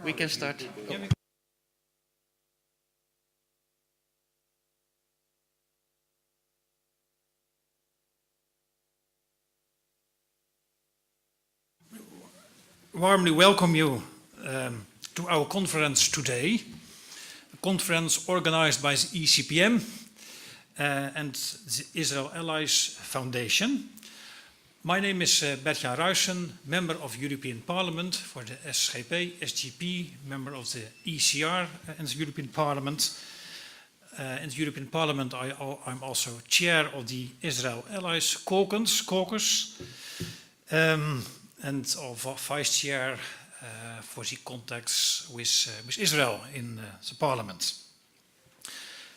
We can start. Oh. Warmly welcome you to our conference today, a conference organized by the ECPM and the Israel Allies Foundation. My name is Bert-Jan Ruijsen, member of European Parliament for the SGP, member of the ECR in the European Parliament. In the European Parliament, I'm also chair of the Israel Allies Caucus. And of vice chair for the contacts with Israel in the parliament.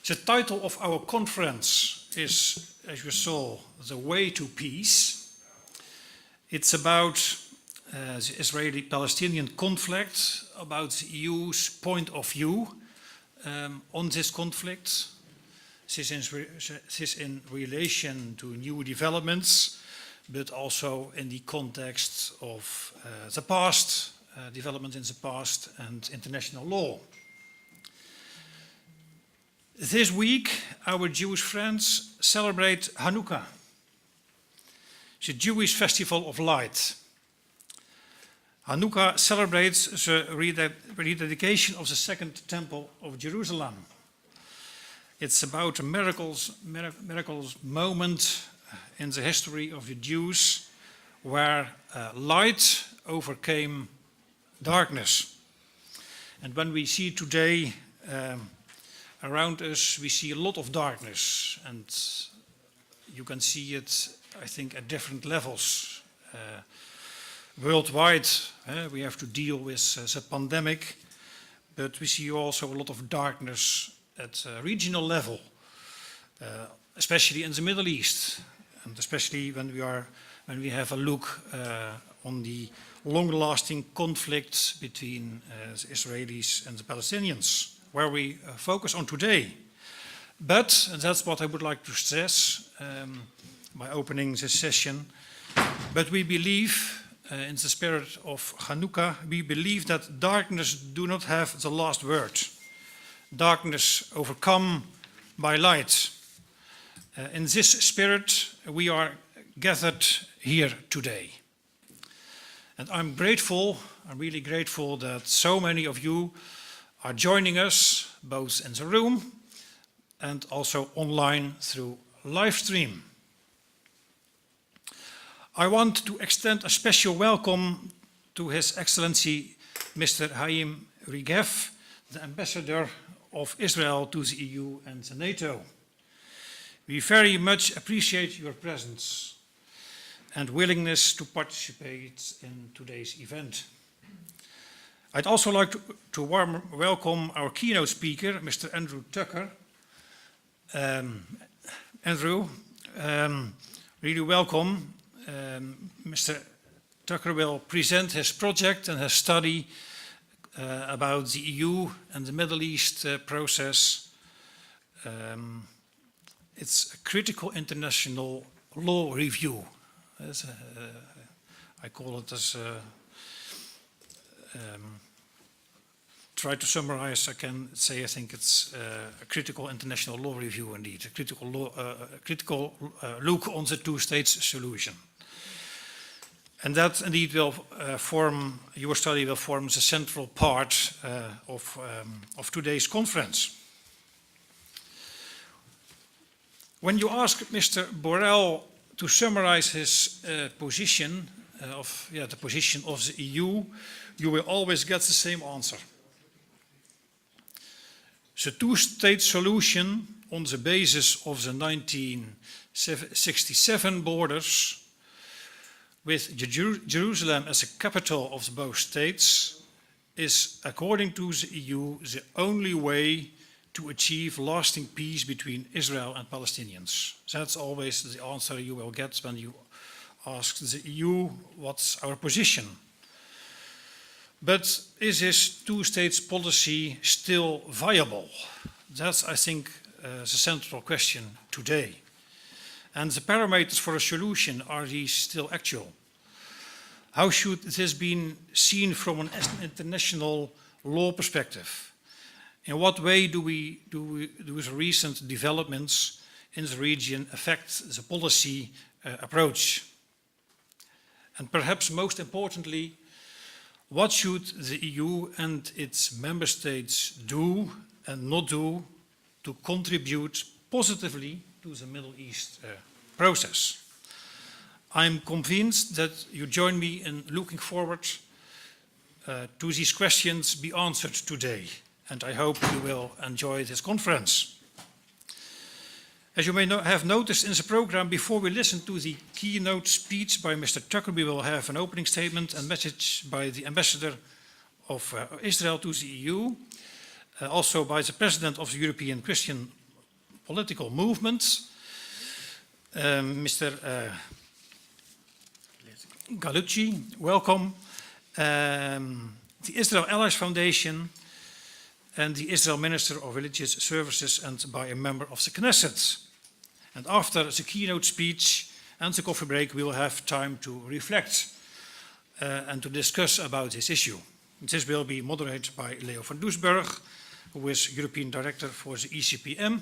The title of our conference is, as you saw, The Way to Peace. It's about the Israeli Palestinian conflict, about the EU's point of view on this conflict. This is in relation to new developments, but also in the context of the past, development in the past and international law. This week, our Jewish friends celebrate Hanukkah, the Jewish festival of light. Hanukkah celebrates the rededication of the Second Temple of Jerusalem. It's about a miracles moment in the history of the Jews, where light overcame darkness. And when we see today around us, we see a lot of darkness, and you can see it, I think, at different levels. Worldwide, we have to deal with the pandemic, but we see also a lot of darkness at a regional level, especially in the Middle East. And especially when we have a look on the long-lasting conflict between the Israelis and the Palestinians, where we focus on today. But, and that's what I would like to stress by opening this session, but we believe, in the spirit of Hanukkah, we believe that darkness do not have the last word. Darkness overcome by light. In this spirit, we are gathered here today. And I'm really grateful that so many of you are joining us, both in the room and also online through live stream. I want to extend a special welcome to His Excellency Mr. Haim Regev, the Ambassador of Israel to the EU and the NATO. We very much appreciate your presence and willingness to participate in today's event. I'd also like to warmly welcome our keynote speaker, Mr. Andrew Tucker. Andrew, really welcome. Mr. Tucker will present his project and his study about the EU and the Middle East process. It's a critical international law review. I call it as try to summarize. I can say I think it's a critical international law review indeed, a critical look on the two-states solution. And that indeed will your study will form the central part of today's conference. When you ask Mr. Borrell to summarize his position, the position of the EU, you will always get the same answer. The two-state solution on the basis of the 1967 borders, with Jerusalem as a capital of both states, is, according to the EU, the only way to achieve lasting peace between Israel and Palestinians. That's always the answer you will get when you ask the EU, what's our position? But is this two-states policy still viable? That's, I think, the central question today. And the parameters for a solution, are these still actual? how should this be seen from an international law perspective? In what way do the recent developments in the region affect the policy approach? And perhaps most importantly, what should the EU and its member states do and not do to contribute positively to the Middle East process? I'm convinced that you join me in looking forward to these questions be answered today, and I hope you will enjoy this conference. As you may have noticed in the program, before we listen to the keynote speech by Mr. Tucker, we will have an opening statement and message by the Ambassador of Israel to the EU, also by the President of the European Christian Political Movement, Mr. Gallucci, welcome, the Israel Allies Foundation, and the Israel Minister of Religious Services, and by a member of the Knesset. And after the keynote speech and the coffee break, we will have time to reflect and to discuss about this issue. This will be moderated by Leo van Dusberg, who is European Director for the ECPM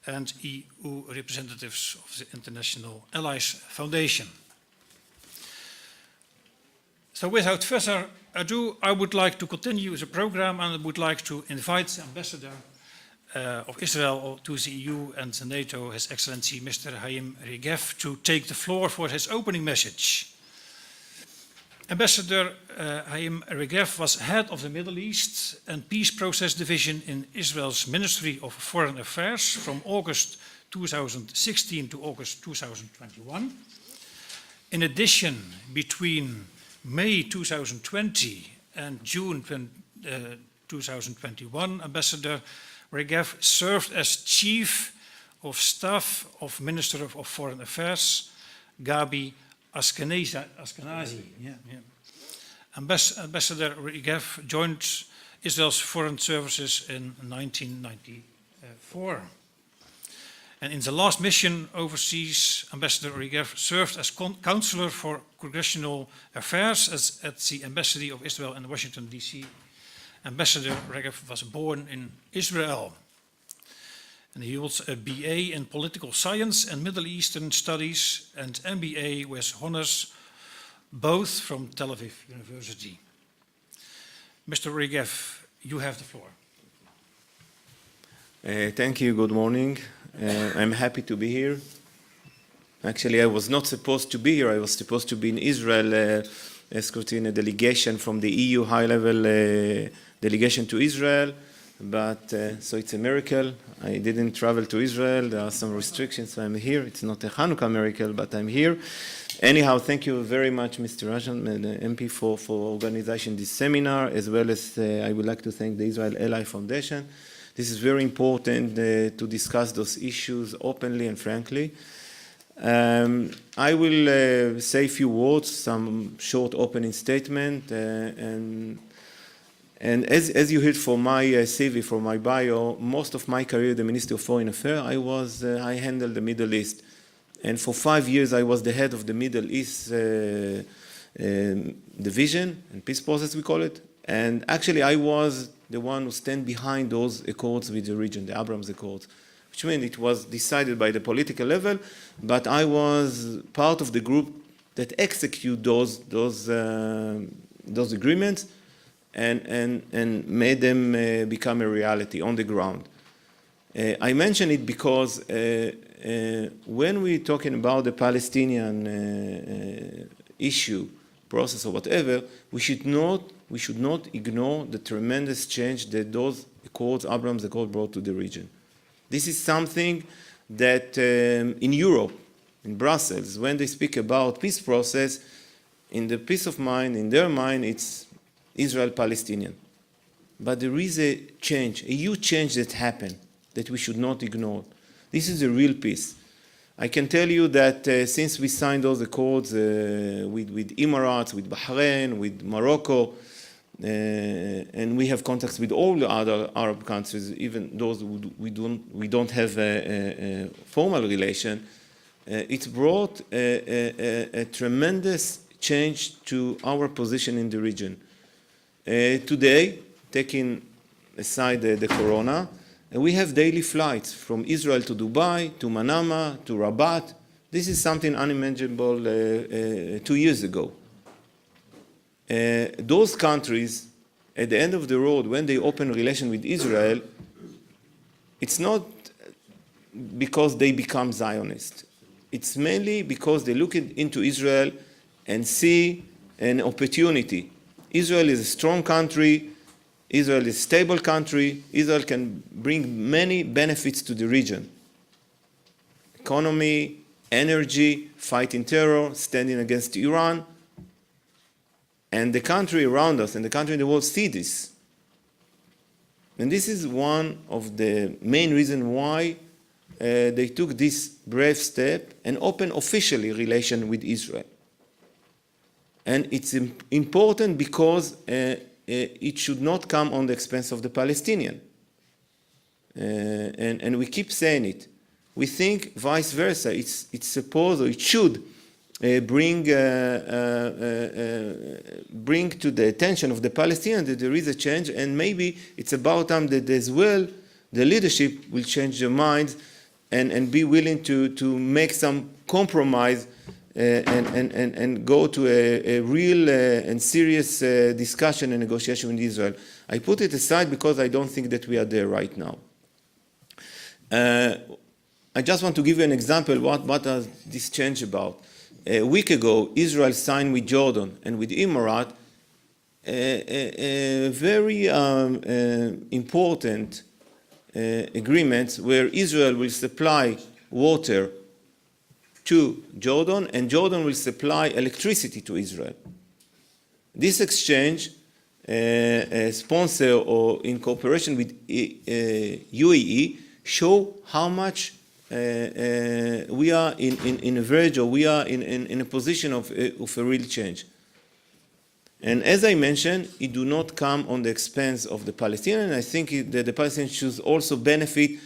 and EU representatives of the International Allies Foundation. So without further ado, I would like to continue the program, and I would like to invite the Ambassador of Israel to the EU and the NATO, His Excellency Mr. Haim Regev, to take the floor for his opening message. Ambassador Haim Regev was head of the Middle East and Peace Process Division in Israel's Ministry of Foreign Affairs from August 2016 to August 2021. In addition, between May 2020 and June 2021, Ambassador Regev served as Chief of Staff of Minister of Foreign Affairs, Gabi Ashkenazi. Ambassador Regev joined Israel's Foreign Services in 1994. And in the last mission overseas, Ambassador Regev served as Counselor for Congressional Affairs at the Embassy of Israel in Washington, D.C. Ambassador Regev was born in Israel. And he holds a BA in Political Science and Middle Eastern Studies and MBA with honors, both from Tel Aviv University. Mr. Regev, you have the floor. Thank you. Good morning. I'm happy to be here. Actually, I was not supposed to be here. I was supposed to be in Israel, escorting a delegation from the EU high-level delegation to Israel. But so it's a miracle. I didn't travel to Israel. There are some restrictions, so I'm here. It's not a Hanukkah miracle, but I'm here. Anyhow, thank you very much, Mr. Rajan, the MP, for organizing this seminar, as well as I would like to thank the Israel Ally Foundation. This is very important to discuss those issues openly and frankly. I will say a few words, some short opening statement, and as you heard from my CV, from my bio, most of my career in the Ministry of Foreign Affairs, I handled the Middle East. And for 5 years, I was the head of the Middle East division and peace process, we call it. And actually, I was the one who stand behind those accords with the region, the Abraham Accords, which means it was decided by the political level, but I was part of the group that execute those agreements and made them become a reality on the ground. I mention it because when we're talking about the Palestinian issue, process or whatever, we should not ignore the tremendous change that those accords, Abraham's Accord, brought to the region. This is something that in Europe, in Brussels, when they speak about peace process, in the peace of mind, in their mind, it's Israel Palestinian. But there is a change, a huge change that happened that we should not ignore. This is a real peace. I can tell you that since we signed those accords with Emirates, with Bahrain, with Morocco, and we have contacts with all the other Arab countries, even those we don't have a formal relation, it brought a tremendous change to our position in the region. Today, taking aside the corona, we have daily flights from Israel to Dubai, to Manama, to Rabat. This is something unimaginable 2 years ago. Those countries, at the end of the road, when they open relations with Israel, it's not because they become Zionists. It's mainly because they look into Israel and see an opportunity. Israel is a strong country. Israel is a stable country. Israel can bring many benefits to the region. Economy, energy, fighting terror, standing against Iran. And the country around us and the country in the world see this. And this is one of the main reasons why they took this brave step and opened officially relations with Israel. And it's important because it should not come on the expense of the Palestinian. And we keep saying it. We think vice versa. It's supposed, or it should, bring to the attention of the Palestinians that there is a change, and maybe it's about time that as well the leadership will change their minds and be willing to make some compromise and go to a real and serious discussion and negotiation with Israel. I put it aside because I don't think that we are there right now. I just want to give you an example what does this change about. A week ago, Israel signed with Jordan and with Emirates a very important agreements where Israel will supply water to Jordan and Jordan will supply electricity to Israel. This exchange, sponsor or in cooperation with UAE, show how much we are in a verge, or we are in a position of a real change. And as I mentioned, it do not come on the expense of the Palestinians. I think that the Palestinians should also benefit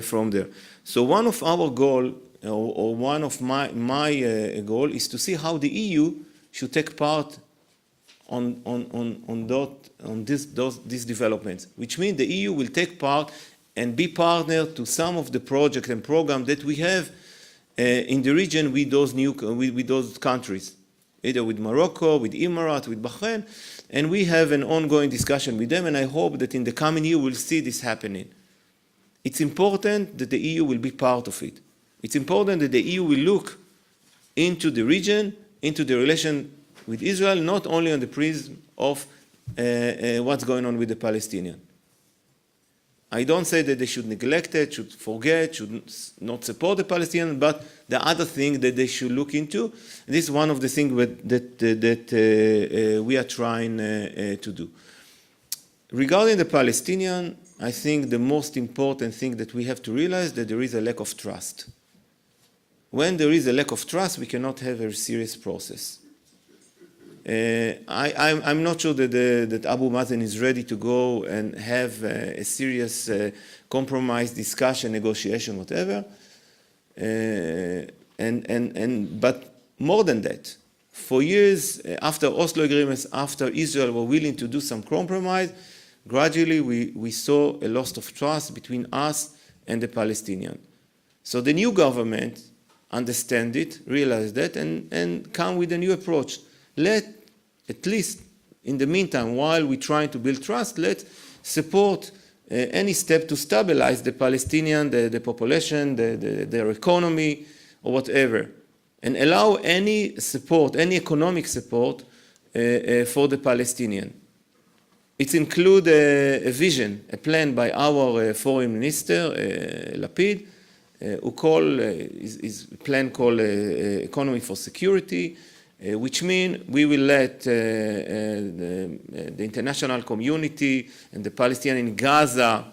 from there. So one of our goals, or one of my goal, is to see how the EU should take part on these developments, which means the EU will take part and be partner to some of the projects and programs that we have in the region with those countries, either with Morocco, with Emirates, with Bahrain, and we have an ongoing discussion with them, and I hope that in the coming year we'll see this happening. It's important that the EU will be part of it. It's important that the EU will look into the region, into the relation with Israel, not only on the prism of what's going on with the Palestinians. I don't say that they should neglect it, should forget, should not support the Palestinians, but the other thing that they should look into. This is one of the things that we are trying to do. Regarding the Palestinian, I think the most important thing that we have to realize that there is a lack of trust. When there is a lack of trust, we cannot have a serious process. I'm not sure that Abu Mazen is ready to go and have a serious compromise, discussion, negotiation, whatever. But more than that, for years after Oslo agreements, after Israel were willing to do some compromise, gradually we saw a loss of trust between us and the Palestinians. So the new government understand it, realize that, and come with a new approach. Let, at least in the meantime, while we're trying to build trust, let's support any step to stabilize the Palestinian, the population, their economy, or whatever, and allow any support, any economic support for the Palestinian. It includes a vision, a plan by our foreign minister, Lapid, who his plan called Economy for Security, which means we will let the international community and the Palestinians in Gaza,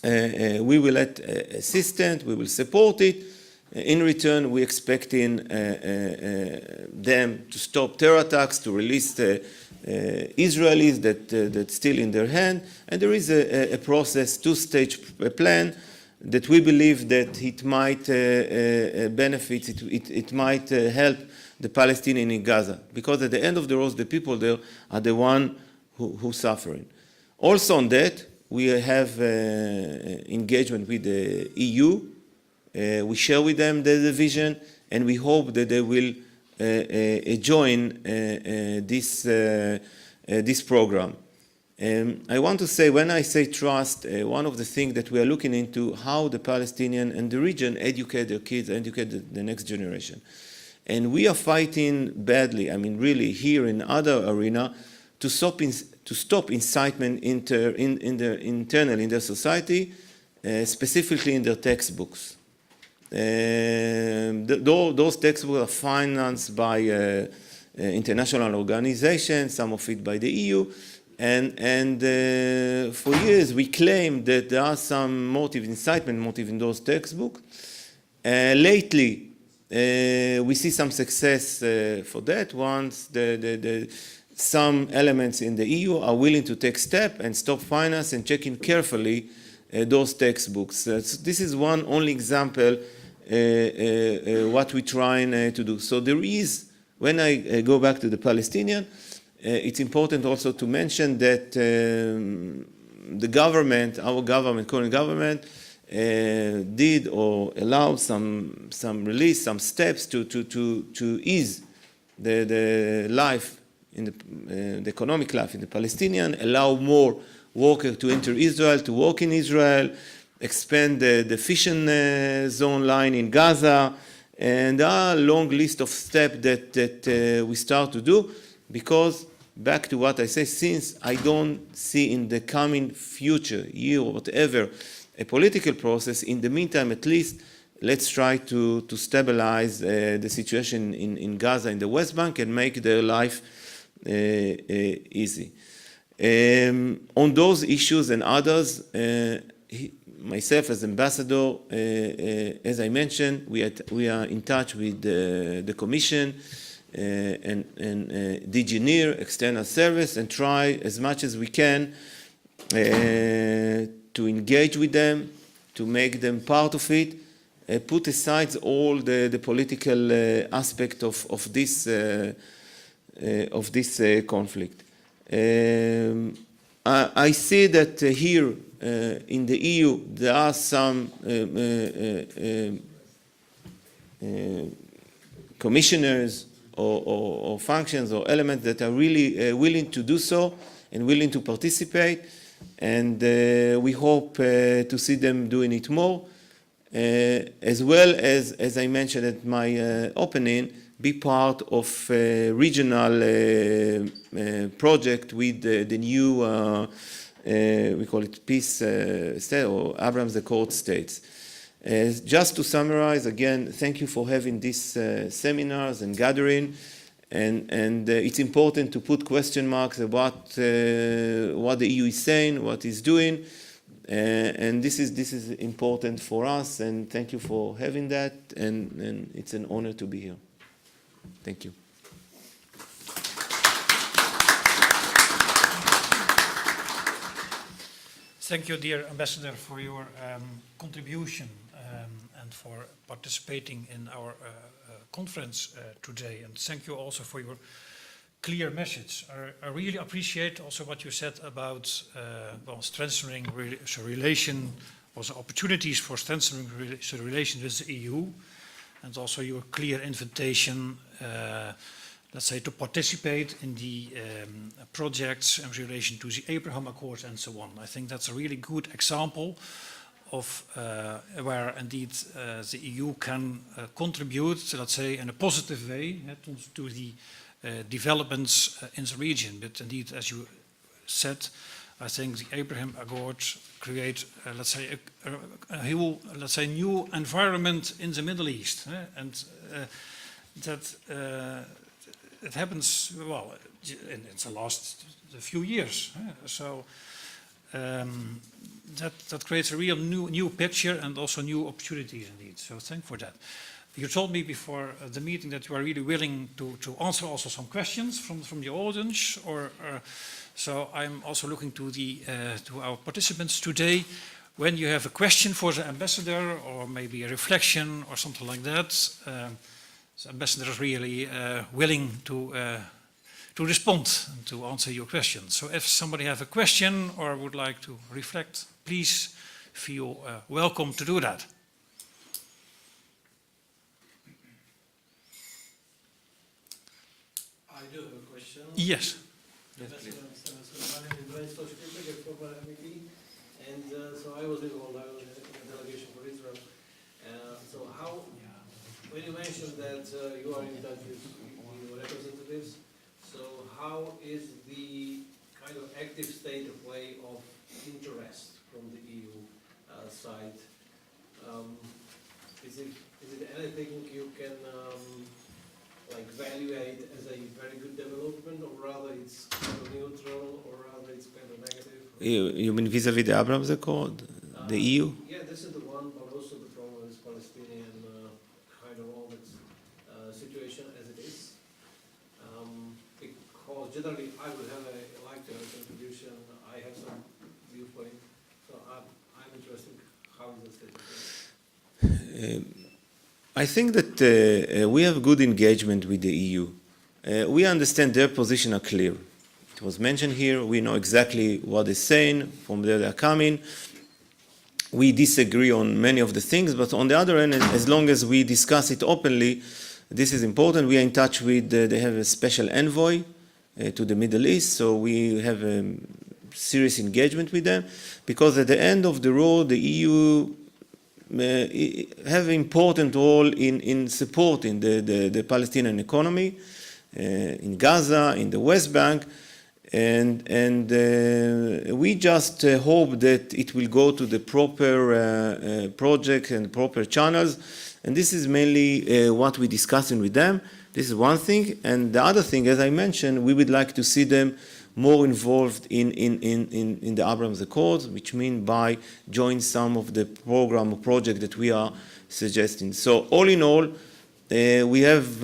we will let assistance, we will support it. In return, we're expecting them to stop terror attacks, to release the Israelis that's still in their hand. And there is a process, two-stage plan that we believe that it might benefit, it might help the Palestinians in Gaza, because at the end of the road, the people there are the one who suffering. Also on that, we have engagement with the EU. We share with them the vision, and we hope that they will join this program. I want to say, when I say trust, one of the things that we are looking into, how the Palestinian and the region educate their kids, educate the next generation. And we are fighting badly, I mean really here in other arena, to stop incitement internally in their society, specifically in their textbooks. Those textbooks are financed by international organizations, some of it by the EU, and for years we claimed that there are some motive, incitement motive in those textbooks. Lately, we see some success for that once some elements in the EU are willing to take step and stop finance and checking carefully those textbooks. So this is one only example what we're trying to do. So there is, when I go back to the Palestinian, it's important also to mention that the government, our government, current government, did or allowed some release, some steps to ease the life in the economic life in the Palestinian, allow more workers to enter Israel, to work in Israel, expand the fishing zone line in Gaza, and there are a long list of steps that we start to do, because back to what I say, since I don't see in the coming future, year or whatever, a political process, in the meantime at least, let's try to stabilize the situation in Gaza, in the West Bank, and make their life easy. On those issues and others, myself as ambassador, as I mentioned, we are in touch with the Commission and DG NIR, External Service, and try as much as we can to engage with them, to make them part of it, put aside all the political aspect of this conflict. I see that here in the EU there are some commissioners or functions or elements that are really willing to do so and willing to participate, and we hope to see them doing it more, as well as I mentioned at my opening, be part of a regional project with the new, we call it peace state or Abraham's Accord states. Just to summarize, again, thank you for having these seminars and gathering, and it's important to put question marks about what the EU is saying, what it's doing, and this is important for us, and thank you for having that, and it's an honor to be here. Thank you. Thank you, dear Ambassador, for your contribution and for participating in our conference today. And thank you also for your clear message. I really appreciate also what you said about strengthening relation, also opportunities for strengthening relation with the EU, and also your clear invitation, let's say, to participate in the projects in relation to the Abraham Accords and so on. I think that's a really good example of where indeed the EU can contribute, let's say, in a positive way to the developments in the region. But indeed, as you said, I think the Abraham Accords create, let's say, a whole, let's say, new environment in the Middle East, and that it happens well in the last few years. So that creates a real new picture and also new opportunities indeed. So thank for that. You told me before the meeting that you are really willing to answer also some questions from the audience, so I'm also looking to our participants today. when you have a question for the ambassador, or maybe a reflection or something like that, the ambassador is really willing to respond and to answer your questions. So if somebody has a question or would like to reflect, please feel welcome to do that. I do have a question. Yes. My name is Venice Declaration, former MEP, and so I was involved. I was in a delegation for Israel. So how, when you mentioned that you are in touch with your representatives, so how is the kind of active state of play of interest from the EU side? Is it anything you can like evaluate as a very good development, or rather it's kind of neutral, or rather it's kind of negative? You mean vis-à-vis the Abraham Accord, the EU? Yeah, this is the one, but also the problem is Palestinian kind of all its situation as it is. Because generally I would have like to have a contribution. I have some viewpoint, so I'm interested. How is the state of things? I think that we have good engagement with the EU. We understand their position are clear. It was mentioned here. We know exactly what they're saying, from where they're coming. We disagree on many of the things, but on the other hand, as long as we discuss it openly, this is important. We are in touch with, they have a special envoy to the Middle East, so we have a serious engagement with them, because at the end of the road, the EU have an important role in supporting the Palestinian economy in Gaza, in the West Bank, and we just hope that it will go to the proper project and proper channels, and this is mainly what we're discussing with them. This is one thing, and the other thing, as I mentioned, we would like to see them more involved in the Abraham Accords, which means by joining some of the program or project that we are suggesting. So all in all, we have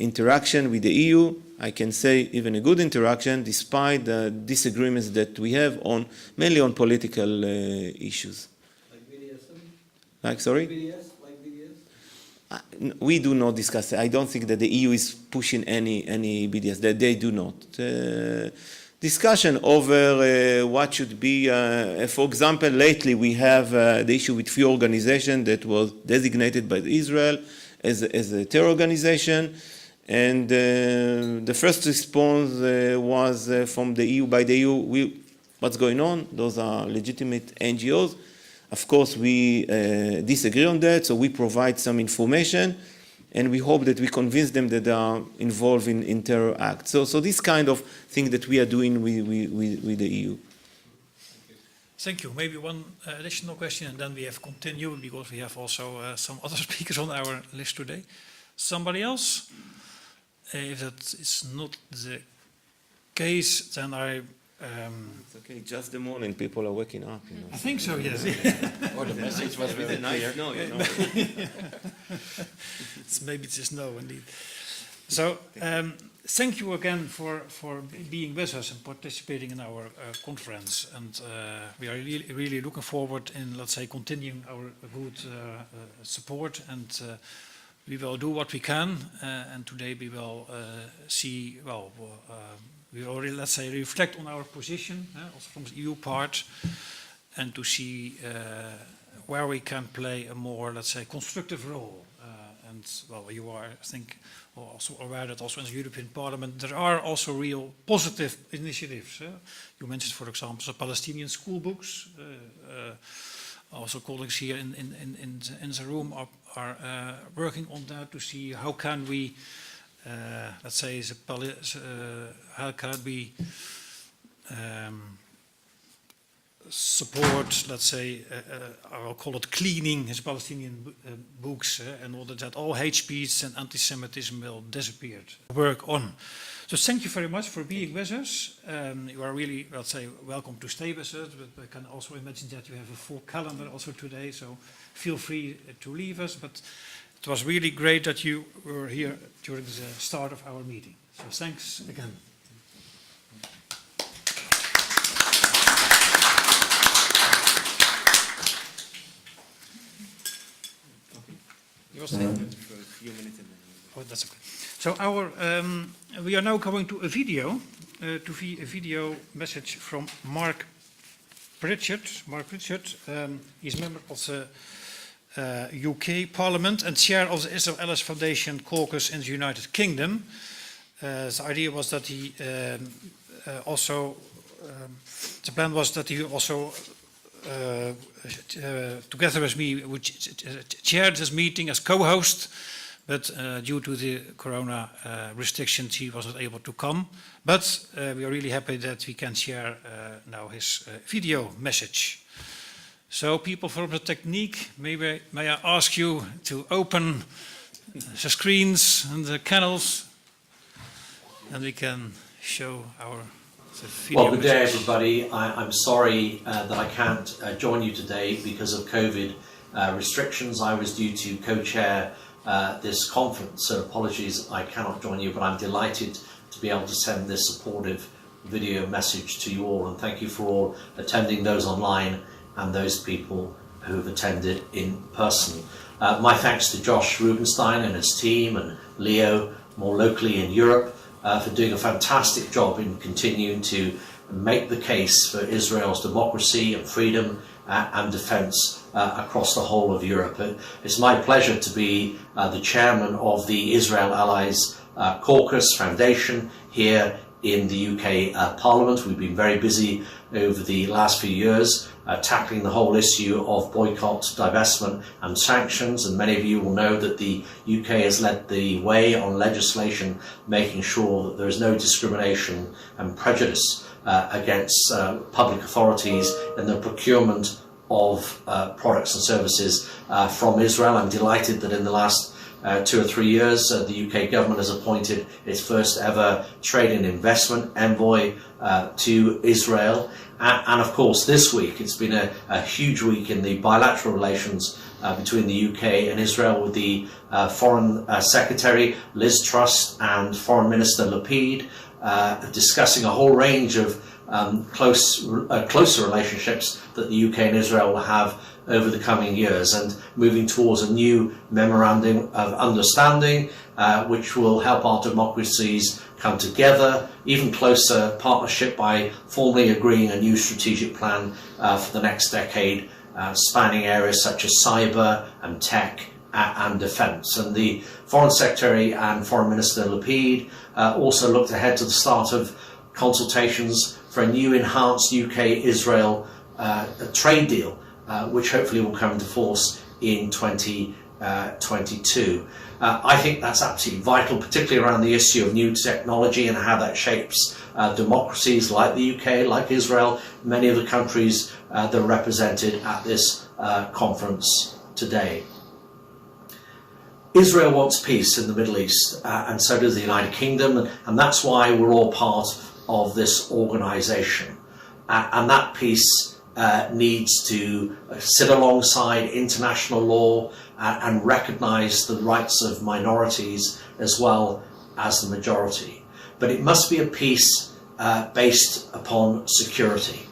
interaction with the EU. I can say even a good interaction, despite the disagreements that we have on mainly on political issues. Like BDS? Like, sorry? BDS? Like BDS? We do not discuss it. I don't think that the EU is pushing any BDS. That they do not. Discussion over what should be, for example, lately we have the issue with few organizations that was designated by Israel as a terror organization, and the first response was from the EU, by the EU, what's going on? Those are legitimate NGOs. Of course, we disagree on that, so we provide some information, and we hope that we convince them that they are involved in terror acts. So this kind of thing that we are doing with the EU. Thank you. Maybe one additional question, and then we have continued, because we have also some other speakers on our list today. Somebody else? If that is not the case, then It's okay, just the morning people are waking up. You know. I think so, yes. Or the message was very clear. No, you know. Maybe it's just no, indeed. So, thank you again for being with us and participating in our conference. And we are really looking forward in, let's say, continuing our good support. And we will do what we can. And today we will see, well, we already, let's say, reflect on our position, also from the EU part, and to see where we can play a more, let's say, constructive role. And, well, you are, I think, also aware that also in the European Parliament there are also real positive initiatives. You mentioned, for example, the Palestinian school books. Also colleagues here in the room are working on that to see how can we let's say, how can we support, let's say, I'll call it cleaning his Palestinian books in order that all hate speech and anti-Semitism will disappear. Work on. So thank you very much for being with us. You are really, let's say, welcome to stay with us, but I can also imagine that you have a full calendar also today, so feel free to leave us. But it was really great that you were here during the start of our meeting. So thanks again. was the For a few minutes. Oh, that's okay. So we are now going to a video, a video message from Mark Pritchard. He's member of the UK Parliament and chair of the Israel Foundation caucus in the United Kingdom. The idea was that he the plan was that he also, together with me, would chair this meeting as co-host, but due to the corona restrictions, he wasn't able to come. But we are really happy that we can share now his video message. So people from the technique, may I ask you to open the screens and the channels, and we can show our video. Well, good day, everybody. I'm sorry that I can't join you today because of COVID restrictions. I was due to co-chair this conference, so apologies I cannot join you, but I'm delighted to be able to send this supportive video message to you all, and thank you for all attending, those online and those people who have attended in person. My thanks to Josh Rubenstein and his team, and Leo more locally in Europe, for doing a fantastic job in continuing to make the case for Israel's democracy and freedom and defence across the whole of Europe. It's my pleasure to be the chairman of the Israel Allies Caucus Foundation here in the UK Parliament. We've been very busy over the last few years tackling the whole issue of boycott, divestment and sanctions, and many of you will know that the UK has led the way on legislation making sure that there is no discrimination and prejudice against public authorities in the procurement of products and services from Israel. I'm delighted that in the last 2 or 3 years the UK government has appointed its first ever trade and investment envoy to Israel. And of course this week it's been a huge week in the bilateral relations between the UK and Israel, with the Foreign Secretary Liz Truss and Foreign Minister Lapid discussing a whole range of closer relationships that the UK and Israel will have over the coming years, and moving towards a new memorandum of understanding which will help our democracies come together, even closer partnership by formally agreeing a new strategic plan for the next decade, spanning areas such as cyber and tech and defence. And the Foreign Secretary and Foreign Minister Lapid also looked ahead to the start of consultations for a new enhanced UK-Israel trade deal, which hopefully will come into force in 2022. I think that's absolutely vital, particularly around the issue of new technology and how that shapes democracies like the UK, like Israel, many of the countries that are represented at this conference today. Israel wants peace in the Middle East, and so does the United Kingdom, and that's why we're all part of this organisation. And that peace needs to sit alongside international law and recognise the rights of minorities as well as the majority. But it must be a peace based upon security.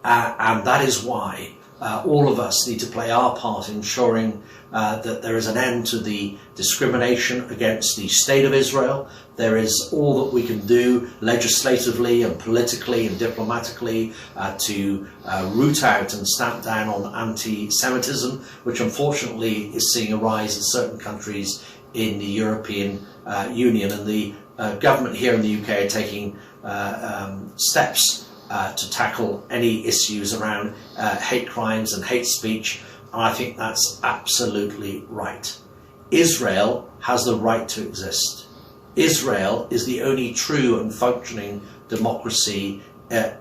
And that is why all of us need to play our part in ensuring that there is an end to the discrimination against the State of Israel. There is all that we can do legislatively and politically and diplomatically to root out and stamp down on anti-Semitism, which unfortunately is seeing a rise in certain countries in the European Union. And the government here in the UK are taking steps to tackle any issues around hate crimes and hate speech, and I think that's absolutely right. Israel has the right to exist. Israel is the only true and functioning democracy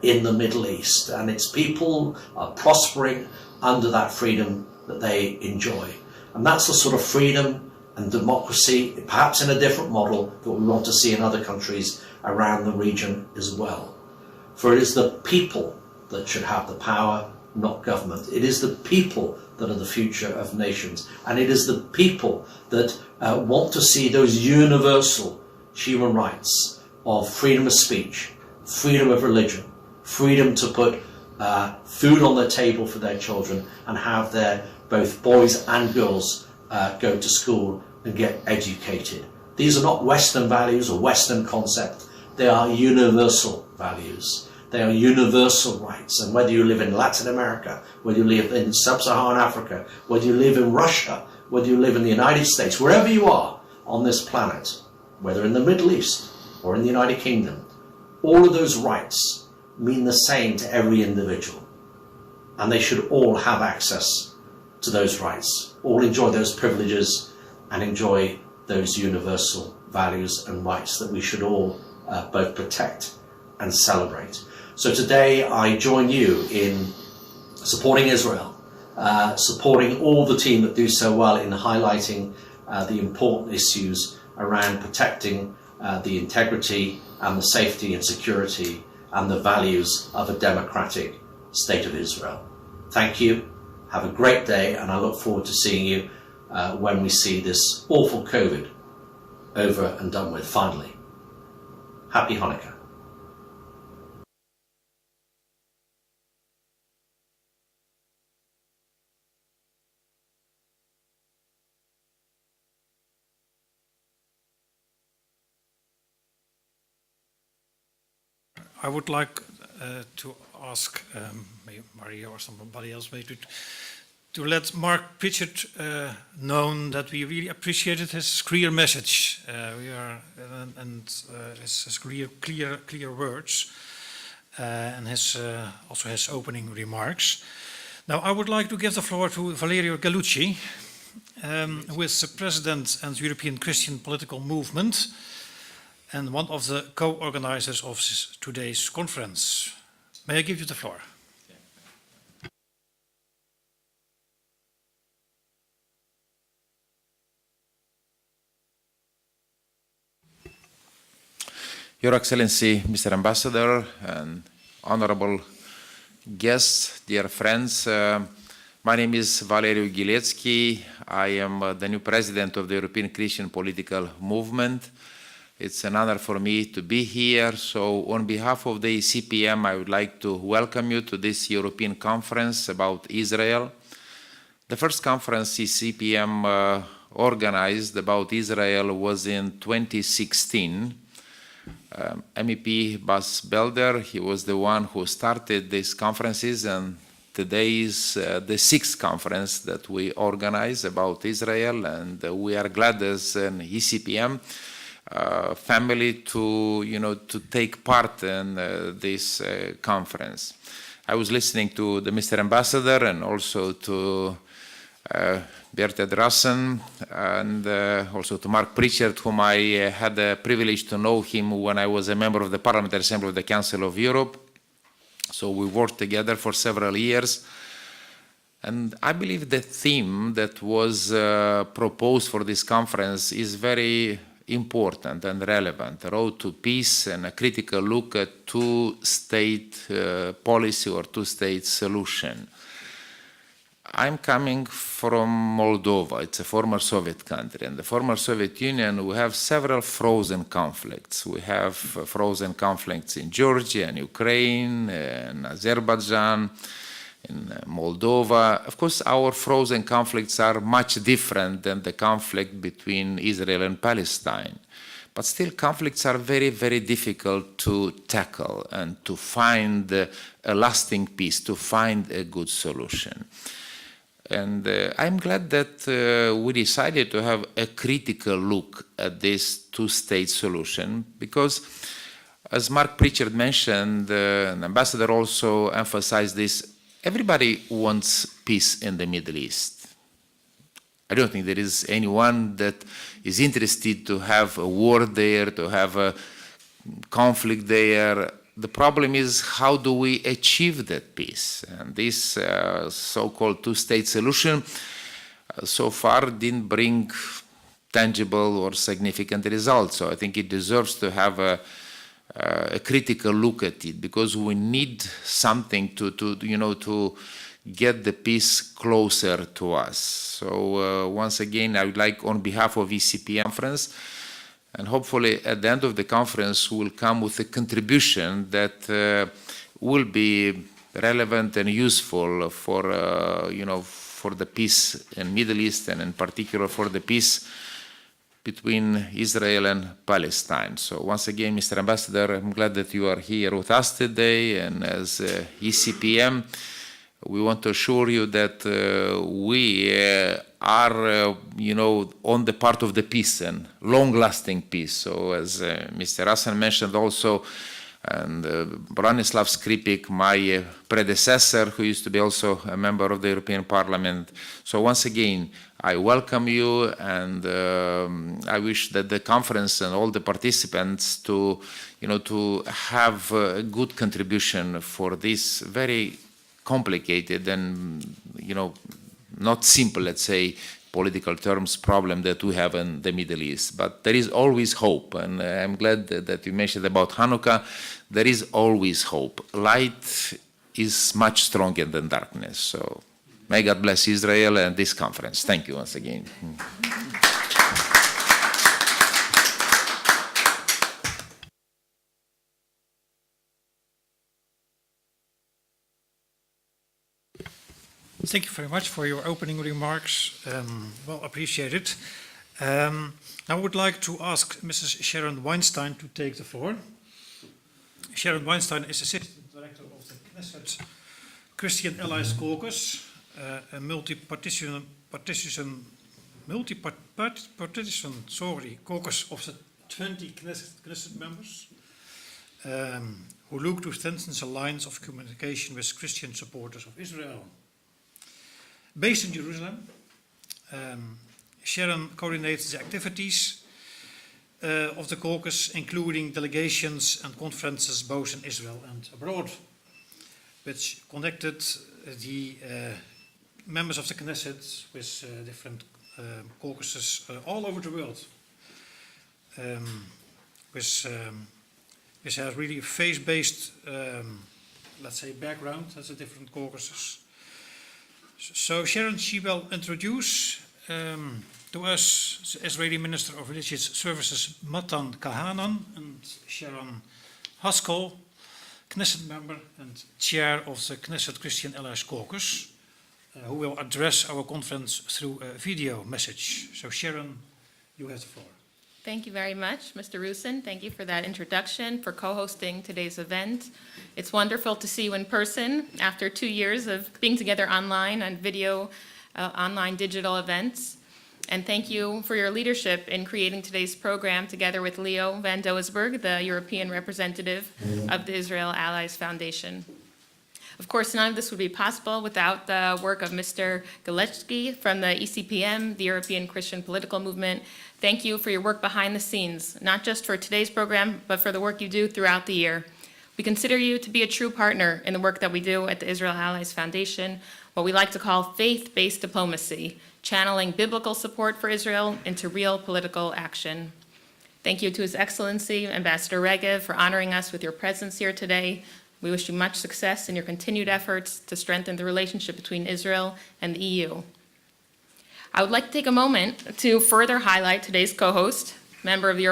in the Middle East, and its people are prospering under that freedom that they enjoy. And that's the sort of freedom and democracy, perhaps in a different model, that we want to see in other countries around the region as well. For it is the people that should have the power, not government. It is the people that are the future of nations. And it is the people that want to see those universal human rights of freedom of speech, freedom of religion, freedom to put food on their table for their children and have their both boys and girls go to school and get educated. These are not Western values or Western concepts. They are universal values. They are universal rights. And whether you live in Latin America, whether you live in Sub-Saharan Africa, whether you live in Russia, whether you live in the United States, wherever you are on this planet, whether in the Middle East or in the United Kingdom, all of those rights mean the same to every individual. And they should all have access to those rights, all enjoy those privileges and enjoy those universal values and rights that we should all both protect and celebrate. So today I join you in supporting Israel, supporting all the team that do so well in highlighting the important issues around protecting the integrity and the safety and security and the values of a democratic state of Israel. Thank you. Have a great day, and I look forward to seeing you when we see this awful COVID over and done with finally. Happy Hanukkah. I would like to ask maybe Maria or somebody else maybe to let Mark Pritchard know that we really appreciated his clear message. His clear words and also his opening remarks. Now I would like to give the floor to Valerio Gallucci, who is the president of the European Christian Political Movement and one of the co-organizers of today's conference. May I give you the floor? Your Excellency, Mr. Ambassador, and honorable guests, dear friends, my name is Valerio Ghilețchi. I am the new president of the European Christian Political Movement. It's an honor for me to be here. So on behalf of the ECPM, I would like to welcome you to this European conference about Israel. The first conference ECPM organized about Israel was in 2016. MEP Bas Belder, he was the one who started these conferences, and today is the sixth conference that we organize about Israel, and we are glad as an ECPM family to take part in this conference. I was listening to the Mr. Ambassador and also to Berted Rassen and also to Mark Pritchard, whom I had the privilege to know him when I was a member of the Parliamentary Assembly of the Council of Europe. So we worked together for several years. And I believe the theme that was proposed for this conference is very important and relevant: road to peace and a critical look at two-state policy or two-state solution. I'm coming from Moldova. It's a former Soviet country. In the former Soviet Union, we have several frozen conflicts. We have frozen conflicts in Georgia and Ukraine, and Azerbaijan, in Moldova. Of course, our frozen conflicts are much different than the conflict between Israel and Palestine. But still, conflicts are very, very difficult to tackle and to find a lasting peace, to find a good solution. And I'm glad that we decided to have a critical look at this two-state solution because, as Mark Pritchard mentioned, and Ambassador also emphasized this, everybody wants peace in the Middle East. I don't think there is anyone that is interested to have a war there, to have a conflict there. The problem is, how do we achieve that peace? And this so-called two-state solution so far didn't bring tangible or significant results. So I think it deserves to have a critical look at it, because we need something to get the peace closer to us. So once again, I would like, on behalf of ECPM conference, and hopefully at the end of the conference we'll come with a contribution that will be relevant and useful for for the peace in Middle East, and in particular for the peace between Israel and Palestine. So once again, Mr. Ambassador, I'm glad that you are here with us today, and as ECPM, we want to assure you that we are, on the part of the peace and long-lasting peace. So as Mr. Hassan mentioned also, and Branislav Skripik, my predecessor, who used to be also a member of the European Parliament. So once again, I welcome you, and I wish that the conference and all the participants to have a good contribution for this very complicated and, not simple, let's say, political terms problem that we have in the Middle East. But there is always hope, and I'm glad that you mentioned about Hanukkah. There is always hope. Light is much stronger than darkness. So may God bless Israel and this conference. Thank you once again. Thank you very much for your opening remarks. Well appreciated. Now I would like to ask Mrs. Sharon Weinstein to take the floor. Sharon Weinstein is Assistant Director of the Knesset Christian Allies Caucus, a multi-partisan caucus of the 20 Knesset members who look to strengthen the lines of communication with Christian supporters of Israel. Based in Jerusalem, Sharon coordinates the activities of the caucus, including delegations and conferences both in Israel and abroad, which connected the members of the Knesset with different caucuses all over the world, which has really a faith-based, let's say, background as the different caucuses. So Sharon, she will introduce to us the Israeli Minister of Religious Services, Matan Kahanan, and Sharon Haskell, Knesset member and chair of the Knesset Christian Allies Caucus, who will address our conference through a video message. So Sharon, you have the floor. Thank you very much, Mr. Rusin. Thank you for that introduction, for co-hosting today's event. It's wonderful to see you in person after 2 years of being together online on video, online digital events. And thank you for your leadership in creating today's program together with Leo van Dusberg, the European representative of the Israel Allies Foundation. Of course, none of this would be possible without the work of Mr. Giletsky from the ECPM, the European Christian Political Movement. Thank you for your work behind the scenes, not just for today's program, but for the work you do throughout the year. We consider you to be a true partner in the work that we do at the Israel Allies Foundation, what we like to call faith-based diplomacy, channeling biblical support for Israel into real political action. Thank you to His Excellency, Ambassador Regev, for honoring us with your presence here today. We wish you much success in your continued efforts to strengthen the relationship between Israel and the EU. I would like to take a moment to further highlight today's co-host, member of the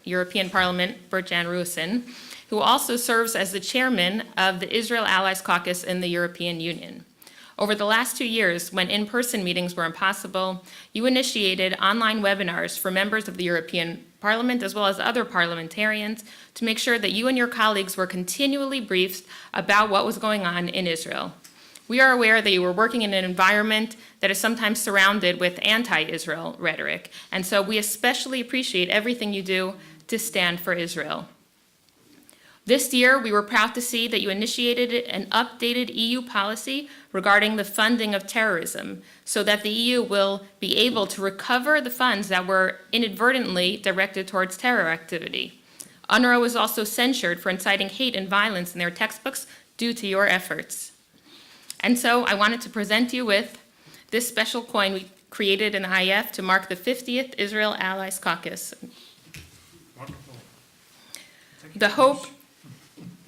European Parliament, Bert-Jan Rusin, who also serves as the chairman of the Israel Allies Caucus in the European Union. Over the last 2 years, when in-person meetings were impossible, you initiated online webinars for members of the European Parliament as well as other parliamentarians to make sure that you and your colleagues were continually briefed about what was going on in Israel. We are aware that you were working in an environment that is sometimes surrounded with anti-Israel rhetoric, and so we especially appreciate everything you do to stand for Israel. This year, we were proud to see that you initiated an updated EU policy regarding the funding of terrorism so that the EU will be able to recover the funds that were inadvertently directed towards terror activity. UNRWA was also censured for inciting hate and violence in their textbooks due to your efforts. And so I wanted to present you with this special coin we created in the IF to mark the 50th Israel Allies Caucus. Wonderful.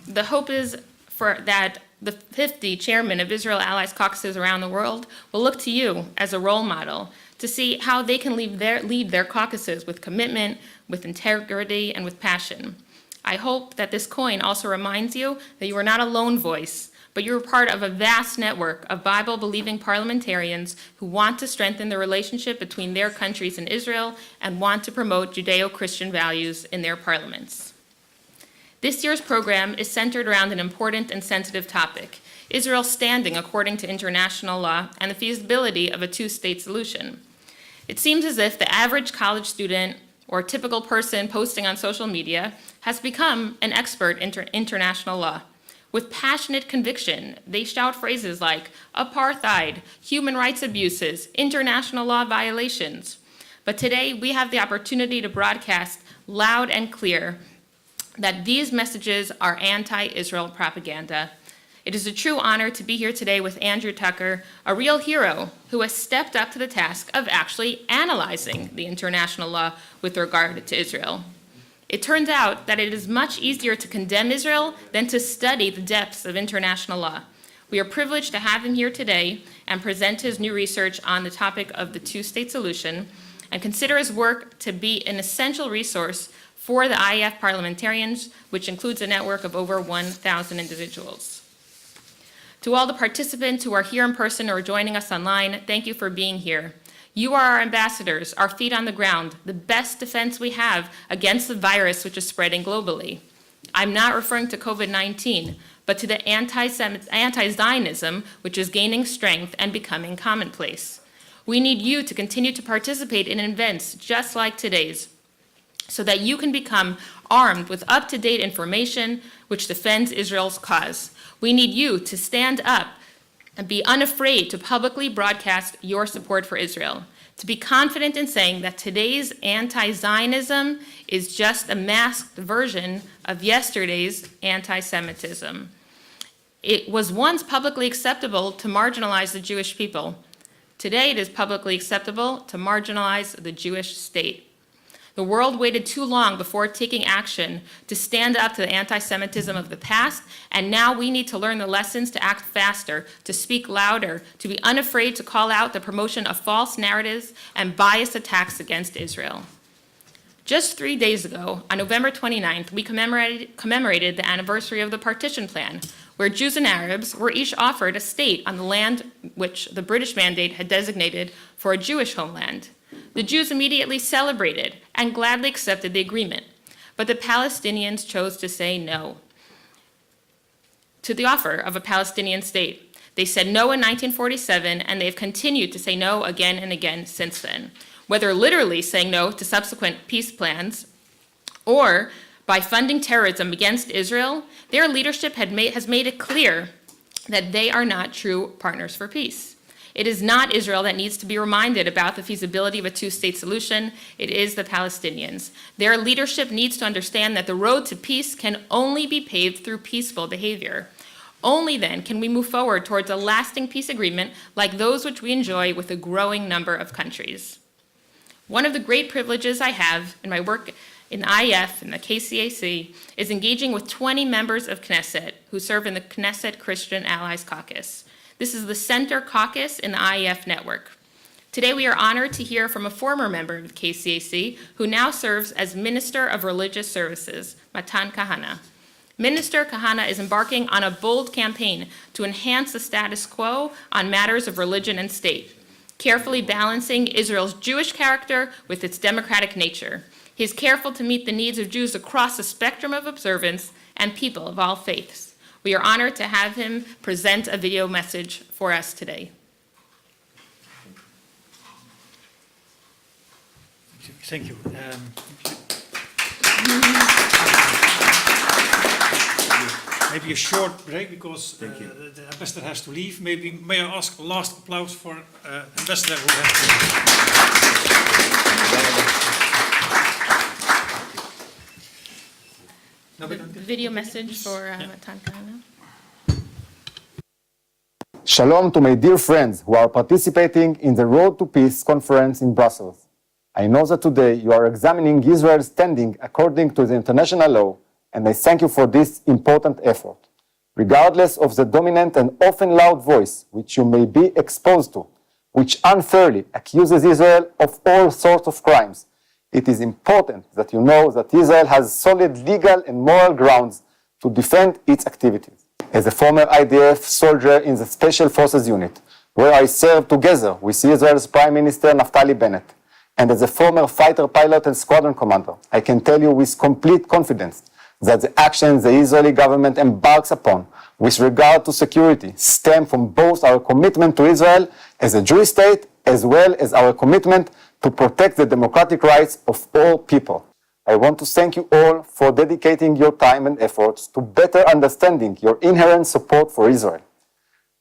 The hope is that the 50 chairmen of Israel Allies caucuses around the world will look to you as a role model to see how they can lead their caucuses with commitment, with integrity, and with passion. I hope that this coin also reminds you that you are not a lone voice, but you're part of a vast network of Bible-believing parliamentarians who want to strengthen the relationship between their countries and Israel and want to promote Judeo-Christian values in their parliaments. This year's program is centered around an important and sensitive topic: Israel's standing according to international law and the feasibility of a two-state solution. It seems as if the average college student or typical person posting on social media has become an expert in international law. With passionate conviction, they shout phrases like apartheid, human rights abuses, international law violations. But today, we have the opportunity to broadcast loud and clear that these messages are anti-Israel propaganda. It is a true honor to be here today with Andrew Tucker, a real hero who has stepped up to the task of actually analyzing the international law with regard to Israel. It turns out that it is much easier to condemn Israel than to study the depths of international law. We are privileged to have him here today and present his new research on the topic of the two-state solution, and consider his work to be an essential resource for the IEF parliamentarians, which includes a network of over 1,000 individuals. To all the participants who are here in person or joining us online, thank you for being here. You are our ambassadors, our feet on the ground, the best defense we have against the virus which is spreading globally. I'm not referring to COVID-19, but to the anti-Zionism which is gaining strength and becoming commonplace. We need you to continue to participate in events just like today's, so that you can become armed with up-to-date information which defends Israel's cause. We need you to stand up and be unafraid to publicly broadcast your support for Israel, to be confident in saying that today's anti-Zionism is just a masked version of yesterday's anti-Semitism. It was once publicly acceptable to marginalize the Jewish people. Today it is publicly acceptable to marginalize the Jewish state. The world waited too long before taking action to stand up to the anti-Semitism of the past, and now we need to learn the lessons to act faster, to speak louder, to be unafraid to call out the promotion of false narratives and biased attacks against Israel. Just 3 days ago, on November 29th, we commemorated the anniversary of the Partition Plan, where Jews and Arabs were each offered a state on the land which the British Mandate had designated for a Jewish homeland. The Jews immediately celebrated and gladly accepted the agreement, but the Palestinians chose to say no to the offer of a Palestinian state. They said no in 1947, and they've continued to say no again and again since then. Whether literally saying no to subsequent peace plans or by funding terrorism against Israel, their leadership has made it clear that they are not true partners for peace. It is not Israel that needs to be reminded about the feasibility of a two-state solution. It is the Palestinians. Their leadership needs to understand that the road to peace can only be paved through peaceful behavior. Only then can we move forward towards a lasting peace agreement like those which we enjoy with a growing number of countries. One of the great privileges I have in my work in IEF and the KCAC is engaging with 20 members of Knesset who serve in the Knesset Christian Allies Caucus. This is the center caucus in the IEF network. Today we are honored to hear from a former member of the KCAC who now serves as Minister of Religious Services, Matan Kahana. Minister Kahana is embarking on a bold campaign to enhance the status quo on matters of religion and state, carefully balancing Israel's Jewish character with its democratic nature. He is careful to meet the needs of Jews across the spectrum of observance and people of all faiths. We are honored to have him present a video message for us today. Thank you. Maybe a short break because the ambassador has to leave. Maybe may I ask a last applause for ambassador who has to Video message for Matan Kahana. Shalom to my dear friends who are participating in the Road to Peace conference in Brussels. I know that today you are examining Israel's standing according to the international law, and I thank you for this important effort. Regardless of the dominant and often loud voice which you may be exposed to, which unfairly accuses Israel of all sorts of crimes, it is important that you know that Israel has solid legal and moral grounds to defend its activities. as a former IDF soldier in the Special Forces Unit, where I served together with Israel's Prime Minister Naftali Bennett, and as a former fighter pilot and squadron commander, I can tell you with complete confidence that the actions the Israeli government embarks upon with regard to security stem from both our commitment to Israel as a Jewish state, as well as our commitment to protect the democratic rights of all people. I want to thank you all for dedicating your time and efforts to better understanding your inherent support for Israel.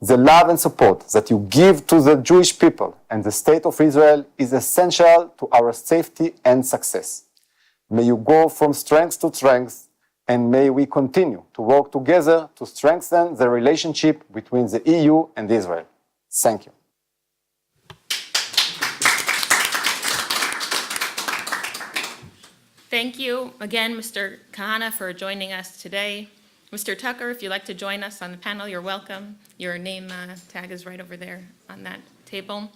The love and support that you give to the Jewish people and the State of Israel is essential to our safety and success. May you go from strength to strength, and may we continue to work together to strengthen the relationship between the EU and Israel. Thank you. Thank you again, Mr. Kahana, for joining us today. Mr. Tucker, if you'd like to join us on the panel, you're welcome. Your name tag is right over there on that table.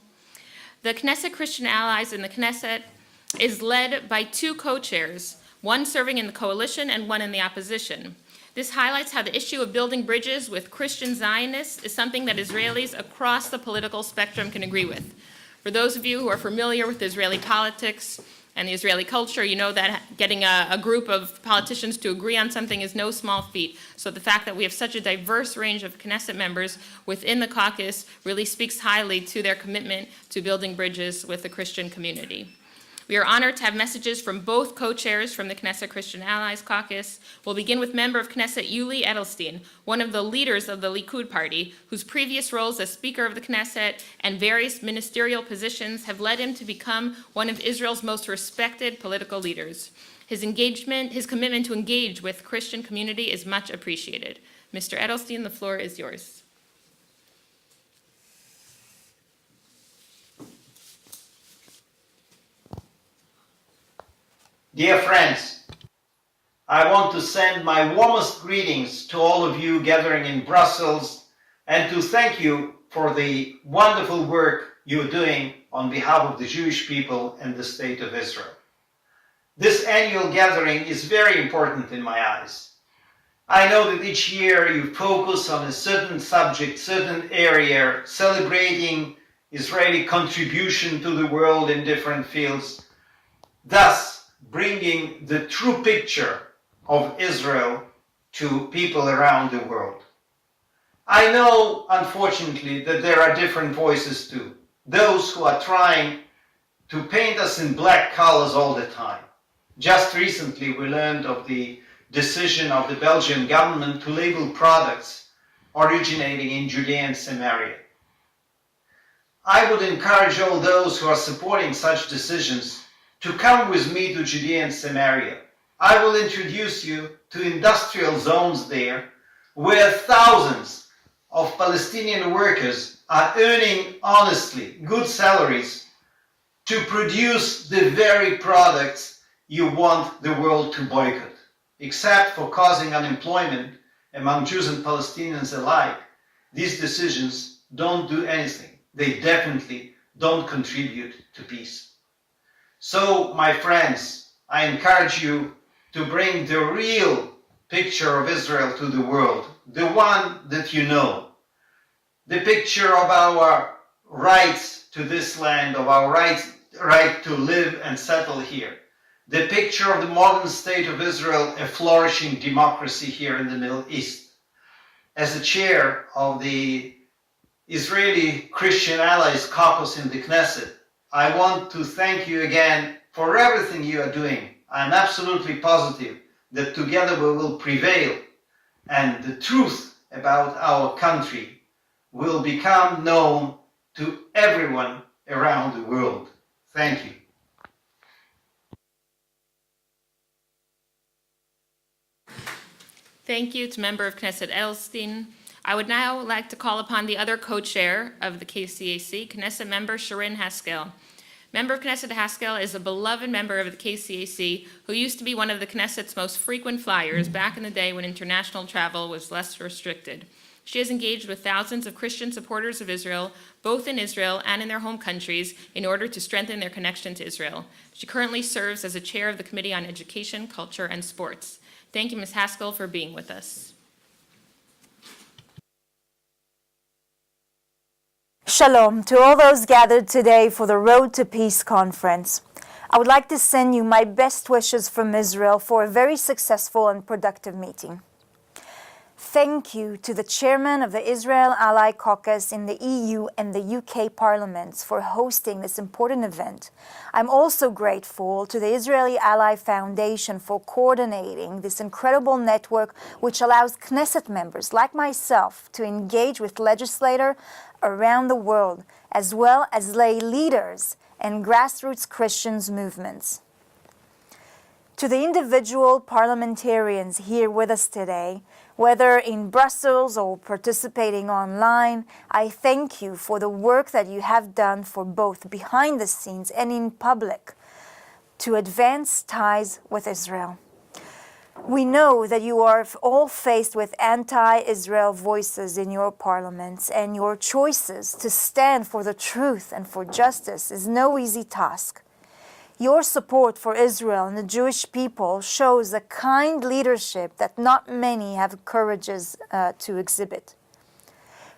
The Knesset Christian Allies in the Knesset is led by two co-chairs, one serving in the coalition and one in the opposition. This highlights how the issue of building bridges with Christian Zionists is something that Israelis across the political spectrum can agree with. For those of you who are familiar with Israeli politics and the Israeli culture, you know that getting a group of politicians to agree on something is no small feat. So the fact that we have such a diverse range of Knesset members within the caucus really speaks highly to their commitment to building bridges with the Christian community. We are honored to have messages from both co-chairs from the Knesset Christian Allies Caucus. We'll begin with member of Knesset Yuli Edelstein, one of the leaders of the Likud party, whose previous roles as Speaker of the Knesset and various ministerial positions have led him to become one of Israel's most respected political leaders. His commitment to engage with Christian community is much appreciated. Mr. Edelstein, the floor is yours. Dear friends, I want to send my warmest greetings to all of you gathering in Brussels and to thank you for the wonderful work you're doing on behalf of the Jewish people and the State of Israel. This annual gathering is very important in my eyes. I know that each year you focus on a certain subject, certain area, celebrating Israeli contribution to the world in different fields, thus bringing the true picture of Israel to people around the world. I know, unfortunately, that there are different voices too. Those who are trying to paint us in black colors all the time. Just recently, we learned of the decision of the Belgian government to label products originating in Judea and Samaria. I would encourage all those who are supporting such decisions to come with me to Judea and Samaria. I will introduce you to industrial zones there where thousands of Palestinian workers are earning honestly good salaries to produce the very products you want the world to boycott. Except for causing unemployment among Jews and Palestinians alike, these decisions don't do anything. They definitely don't contribute to peace. So, my friends, I encourage you to bring the real picture of Israel to the world, the one that you know, the picture of our rights to this land, of our right to live and settle here, the picture of the modern state of Israel, a flourishing democracy here in the Middle East. As the chair of the Israeli Christian Allies Caucus in the Knesset, I want to thank you again for everything you are doing. I'm absolutely positive that together we will prevail and the truth about our country will become known to everyone around the world. Thank you. Thank you to member of Knesset Edelstein. I would now like to call upon the other co-chair of the KCAC, Knesset member Sharon Haskell. Member of Knesset Haskell is a beloved member of the KCAC who used to be one of the Knesset's most frequent flyers back in the day when international travel was less restricted. She has engaged with thousands of Christian supporters of Israel, both in Israel and in their home countries, in order to strengthen their connection to Israel. She currently serves as a chair of the Committee on Education, Culture, and Sports. Thank you, Ms. Haskell, for being with us. Shalom to all those gathered today for the Road to Peace conference. I would like to send you my best wishes from Israel for a very successful and productive meeting. Thank you to the chairman of the Israel Ally Caucus in the EU and the UK parliaments for hosting this important event. I'm also grateful to the Israeli Ally Foundation for coordinating this incredible network which allows Knesset members like myself to engage with legislators around the world, as well as lay leaders and grassroots Christians movements. To the individual parliamentarians here with us today, whether in Brussels or participating online, I thank you for the work that you have done for both behind the scenes and in public to advance ties with Israel. We know that you are all faced with anti-Israel voices in your parliaments, and your choices to stand for the truth and for justice is no easy task. Your support for Israel and the Jewish people shows a kind leadership that not many have courages to exhibit.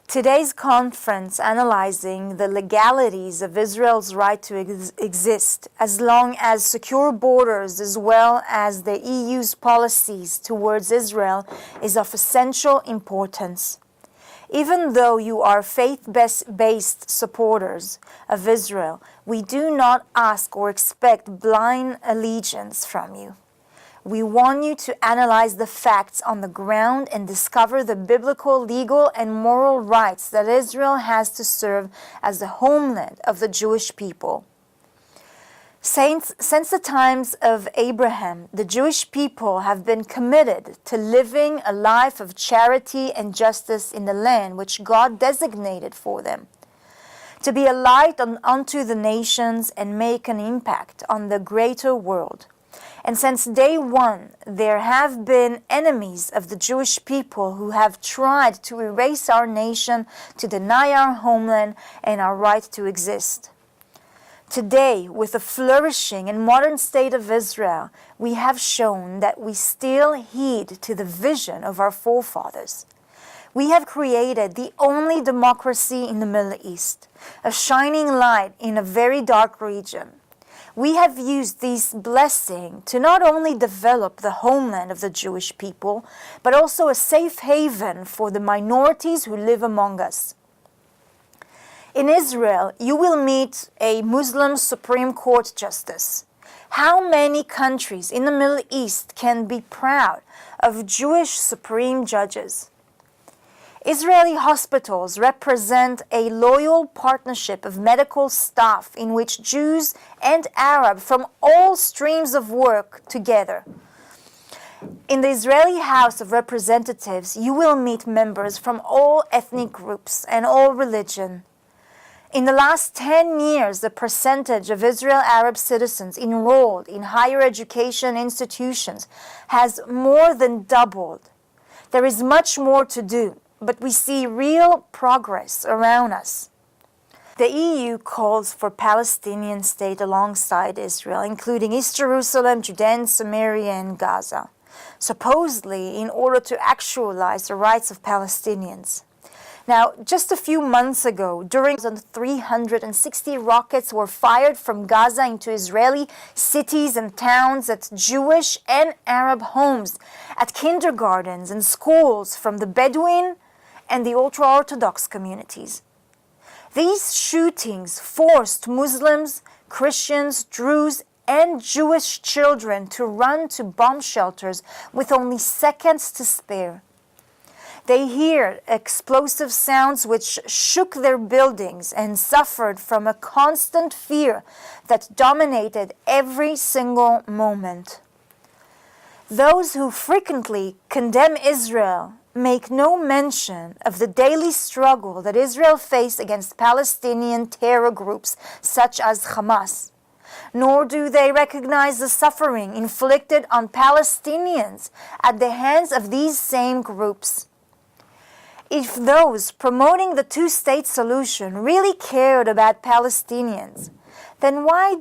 Today's conference analyzing the legalities of Israel's right to exist as long as secure borders as well as the EU's policies towards Israel is of essential importance. Even though you are faith-based supporters of Israel, we do not ask or expect blind allegiance from you. We want you to analyze the facts on the ground and discover the biblical, legal, and moral rights that Israel has to serve as the homeland of the Jewish people. Since the times of Abraham, the Jewish people have been committed to living a life of charity and justice in the land which God designated for them, to be a light unto the nations and make an impact on the greater world. And since day one, there have been enemies of the Jewish people who have tried to erase our nation, to deny our homeland and our right to exist. Today, with the flourishing and modern state of Israel, we have shown that we still heed to the vision of our forefathers. We have created the only democracy in the Middle East, a shining light in a very dark region. We have used this blessing to not only develop the homeland of the Jewish people, but also a safe haven for the minorities who live among us. In Israel, you will meet a Muslim Supreme Court justice. How many countries in the Middle East can be proud of Jewish supreme judges? Israeli hospitals represent a loyal partnership of medical staff in which Jews and Arabs from all streams of work together. In the Israeli House of Representatives, you will meet members from all ethnic groups and all religion. In the last 10 years, the percentage of Israel Arab citizens enrolled in higher education institutions has more than doubled. There is much more to do, but we see real progress around us. The EU calls for Palestinian state alongside Israel, including East Jerusalem, Judea and Samaria, and Gaza, supposedly in order to actualize the rights of Palestinians. Now, just a few months ago, during 360 rockets were fired from Gaza into Israeli cities and towns, at Jewish and Arab homes, at kindergartens and schools from the Bedouin and the ultra-Orthodox communities. These shootings forced Muslims, Christians, Druze, and Jewish children to run to bomb shelters with only seconds to spare. They heard explosive sounds which shook their buildings and suffered from a constant fear that dominated every single moment. Those who frequently condemn Israel make no mention of the daily struggle that Israel faced against Palestinian terror groups such as Hamas, nor do they recognize the suffering inflicted on Palestinians at the hands of these same groups. If those promoting the two-state solution really cared about Palestinians, then why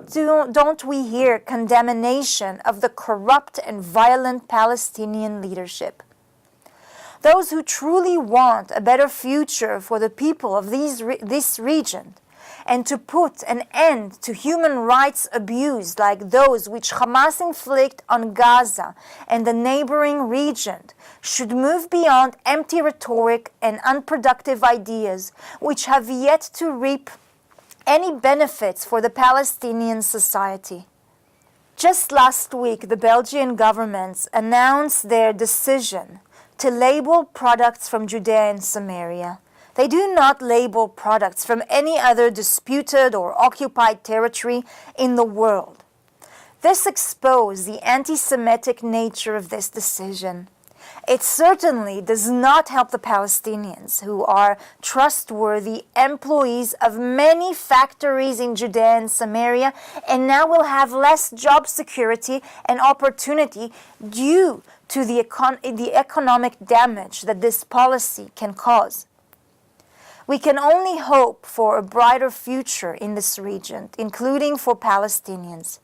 don't we hear condemnation of the corrupt and violent Palestinian leadership? those who truly want a better future for the people of this region, and to put an end to human rights abuse like those which Hamas inflict on Gaza and the neighboring region, should move beyond empty rhetoric and unproductive ideas which have yet to reap any benefits for the Palestinian society. Just last week, the Belgian government announced their decision to label products from Judea and Samaria. They do not label products from any other disputed or occupied territory in the world. This exposed the anti-Semitic nature of this decision. It certainly does not help the Palestinians, who are trustworthy employees of many factories in Judea and Samaria, and now will have less job security and opportunity due to the economic damage that this policy can cause. We can only hope for a brighter future in this region, including for Palestinians,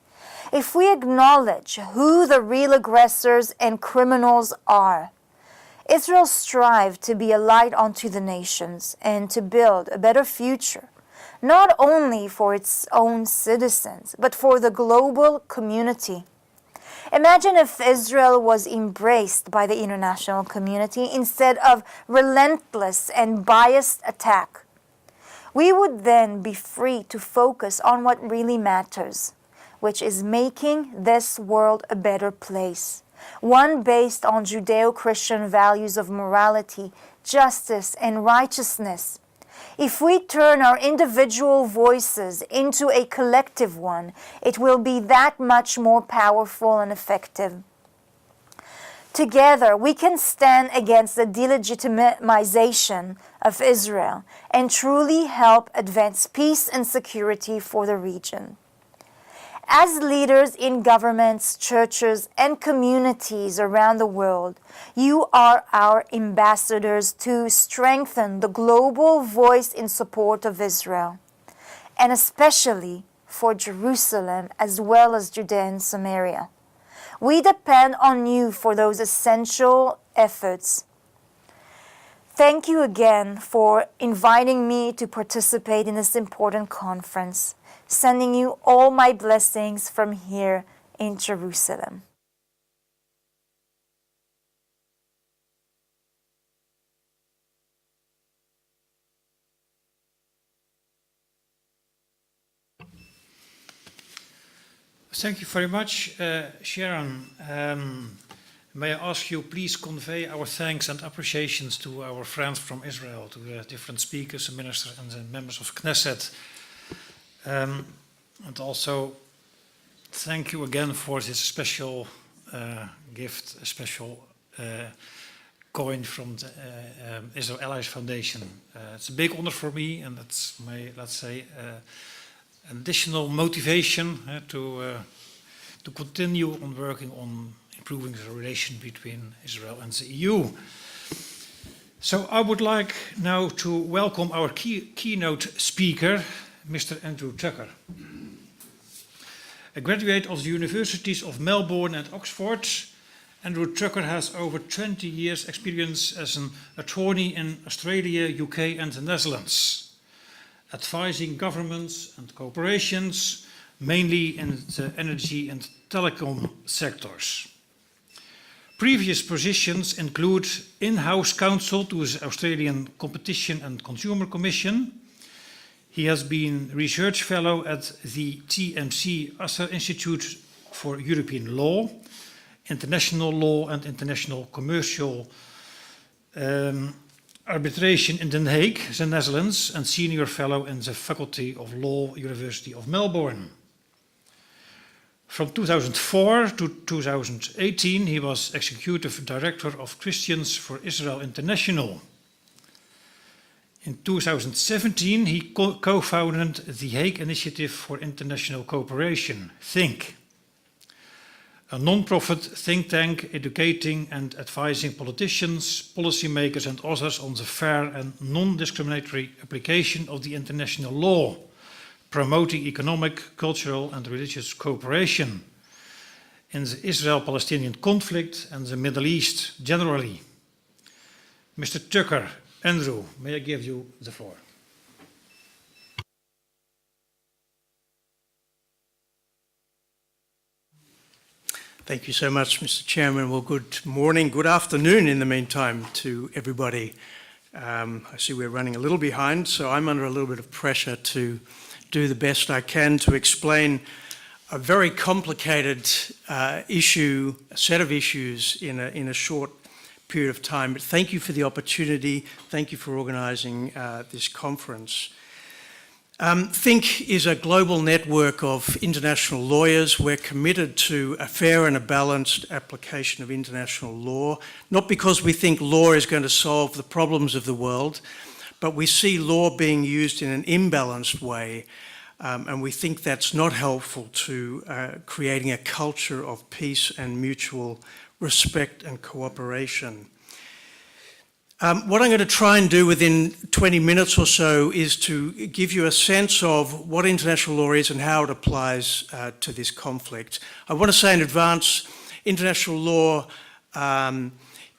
if we acknowledge who the real aggressors and criminals are. Israel strives to be a light unto the nations and to build a better future, not only for its own citizens, but for the global community. Imagine if Israel was embraced by the international community instead of relentless and biased attack. We would then be free to focus on what really matters, which is making this world a better place, one based on Judeo-Christian values of morality, justice, and righteousness. If we turn our individual voices into a collective one, it will be that much more powerful and effective. Together, we can stand against the delegitimization of Israel and truly help advance peace and security for the region. As leaders in governments, churches, and communities around the world, you are our ambassadors to strengthen the global voice in support of Israel, and especially for Jerusalem as well as Judea and Samaria. We depend on you for those essential efforts. Thank you again for inviting me to participate in this important conference. Sending you all my blessings from here in Jerusalem. Thank you very much, Sharon. May I ask you please convey our thanks and appreciations to our friends from Israel, to the different speakers and ministers and the members of Knesset. And also, thank you again for this special gift, a special coin from the Israel Allies Foundation. It's a big honor for me, and it's my, let's say, additional motivation to continue on working on improving the relation between Israel and the EU. So I would like now to welcome our keynote speaker, Mr. Andrew Tucker. A graduate of the Universities of Melbourne and Oxford, Andrew Tucker has over 20 years' experience as an attorney in Australia, UK and the Netherlands, advising governments and corporations, mainly in the energy and telecom sectors. Previous positions include in-house counsel to the Australian Competition and Consumer Commission. He has been research fellow at the TMC Asser Institute for European Law, International Law and International Commercial Arbitration in Den Haag, the Netherlands, and senior fellow in the Faculty of Law, University of Melbourne. From 2004 to 2018, he was executive director of Christians for Israel International. In 2017, he co-founded the Hague Initiative for International Cooperation, Think, a non-profit think tank educating and advising politicians, policymakers and others on the fair and non-discriminatory application of the international law, promoting economic, cultural and religious cooperation in the Israel-Palestinian conflict and the Middle East generally. Mr. Tucker, Andrew, may I give you the floor? Thank you so much, Mr. Chairman. Well, good morning, good afternoon in the meantime to everybody. I see we're running a little behind, so I'm under a little bit of pressure to do the best I can to explain a very complicated issue, a set of issues in a short period of time. But thank you for the opportunity. Thank you for organising this conference. Think is a global network of international lawyers. We're committed to a fair and a balanced application of international law, not because we think law is going to solve the problems of the world, but we see law being used in an imbalanced way, and we think that's not helpful to creating a culture of peace and mutual respect and cooperation. What I'm going to try and do within 20 minutes or so is to give you a sense of what international law is and how it applies to this conflict. I want to say in advance, international law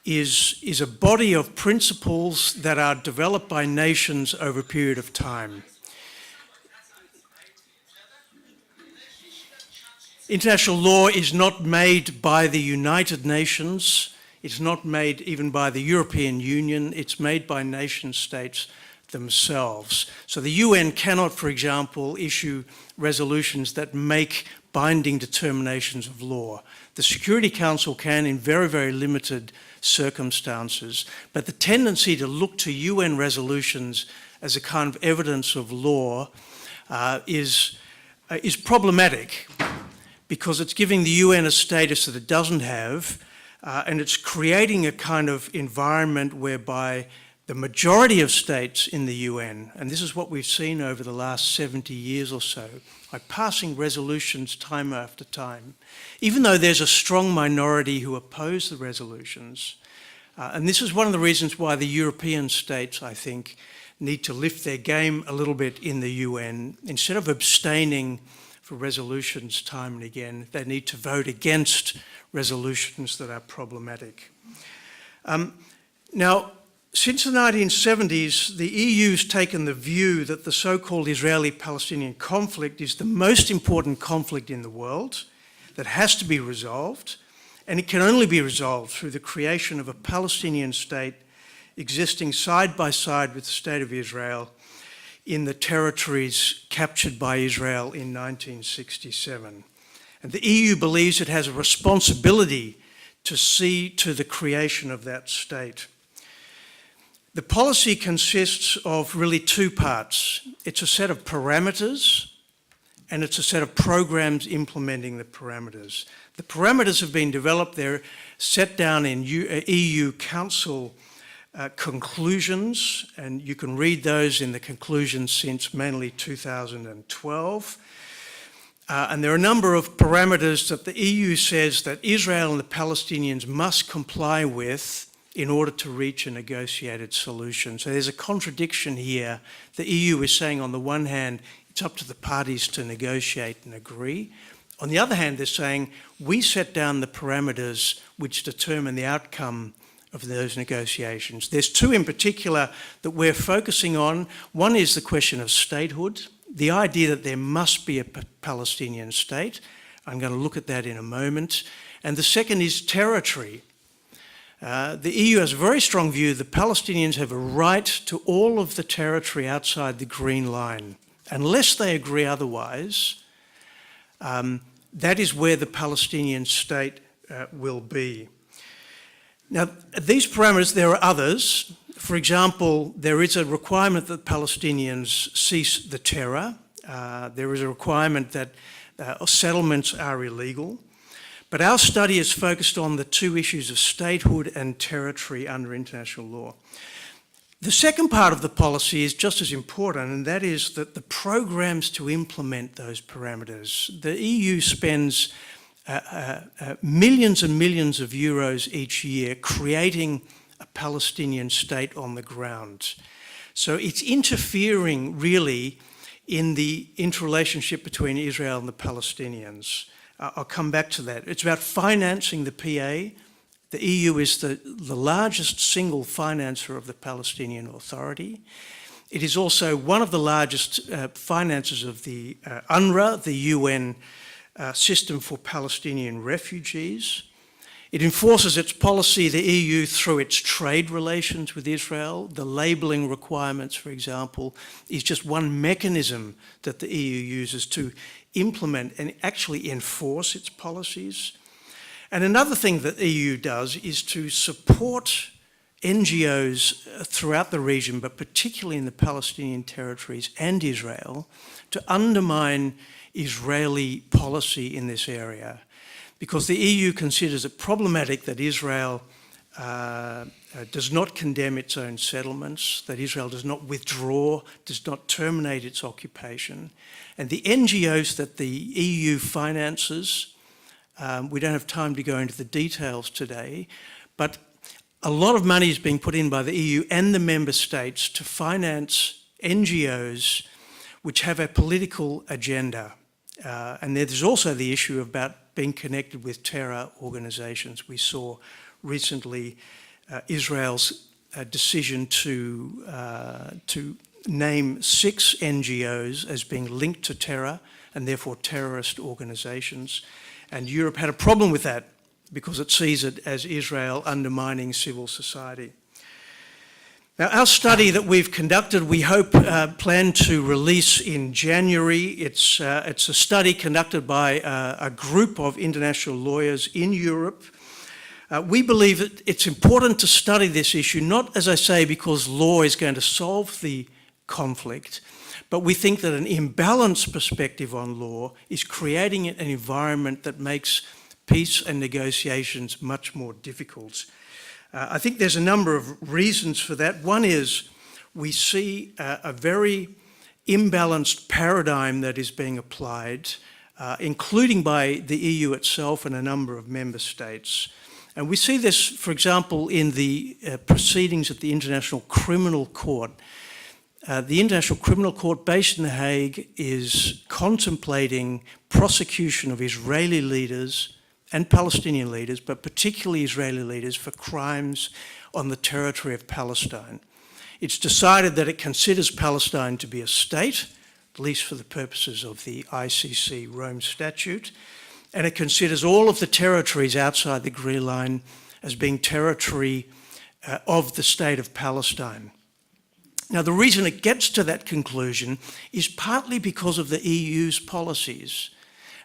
is a body of principles that are developed by nations over a period of time. International law is not made by the United Nations. It's not made even by the European Union. It's made by nation states themselves. So the UN cannot, for example, issue resolutions that make binding determinations of law. The Security Council can in very, very limited circumstances, but the tendency to look to UN resolutions as a kind of evidence of law is problematic, because it's giving the UN a status that it doesn't have, and it's creating a kind of environment whereby the majority of states in the UN, and this is what we've seen over the last 70 years or so, by passing resolutions time after time, even though there's a strong minority who oppose the resolutions. And this is one of the reasons why the European states, I think, need to lift their game a little bit in the UN. Instead of abstaining for resolutions time and again, they need to vote against resolutions that are problematic. Now, since the 1970s, the EU's taken the view that the so-called Israeli Palestinian conflict is the most important conflict in the world that has to be resolved, and it can only be resolved through the creation of a Palestinian state existing side by side with the State of Israel in the territories captured by Israel in 1967. And the EU believes it has a responsibility to see to the creation of that state. The policy consists of really two parts. It's a set of parameters and it's a set of programs implementing the parameters. The parameters have been developed, they're set down in EU Council conclusions, and you can read those in the conclusions since mainly 2012. And there are a number of parameters that the EU says that Israel and the Palestinians must comply with in order to reach a negotiated solution. So there's a contradiction here. The EU is saying on the one hand, it's up to the parties to negotiate and agree. On the other hand, they're saying, we set down the parameters which determine the outcome of those negotiations. There's two in particular that we're focusing on. One is the question of statehood, the idea that there must be a Palestinian state. I'm going to look at that in a moment. And the second is territory. The EU has a very strong view that Palestinians have a right to all of the territory outside the Green Line. Unless they agree otherwise, that is where the Palestinian state will be. Now, these parameters, there are others. For example, there is a requirement that Palestinians cease the terror. There is a requirement that settlements are illegal. But our study is focused on the two issues of statehood and territory under international law. The second part of the policy is just as important, and that is that the programs to implement those parameters. The EU spends millions and millions of euros each year creating a Palestinian state on the ground. So it's interfering really in the interrelationship between Israel and the Palestinians. I'll come back to that. It's about financing the PA The EU is the largest single financer of the Palestinian Authority. It is also one of the largest financiers of the UNRWA, the UN system for Palestinian refugees. It enforces its policy, the EU, through its trade relations with Israel. The labelling requirements, for example, is just one mechanism that the EU uses to implement and actually enforce its policies. And another thing that the EU does is to support NGOs throughout the region, but particularly in the Palestinian territories and Israel, to undermine Israeli policy in this area. Because the EU considers it problematic that Israel does not condemn its own settlements, that Israel does not withdraw, does not terminate its occupation. And the NGOs that the EU finances, we don't have time to go into the details today, but a lot of money is being put in by the EU and the member states to finance NGOs which have a political agenda. And there's also the issue about being connected with terror organisations. We saw recently Israel's decision to name 6 NGOs as being linked to terror and therefore terrorist organisations. And Europe had a problem with that because it sees it as Israel undermining civil society. Now, our study that we've conducted, we hope, plan to release in January. It's a study conducted by a group of international lawyers in Europe. We believe that it's important to study this issue, not, as I say, because law is going to solve the conflict, but we think that an imbalanced perspective on law is creating an environment that makes peace and negotiations much more difficult. I think there's a number of reasons for that. One is we see a very imbalanced paradigm that is being applied, including by the EU itself and a number of member states. And we see this, for example, in the proceedings at the International Criminal Court. The International Criminal Court based in The Hague is contemplating prosecution of Israeli leaders and Palestinian leaders, but particularly Israeli leaders, for crimes on the territory of Palestine. It's decided that it considers Palestine to be a state, at least for the purposes of the ICC Rome Statute, and it considers all of the territories outside the Green Line as being territory of the state of Palestine. Now, the reason it gets to that conclusion is partly because of the EU's policies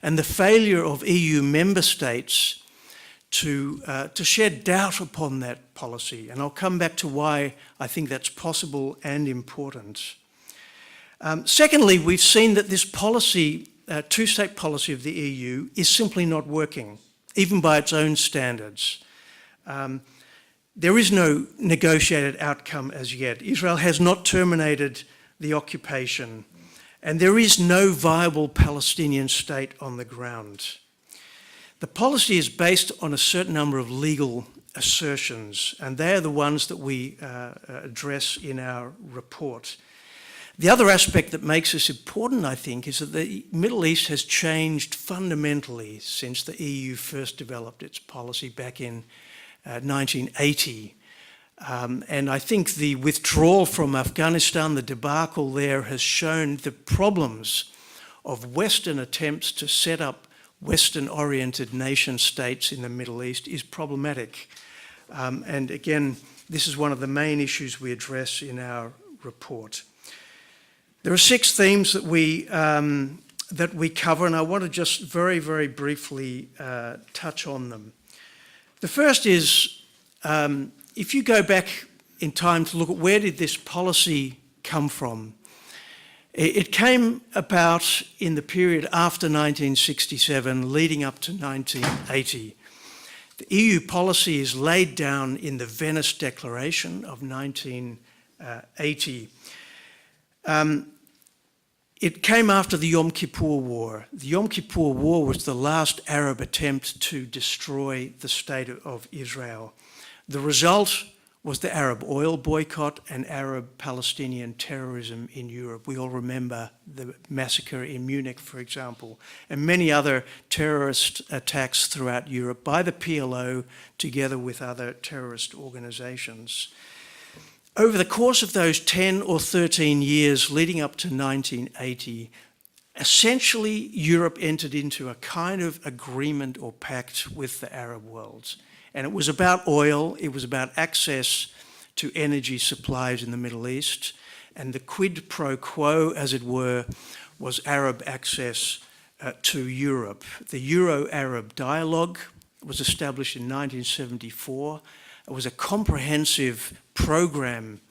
and the failure of EU member states to shed doubt upon that policy. And I'll come back to why I think that's possible and important. Secondly, we've seen that this policy, two-state policy of the EU, is simply not working, even by its own standards. There is no negotiated outcome as yet. Israel has not terminated the occupation, and there is no viable Palestinian state on the ground. The policy is based on a certain number of legal assertions, and they are the ones that we address in our report. The other aspect that makes this important, I think, is that the Middle East has changed fundamentally since the EU first developed its policy back in 1980. And I think the withdrawal from Afghanistan, the debacle there, has shown the problems of Western attempts to set up Western-oriented nation states in the Middle East is problematic. And again, this is one of the main issues we address in our report. There are 6 themes that we cover, and I want to just very, very briefly touch on them. The first is, if you go back in time to look at where did this policy come from, it came about in the period after 1967, leading up to 1980. The EU policy is laid down in the Venice Declaration of 1980. It came after the Yom Kippur War. The Yom Kippur War was the last Arab attempt to destroy the state of Israel. The result was the Arab oil boycott and Arab-Palestinian terrorism in Europe. We all remember the massacre in Munich, for example, and many other terrorist attacks throughout Europe by the PLO together with other terrorist organizations. Over the course of those 10 or 13 years leading up to 1980, essentially Europe entered into a kind of agreement or pact with the Arab world. And it was about oil, it was about access to energy supplies in the Middle East, and the quid pro quo, as it were, was Arab access to Europe. The Euro-Arab dialogue was established in 1974. It was a comprehensive program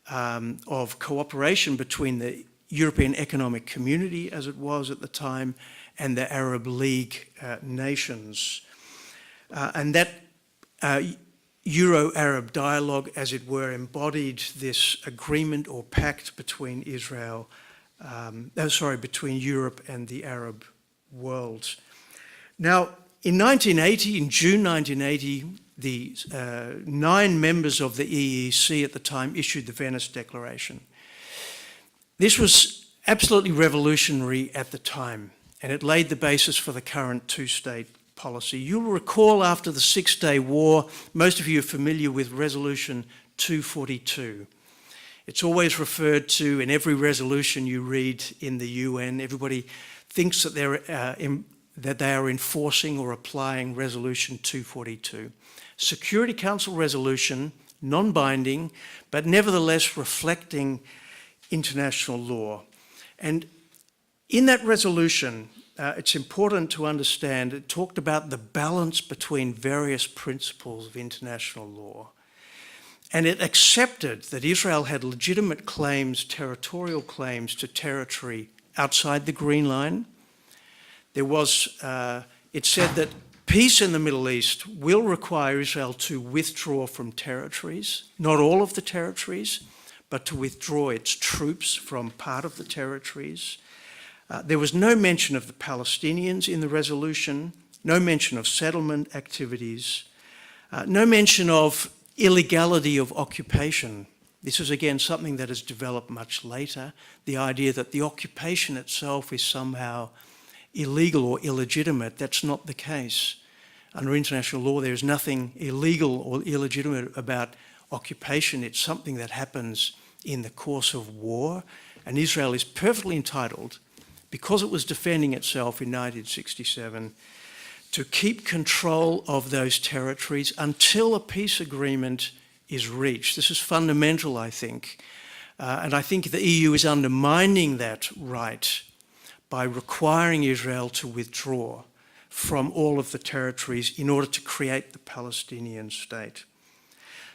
of cooperation between the European Economic Community, as it was at the time, and the Arab League nations. And that Euro-Arab dialogue, as it were, embodied this agreement or pact between between Europe and the Arab world. Now, in 1980, in June 1980, the 9 members of the EEC at the time issued the Venice Declaration. This was absolutely revolutionary at the time, and it laid the basis for the current two-state policy. You'll recall after the Six-Day War, most of you are familiar with Resolution 242. It's always referred to in every resolution you read in the UN. Everybody thinks that they are enforcing or applying Resolution 242. Security Council resolution, non-binding, but nevertheless reflecting international law. And in that resolution, it's important to understand, it talked about the balance between various principles of international law. And it accepted that Israel had legitimate claims, territorial claims to territory outside the Green Line. There was, it said that peace in the Middle East will require Israel to withdraw from territories, not all of the territories, but to withdraw its troops from part of the territories. There was no mention of the Palestinians in the resolution, no mention of settlement activities, no mention of illegality of occupation. This is again something that has developed much later, the idea that the occupation itself is somehow illegal or illegitimate. That's not the case. Under international law, there is nothing illegal or illegitimate about occupation. It's something that happens in the course of war, and Israel is perfectly entitled, because it was defending itself in 1967, to keep control of those territories until a peace agreement is reached. This is fundamental, I think. And I think the EU is undermining that right by requiring Israel to withdraw from all of the territories in order to create the Palestinian state.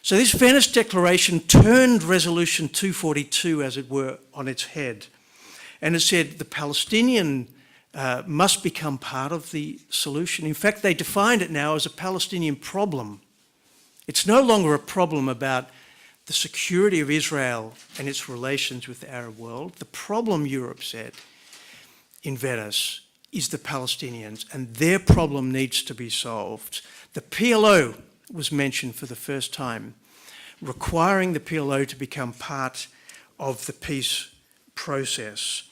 So this Venice Declaration turned Resolution 242, as it were, on its head. And it said the Palestinian must become part of the solution. In fact, they defined it now as a Palestinian problem. It's no longer a problem about the security of Israel and its relations with the Arab world. The problem, Europe said, in Venice, is the Palestinians, and their problem needs to be solved. The PLO was mentioned for the first time, requiring the PLO to become part of the peace process.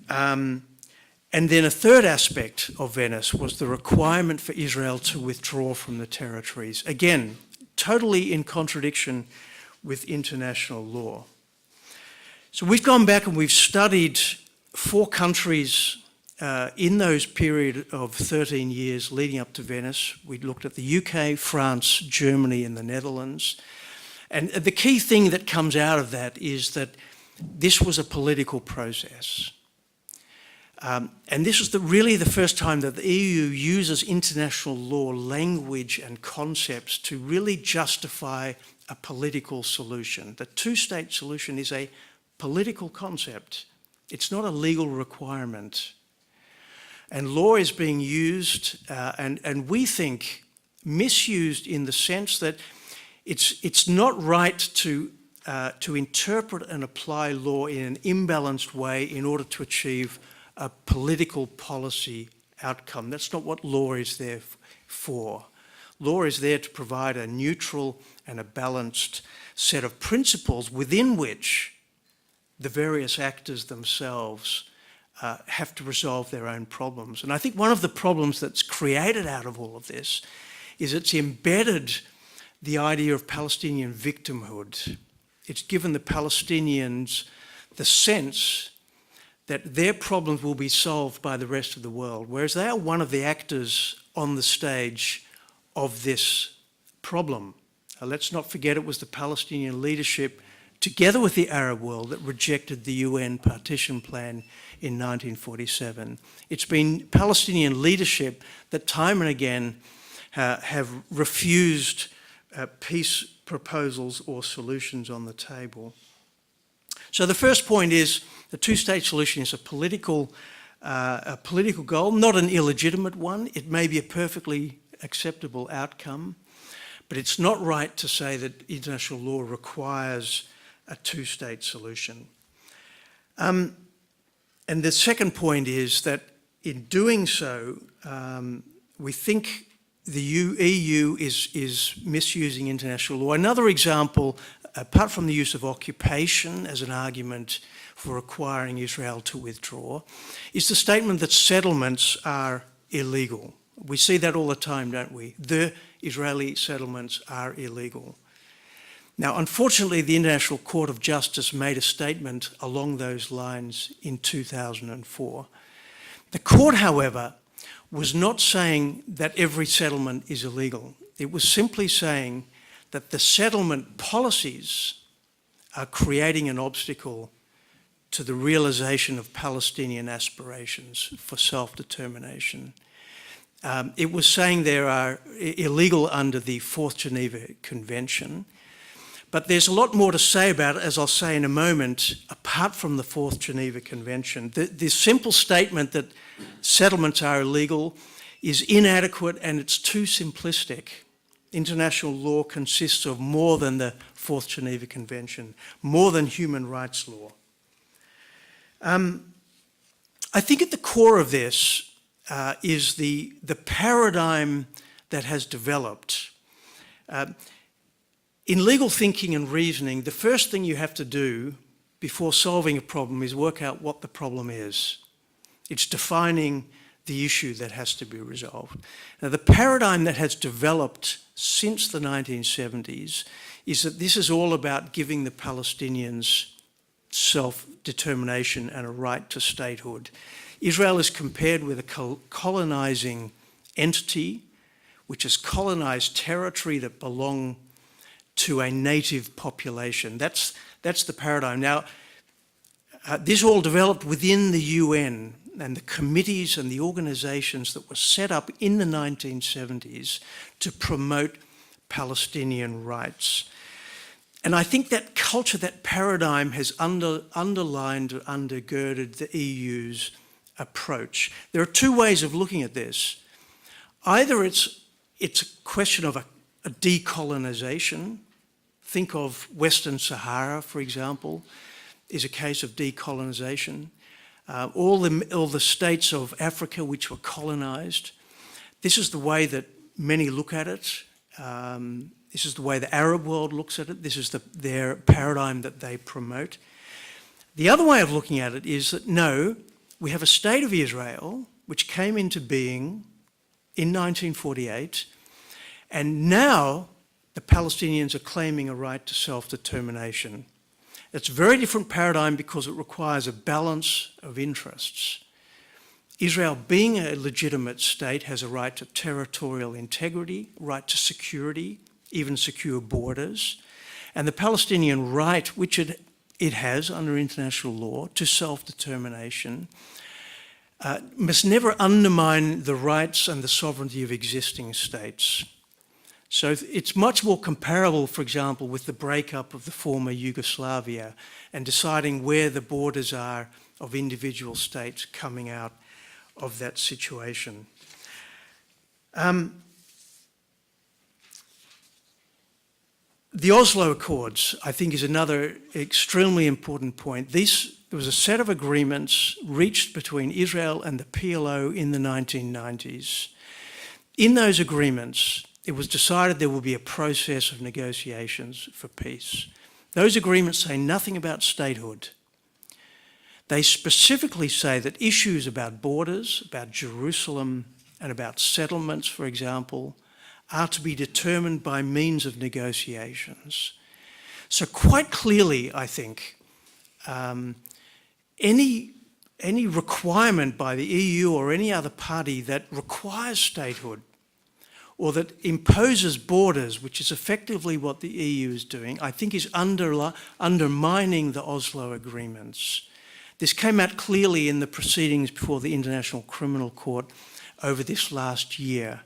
And then a third aspect of Venice was the requirement for Israel to withdraw from the territories. Again, totally in contradiction with international law. So we've gone back and we've studied 4 countries in those period of 13 years leading up to Venice. We looked at the UK, France, Germany, and the Netherlands. And the key thing that comes out of that is that this was a political process. And this was really the first time that the EU uses international law language and concepts to really justify a political solution. The two-state solution is a political concept. It's not a legal requirement. And law is being used, and we think misused in the sense that it's not right to interpret and apply law in an imbalanced way in order to achieve a political policy outcome. That's not what law is there for. Law is there to provide a neutral and a balanced set of principles within which the various actors themselves have to resolve their own problems. And I think one of the problems that's created out of all of this is it's embedded the idea of Palestinian victimhood. It's given the Palestinians the sense that their problems will be solved by the rest of the world, whereas they are one of the actors on the stage of this problem. Let's not forget it was the Palestinian leadership, together with the Arab world, that rejected the UN partition plan in 1947. It's been Palestinian leadership that time and again have refused peace proposals or solutions on the table. So the first point is the two-state solution is a political goal, not an illegitimate one. It may be a perfectly acceptable outcome, but it's not right to say that international law requires a two-state solution. And the second point is that in doing so, we think the EU is misusing international law. Another example, apart from the use of occupation as an argument for requiring Israel to withdraw, is the statement that settlements are illegal. We see that all the time, don't we? The Israeli settlements are illegal. Now, unfortunately, the International Court of Justice made a statement along those lines in 2004. The court, however, was not saying that every settlement is illegal. It was simply saying that the settlement policies are creating an obstacle to the realization of Palestinian aspirations for self-determination. It was saying they are illegal under the Fourth Geneva Convention, but there's a lot more to say about it, as I'll say in a moment, apart from the Fourth Geneva Convention. The simple statement that settlements are illegal is inadequate and it's too simplistic. International law consists of more than the Fourth Geneva Convention, more than human rights law. I think at the core of this is the paradigm that has developed. In legal thinking and reasoning, the first thing you have to do before solving a problem is work out what the problem is. It's defining the issue that has to be resolved. Now, the paradigm that has developed since the 1970s is that this is all about giving the Palestinians self-determination and a right to statehood. Israel is compared with a colonizing entity which has colonized territory that belonged to a native population. That's the paradigm. Now, this all developed within the UN and the committees and the organizations that were set up in the 1970s to promote Palestinian rights. And I think that culture, that paradigm has underlined or undergirded the EU's approach. There are two ways of looking at this. Either it's a question of a decolonization. Think of Western Sahara, for example, is a case of decolonization. All the states of Africa which were colonized. This is the way that many look at it. This is the way the Arab world looks at it. This is their paradigm that they promote. The other way of looking at it is that no, we have a state of Israel which came into being in 1948, and now the Palestinians are claiming a right to self-determination. It's a very different paradigm because it requires a balance of interests. Israel, being a legitimate state, has a right to territorial integrity, right to security, even secure borders, and the Palestinian right, which it has under international law, to self-determination, must never undermine the rights and the sovereignty of existing states. So it's much more comparable, for example, with the breakup of the former Yugoslavia and deciding where the borders are of individual states coming out of that situation. The Oslo Accords, I think, is another extremely important point. There was a set of agreements reached between Israel and the PLO in the 1990s. In those agreements, it was decided there will be a process of negotiations for peace. Those agreements say nothing about statehood. They specifically say that issues about borders, about Jerusalem, and about settlements, for example, are to be determined by means of negotiations. So quite clearly, I think, any requirement by the EU or any other party that requires statehood or that imposes borders, which is effectively what the EU is doing, I think is undermining the Oslo agreements. This came out clearly in the proceedings before the International Criminal Court over this last year.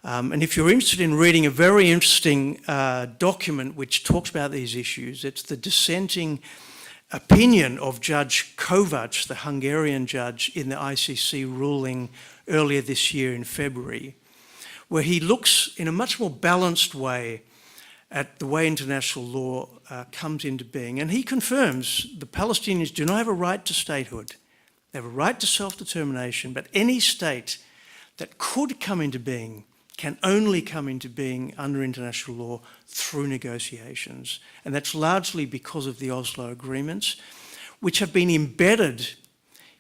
And if you're interested in reading a very interesting document which talks about these issues, it's the dissenting opinion of Judge Kovacs, the Hungarian judge, in the ICC ruling earlier this year in February, where he looks in a much more balanced way at the way international law comes into being. And he confirms the Palestinians do not have a right to statehood. They have a right to self-determination, but any state that could come into being can only come into being under international law through negotiations. And that's largely because of the Oslo agreements, which have been embedded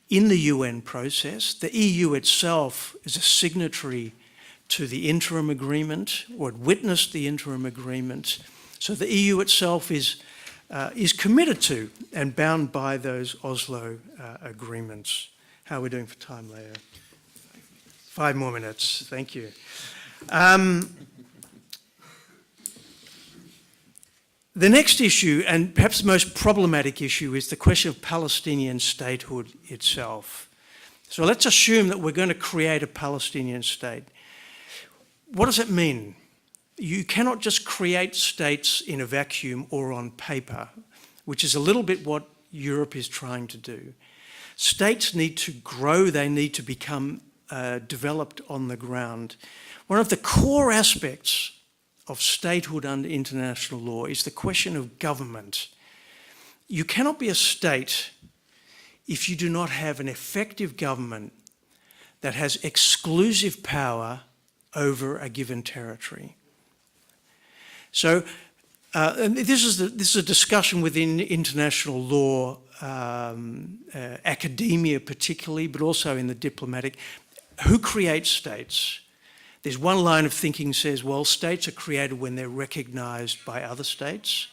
in the UN process. The EU itself is a signatory to the interim agreement, or it witnessed the interim agreement. So the EU itself is committed to and bound by those Oslo agreements. How are we doing for time, Leo? 5 more minutes, thank you. The next issue, and perhaps the most problematic issue, is the question of Palestinian statehood itself. So let's assume that we're going to create a Palestinian state. What does it mean? You cannot just create states in a vacuum or on paper, which is a little bit what Europe is trying to do. States need to grow, they need to become developed on the ground. One of the core aspects of statehood under international law is the question of government. You cannot be a state if you do not have an effective government that has exclusive power over a given territory. So this is a discussion within international law, academia particularly, but also in the diplomatic. Who creates states? There's one line of thinking says, well, states are created when they're recognised by other states.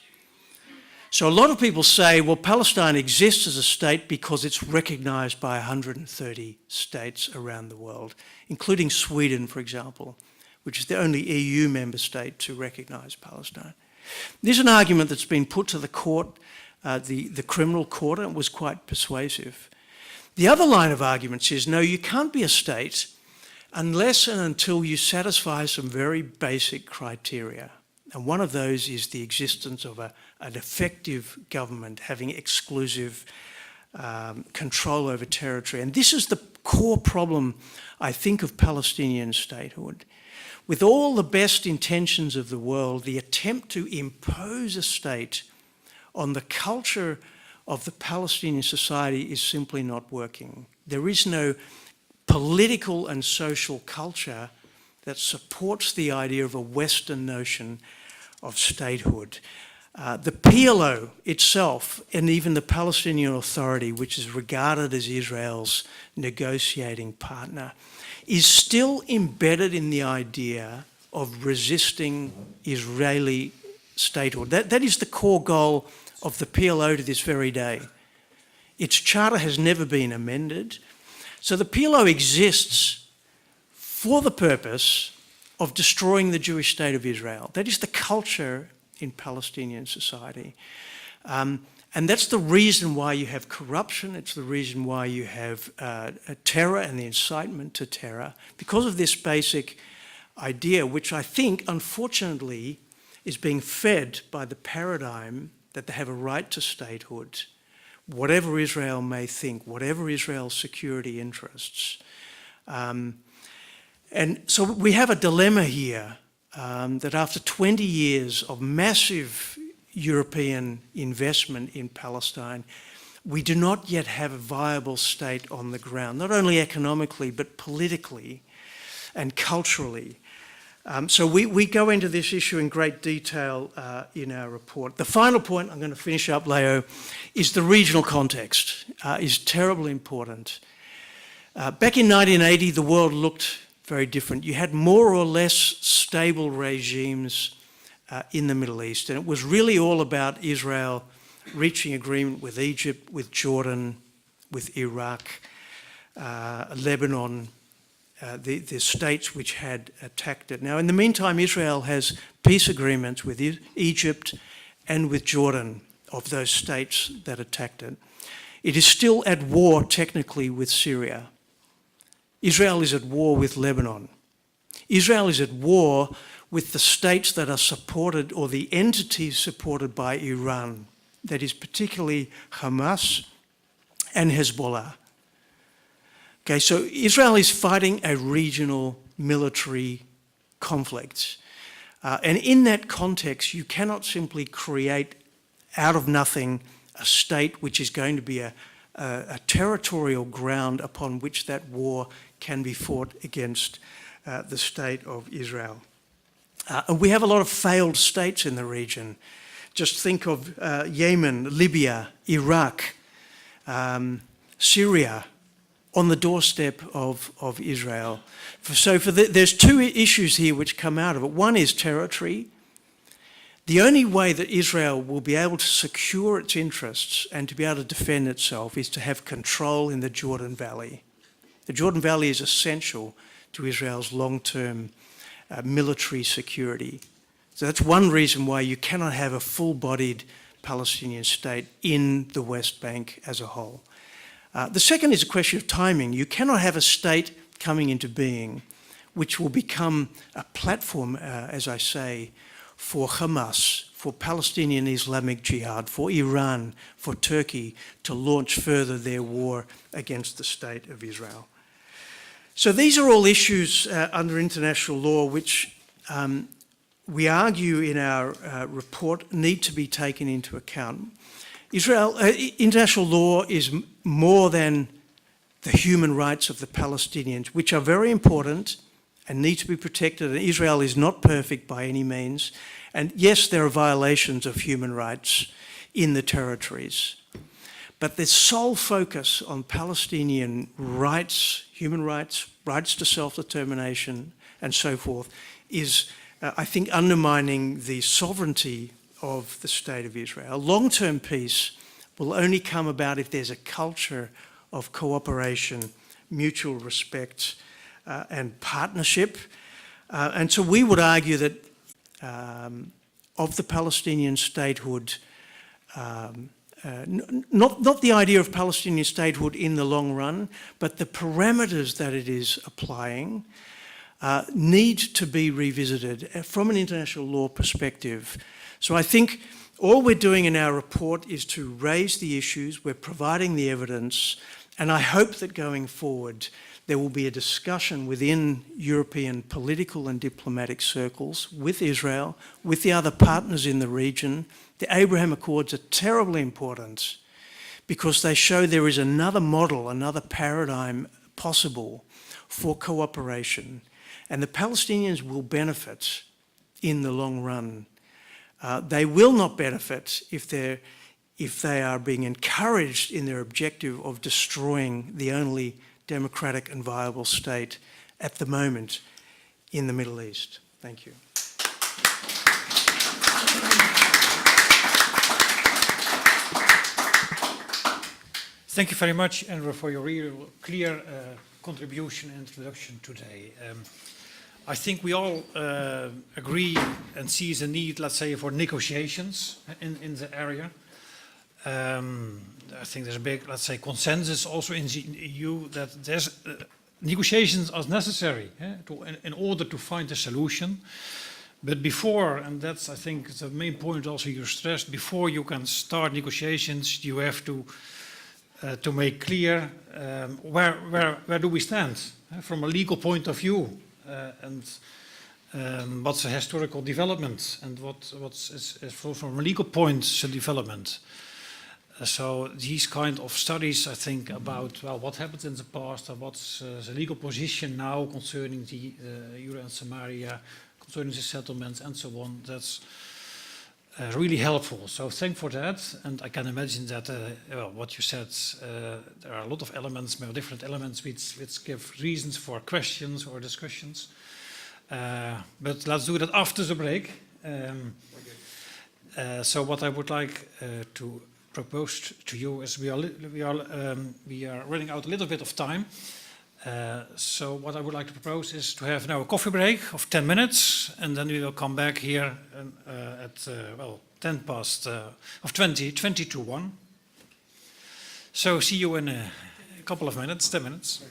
So a lot of people say, well, Palestine exists as a state because it's recognised by 130 states around the world, including Sweden, for example, which is the only EU member state to recognise Palestine. There's an argument that's been put to the court, the criminal court, and it was quite persuasive. The other line of arguments is, no, you can't be a state unless and until you satisfy some very basic criteria. And one of those is the existence of an effective government having exclusive control over territory. And this is the core problem, I think, of Palestinian statehood. With all the best intentions of the world, the attempt to impose a state on the culture of the Palestinian society is simply not working. There is no political and social culture that supports the idea of a Western notion of statehood. The PLO itself, and even the Palestinian Authority, which is regarded as Israel's negotiating partner, is still embedded in the idea of resisting Israeli statehood. That is the core goal of the PLO to this very day. Its charter has never been amended. So the PLO exists for the purpose of destroying the Jewish state of Israel. That is the culture in Palestinian society. And that's the reason why you have corruption. It's the reason why you have terror and the incitement to terror, because of this basic idea, which I think, unfortunately, is being fed by the paradigm that they have a right to statehood, whatever Israel may think, whatever Israel's security interests. And so we have a dilemma here that after 20 years of massive European investment in Palestine, we do not yet have a viable state on the ground, not only economically, but politically and culturally. So we go into this issue in great detail in our report. The final point, I'm going to finish up, Leo, is the regional context is terribly important. Back in 1980, the world looked very different. You had more or less stable regimes in the Middle East, and it was really all about Israel reaching agreement with Egypt, with Jordan, with Iraq, Lebanon, the states which had attacked it. Now, in the meantime, Israel has peace agreements with Egypt and with Jordan, of those states that attacked it. It is still at war technically with Syria. Israel is at war with Lebanon. Israel is at war with the states that are supported, or the entities supported by Iran, that is particularly Hamas and Hezbollah. Okay, so Israel is fighting a regional military conflict. And in that context, you cannot simply create out of nothing a state which is going to be a territorial ground upon which that war can be fought against the state of Israel. And we have a lot of failed states in the region. Just think of Yemen, Libya, Iraq, Syria, on the doorstep of Israel. There's two issues here which come out of it. One is territory. The only way that Israel will be able to secure its interests and to be able to defend itself is to have control in the Jordan Valley. The Jordan Valley is essential to Israel's long-term military security. So that's one reason why you cannot have a full-bodied Palestinian state in the West Bank as a whole. The second is a question of timing. You cannot have a state coming into being which will become a platform, as I say, for Hamas, for Palestinian Islamic Jihad, for Iran, for Turkey to launch further their war against the state of Israel. So these are all issues under international law which we argue in our report need to be taken into account. International law is more than the human rights of the Palestinians, which are very important and need to be protected. And Israel is not perfect by any means. And yes, there are violations of human rights in the territories. But the sole focus on Palestinian rights, human rights, rights to self-determination, and so forth, is, I think, undermining the sovereignty of the State of Israel. Long-term peace will only come about if there's a culture of cooperation, mutual respect, and partnership. And so we would argue that of the Palestinian statehood, not the idea of Palestinian statehood in the long run, but the parameters that it is applying need to be revisited from an international law perspective. So I think all we're doing in our report is to raise the issues, we're providing the evidence, and I hope that going forward there will be a discussion within European political and diplomatic circles with Israel, with the other partners in the region. The Abraham Accords are terribly important because they show there is another model, another paradigm possible for cooperation, and the Palestinians will benefit in the long run. They will not benefit if they are being encouraged in their objective of destroying the only democratic and viable state at the moment in the Middle East. Thank you. Thank you very much, Andrew, for your real clear contribution and introduction today. I think we all agree and see the need, let's say, for negotiations in the area. I think there's a big, let's say, consensus also in the EU that there's negotiations are necessary in order to find a solution. But before, and that's, I think, the main point also you stressed, before you can start negotiations, you have to make clear where do we stand from a legal point of view, and what's the historical development, and what's from a legal point the development. So these kind of studies, I think, about well, what happened in the past and what's the legal position now concerning the Euro and Samaria concerning the settlements and so on. That's really helpful. So thank for that. And I can imagine that, well, what you said, there are a lot of elements, different elements which give reasons for questions or discussions. But let's do that after the break. So what I would like to propose to you is we are running out a little bit of time. So what I would like to propose is to have now a coffee break of 10 minutes, and then we will come back here at 10 past of 20 to 1. So see you in a couple of minutes, 10 minutes.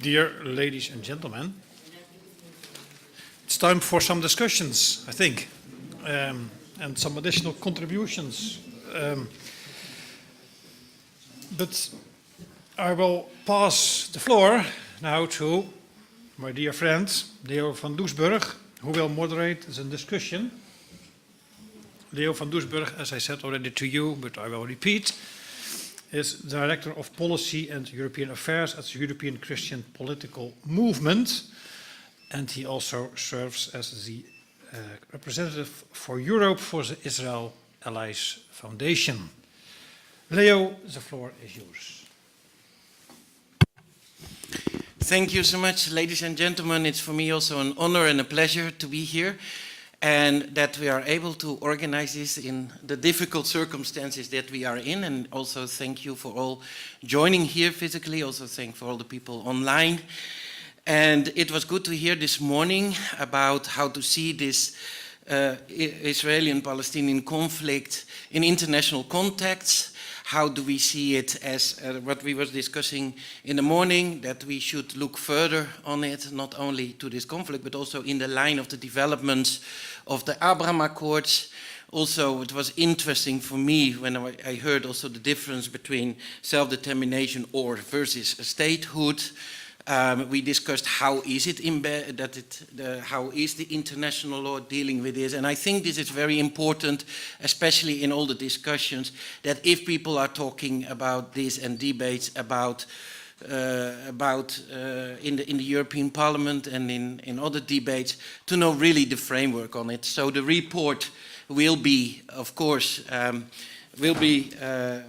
Dear ladies and gentlemen, it's time for some discussions, I think, and some additional contributions. But I will pass the floor now to my dear friend, Leo van Dusberg, who will moderate the discussion. Leo van Dusberg, as I said already to you, but I will repeat, is Director of Policy and European Affairs at the European Christian Political Movement, and he also serves as the representative for Europe for the Israel Allies Foundation. Leo, the floor is yours. Thank you so much, ladies and gentlemen. It's for me also an honor and a pleasure to be here, and that we are able to organize this in the difficult circumstances that we are in. And also thank you for all joining here physically. Also thank for all the people online. And it was good to hear this morning about how to see this Israeli and Palestinian conflict in international context. How do we see it as what we were discussing in the morning, that we should look further on it, not only to this conflict, but also in the line of the developments of the Abraham Accords. Also, it was interesting for me when I heard also the difference between self-determination or versus statehood. We discussed how is it how is the international law dealing with this, and I think this is very important, especially in all the discussions, that if people are talking about this and debates about in the European Parliament and in other debates, to know really the framework on it. So the report will be, of course,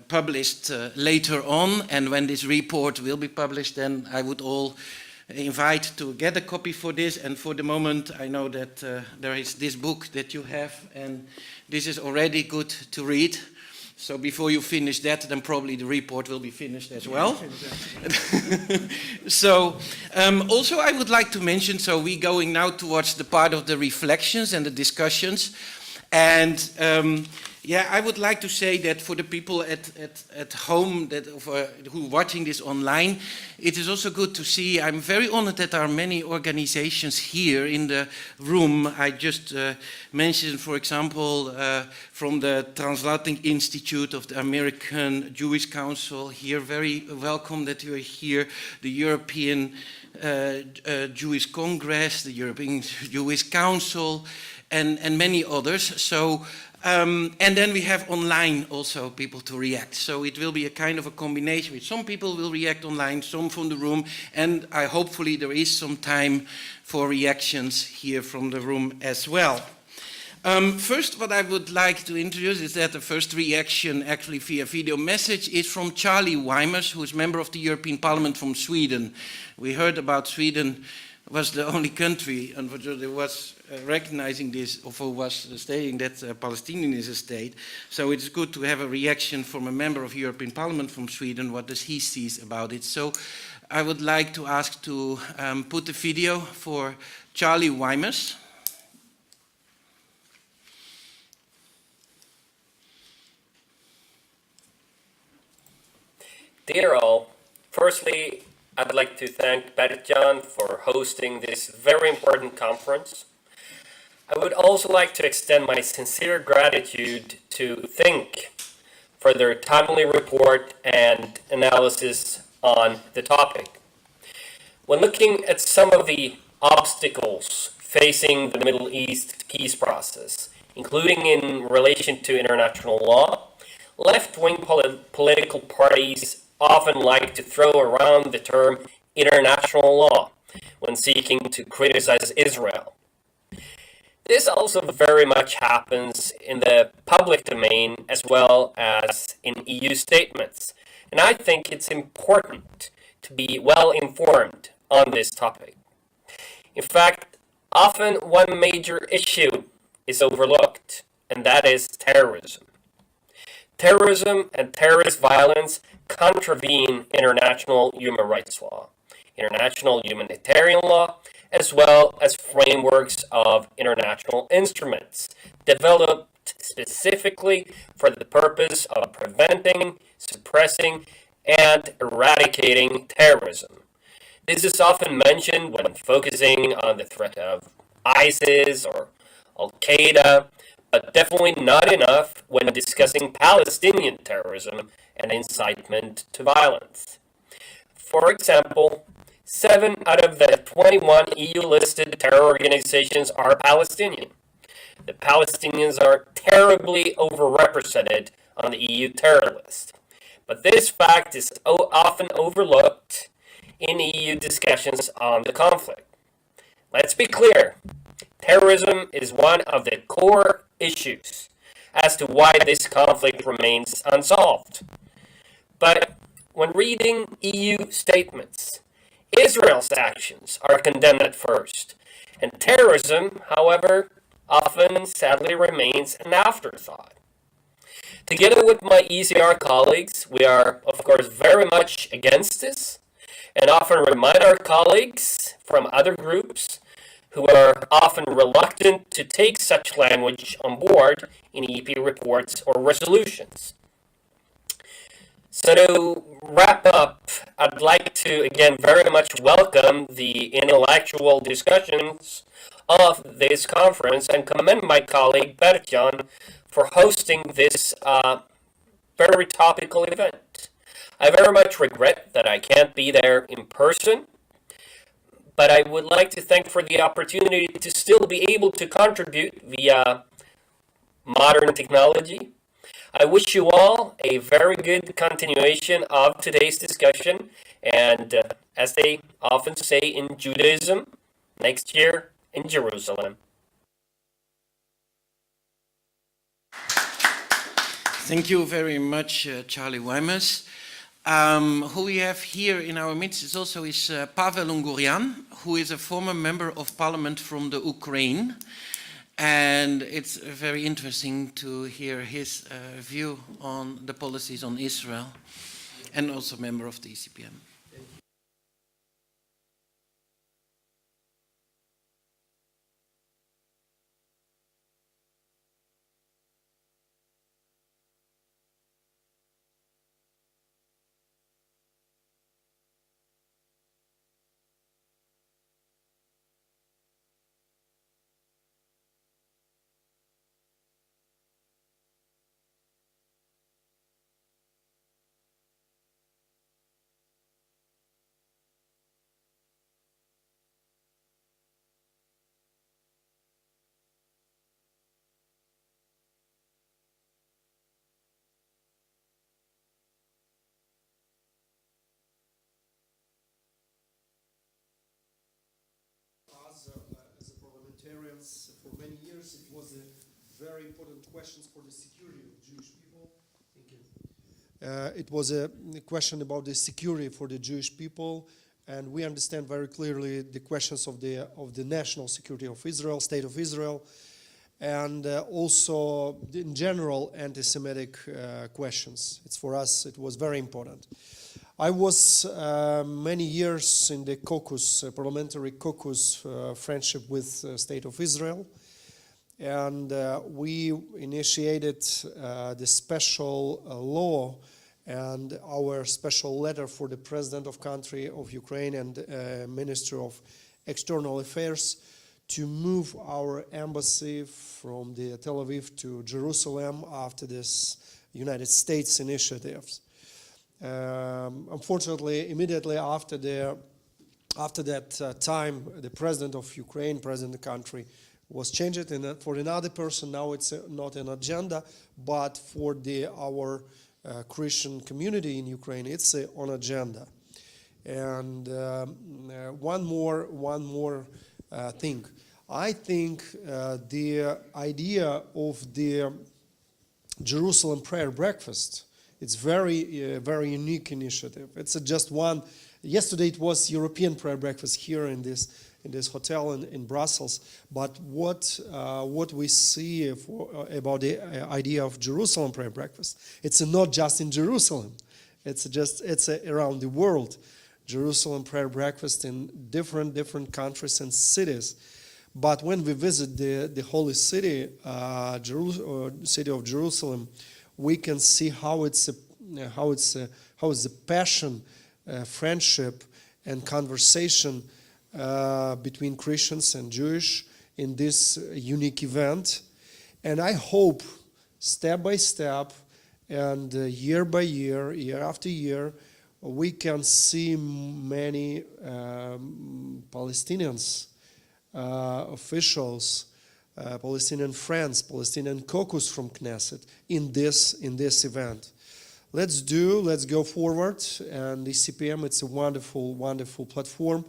published later on, and when this report will be published, then I would all invite to get a copy for this. And for the moment, I know that there is this book that you have, and this is already good to read. So before you finish that, then probably the report will be finished as well. So also I would like to mention, so we're going now towards the part of the reflections and the discussions. And yeah, I would like to say that for the people at home who are watching this online, it is also good to see. I'm very honored that there are many organizations here in the room. I just mentioned, for example, from the Transatlantic Institute of the American Jewish Council here. Very welcome that you are here. The European Jewish Congress, the European Jewish Council, and many others. So. And then we have online also people to react. So it will be a kind of a combination with some people will react online, some from the room, and hopefully there is some time for reactions here from the room as well. First, what I would like to introduce is that the first reaction, actually via video message, is from Charlie Weimers, who is member of the European Parliament from Sweden. We heard about Sweden was the only country, unfortunately, was recognizing this, or was stating that Palestinian is a state. So it's good to have a reaction from a member of European Parliament from Sweden. What does he see about it? So I would like to ask to put the video for Charlie Weimers. Dear all, firstly, I'd like to thank Bertjan for hosting this very important conference. I would also like to extend my sincere gratitude to Think for their timely report and analysis on the topic. When looking at some of the obstacles facing the Middle East peace process, including in relation to international law, left-wing political parties often like to throw around the term international law when seeking to criticize Israel. This also very much happens in the public domain as well as in EU statements, and I think it's important to be well informed on this topic. In fact, often one major issue is overlooked, and that is terrorism. Terrorism and terrorist violence contravene international human rights law, international humanitarian law, as well as frameworks of international instruments developed specifically for the purpose of preventing, suppressing, and eradicating terrorism. This is often mentioned when focusing on the threat of ISIS or Al-Qaeda, but definitely not enough when discussing Palestinian terrorism and incitement to violence. For example, 7 out of the 21 EU-listed terror organizations are Palestinian. The Palestinians are terribly overrepresented on the EU terror list. But this fact is often overlooked in EU discussions on the conflict. Let's be clear, terrorism is one of the core issues as to why this conflict remains unsolved. But when reading EU statements, Israel's actions are condemned at first, and terrorism, however, often sadly remains an afterthought. Together with my ECR colleagues, we are, of course, very much against this, and often remind our colleagues from other groups who are often reluctant to take such language on board in EP reports or resolutions. So to wrap up, I'd like to again very much welcome the intellectual discussions of this conference and commend my colleague Bertjan for hosting this very topical event. I very much regret that I can't be there in person, but I would like to thank for the opportunity to still be able to contribute via modern technology. I wish you all a very good continuation of today's discussion, and as they often say in Judaism, next year in Jerusalem. Thank you very much, Charlie Weimers. Who we have here in our midst is also Pavel Ungurian, who is a former member of parliament from the Ukraine. And it's very interesting to hear his view on the policies on Israel, and also a member of the ECPM. As a parliamentarians for many years, it was a very important question for the security of Jewish people. Thank you. It was a question about the security for the Jewish people, and we understand very clearly the questions of the national security of Israel, state of Israel, and also in general anti-Semitic questions. For us, it was very important. I was many years in the caucus, parliamentary caucus friendship with State of Israel, and we initiated the special law and our special letter for the President of country of Ukraine and Minister of External Affairs to move our embassy from the Tel Aviv to Jerusalem after this United States initiatives. Unfortunately, immediately after that time, the president of Ukraine, president of the country, was changed, and for another person now it's not an agenda, but for our Christian community in Ukraine, it's on agenda. And one more thing. I think the idea of the Jerusalem prayer breakfast, it's very unique initiative. It's just one. Yesterday it was European prayer breakfast here in this hotel in Brussels. But what we see about the idea of Jerusalem prayer breakfast, it's not just in Jerusalem. It's around the world. Jerusalem prayer breakfast in different countries and cities. But when we visit the holy city, city of Jerusalem, we can see how it's the passion, friendship, and conversation between Christians and Jewish in this unique event. And I hope step by step and year by year, year after year, we can see many Palestinians, officials, Palestinian friends, Palestinian caucus from Knesset in this event. Let's go forward, and ECPM, it's a wonderful, wonderful platform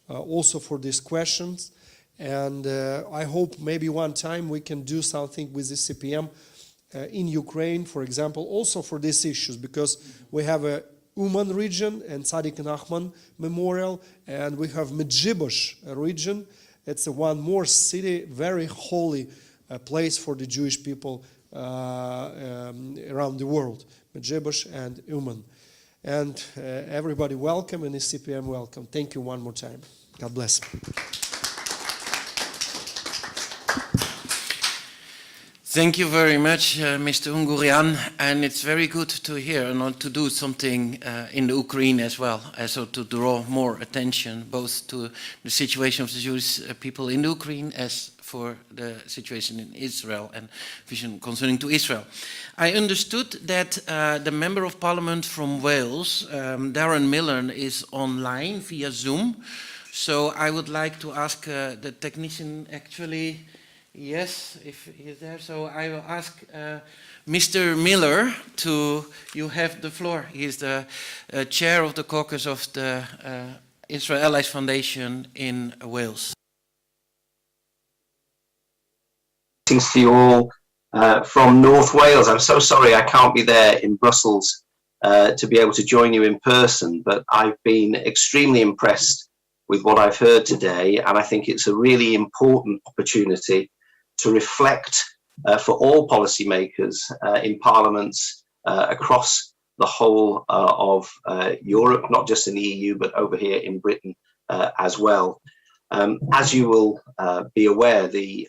also for these questions. And I hope maybe one time we can do something with ECPM in Ukraine, for example, also for these issues, because we have a Uman region and Tzadik Nachman Memorial, and we have Medjiboush region. It's one more city, very holy place for the Jewish people around the world, Medjiboush and Uman. And everybody welcome, and ECPM welcome. Thank you one more time. God bless. Thank you very much, Mr. Ungurian, and it's very good to hear and to do something in the Ukraine as well, so to draw more attention both to the situation of the Jewish people in the Ukraine as for the situation in Israel and vision concerning to Israel. I understood that the Member of Parliament from Wales, Darren Millen, is online via Zoom, so I would like to ask the technician actually. Yes, if he's there. So I will ask Mr. Miller you have the floor. He is the chair of the caucus of the Israel Allies Foundation in Wales. Greetings to you all from North Wales. I'm so sorry I can't be there in Brussels to be able to join you in person, but I've been extremely impressed with what I've heard today, and I think it's a really important opportunity to reflect for all policymakers in parliaments across the whole of Europe, not just in the EU, but over here in Britain as well. As you will be aware, the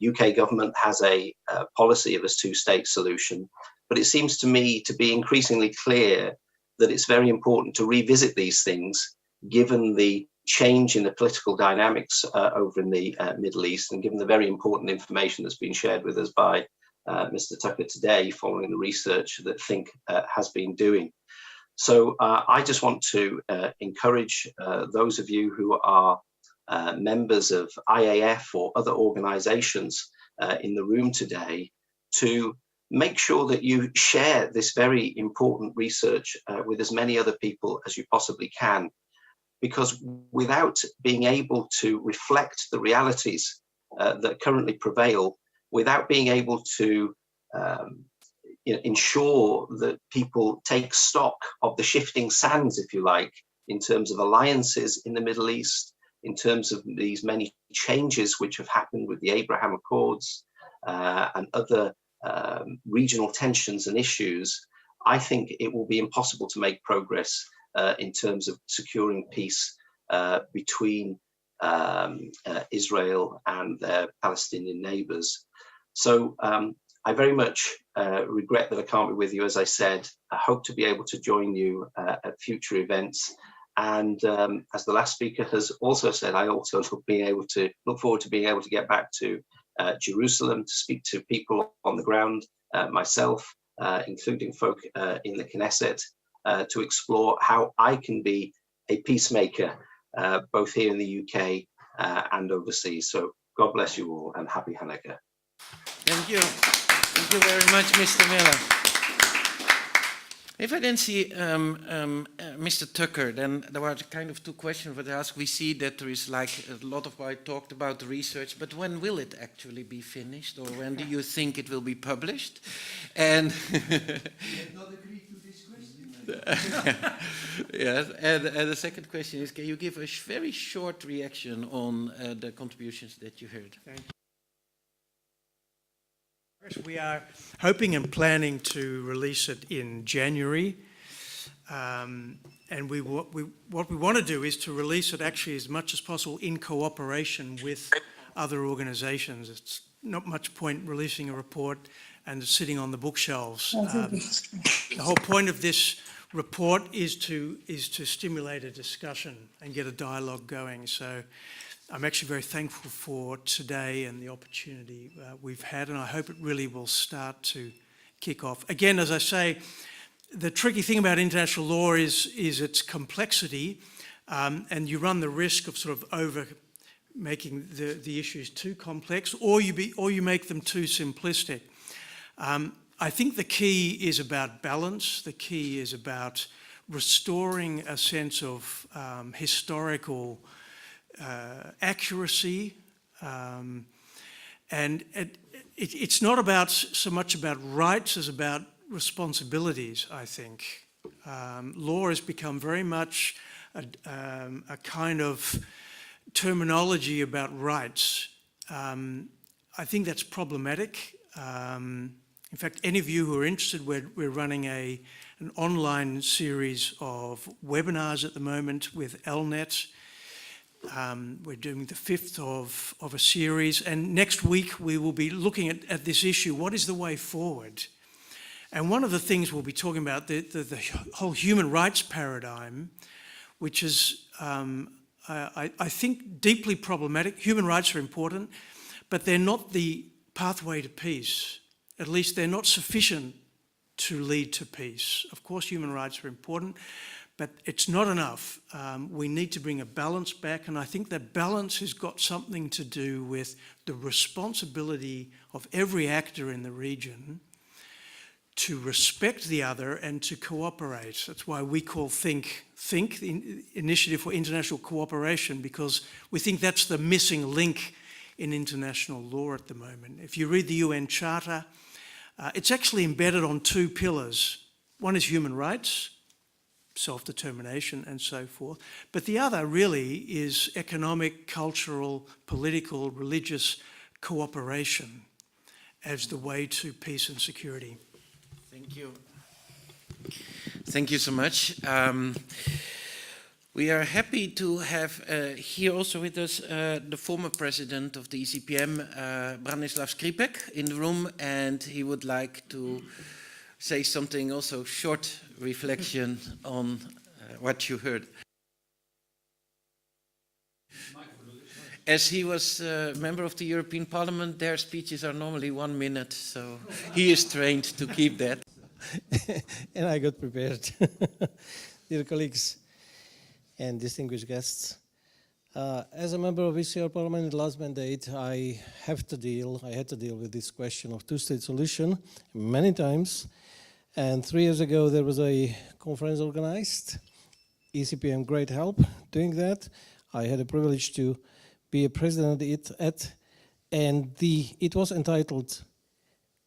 UK government has a policy of a two-state solution, but it seems to me to be increasingly clear that it's very important to revisit these things, given the change in the political dynamics over in the Middle East, and given the very important information that's been shared with us by Mr. Tucker today, following the research that Think has been doing. So I just want to encourage those of you who are members of IAF or other organizations in the room today to make sure that you share this very important research with as many other people as you possibly can. Because without being able to reflect the realities that currently prevail, without being able to ensure that people take stock of the shifting sands, if you like, in terms of alliances in the Middle East, in terms of these many changes which have happened with the Abraham Accords and other regional tensions and issues, I think it will be impossible to make progress in terms of securing peace between Israel and their Palestinian neighbors. So I very much regret that I can't be with you. As I said, I hope to be able to join you at future events. And as the last speaker has also said, I also look forward to being able to get back to Jerusalem to speak to people on the ground, myself, including folk in the Knesset, to explore how I can be a peacemaker, both here in the UK and overseas. So God bless you all, and happy Hanukkah. Thank you. Thank you very much, Mr. Miller. If I then see Mr. Tucker, then there were kind of two questions that I asked. We see that there is like a lot of what I talked about the research, but when will it actually be finished, or when do you think it will be published? And yes, and the second question is, can you give a very short reaction on the contributions that you heard? Thank you. We are hoping and planning to release it in January. And what we want to do is to release it actually as much as possible in cooperation with other organizations. It's not much point releasing a report and it's sitting on the bookshelves. The whole point of this report is to stimulate a discussion and get a dialogue going. So I'm actually very thankful for today and the opportunity we've had, and I hope it really will start to kick off. Again, as I say, the tricky thing about international law is its complexity, and you run the risk of sort of over making the issues too complex, or you make them too simplistic. I think the key is about balance. The key is about restoring a sense of historical accuracy, and it's not about so much about rights as about responsibilities, I think. Law has become very much a kind of terminology about rights. I think that's problematic. In fact, any of you who are interested, we're running an online series of webinars at the moment with LNet. We're doing the 5th of a series, and next week we will be looking at this issue. What is the way forward? And one of the things we'll be talking about, the whole human rights paradigm, which is, I think, deeply problematic. Human rights are important, but they're not the pathway to peace. At least they're not sufficient to lead to peace. Of course, human rights are important, but it's not enough. We need to bring a balance back, and I think that balance has got something to do with the responsibility of every actor in the region to respect the other and to cooperate. That's why we call Think, the Initiative for International Cooperation, because we think that's the missing link in international law at the moment. If you read the UN Charter, it's actually embedded on 2 pillars. One is human rights, self-determination and so forth. But the other really is economic, cultural, political, religious cooperation as the way to peace and security. Thank you. Thank you so much. We are happy to have here also with us the former president of the ECPM, Branislav Skripek, in the room, and he would like to say something, also short reflection on what you heard. As he was a member of the European Parliament, their speeches are normally 1 minute, so he is trained to keep that. And I got prepared. Dear colleagues and distinguished guests, as a member of Israel Parliament in the last mandate, I had to deal with this question of two-state solution many times. And 3 years ago, there was a conference organized. ECPM, great help doing that. I had a privilege to be a president and it was entitled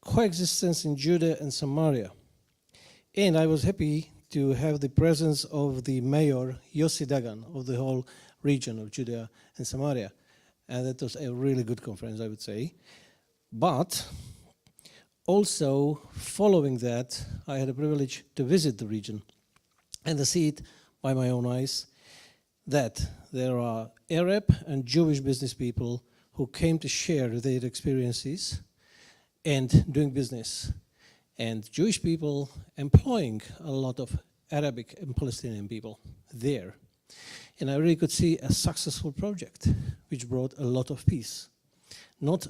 Coexistence in Judea and Samaria. And I was happy to have the presence of the mayor, Yossi Dagan, of the whole region of Judea and Samaria. And that was a really good conference, I would say. But also, following that, I had a privilege to visit the region and to see it by my own eyes, that there are Arab and Jewish business people who came to share their experiences and doing business, and Jewish people employing a lot of Arabic and Palestinian people there. And I really could see a successful project which brought a lot of peace. Not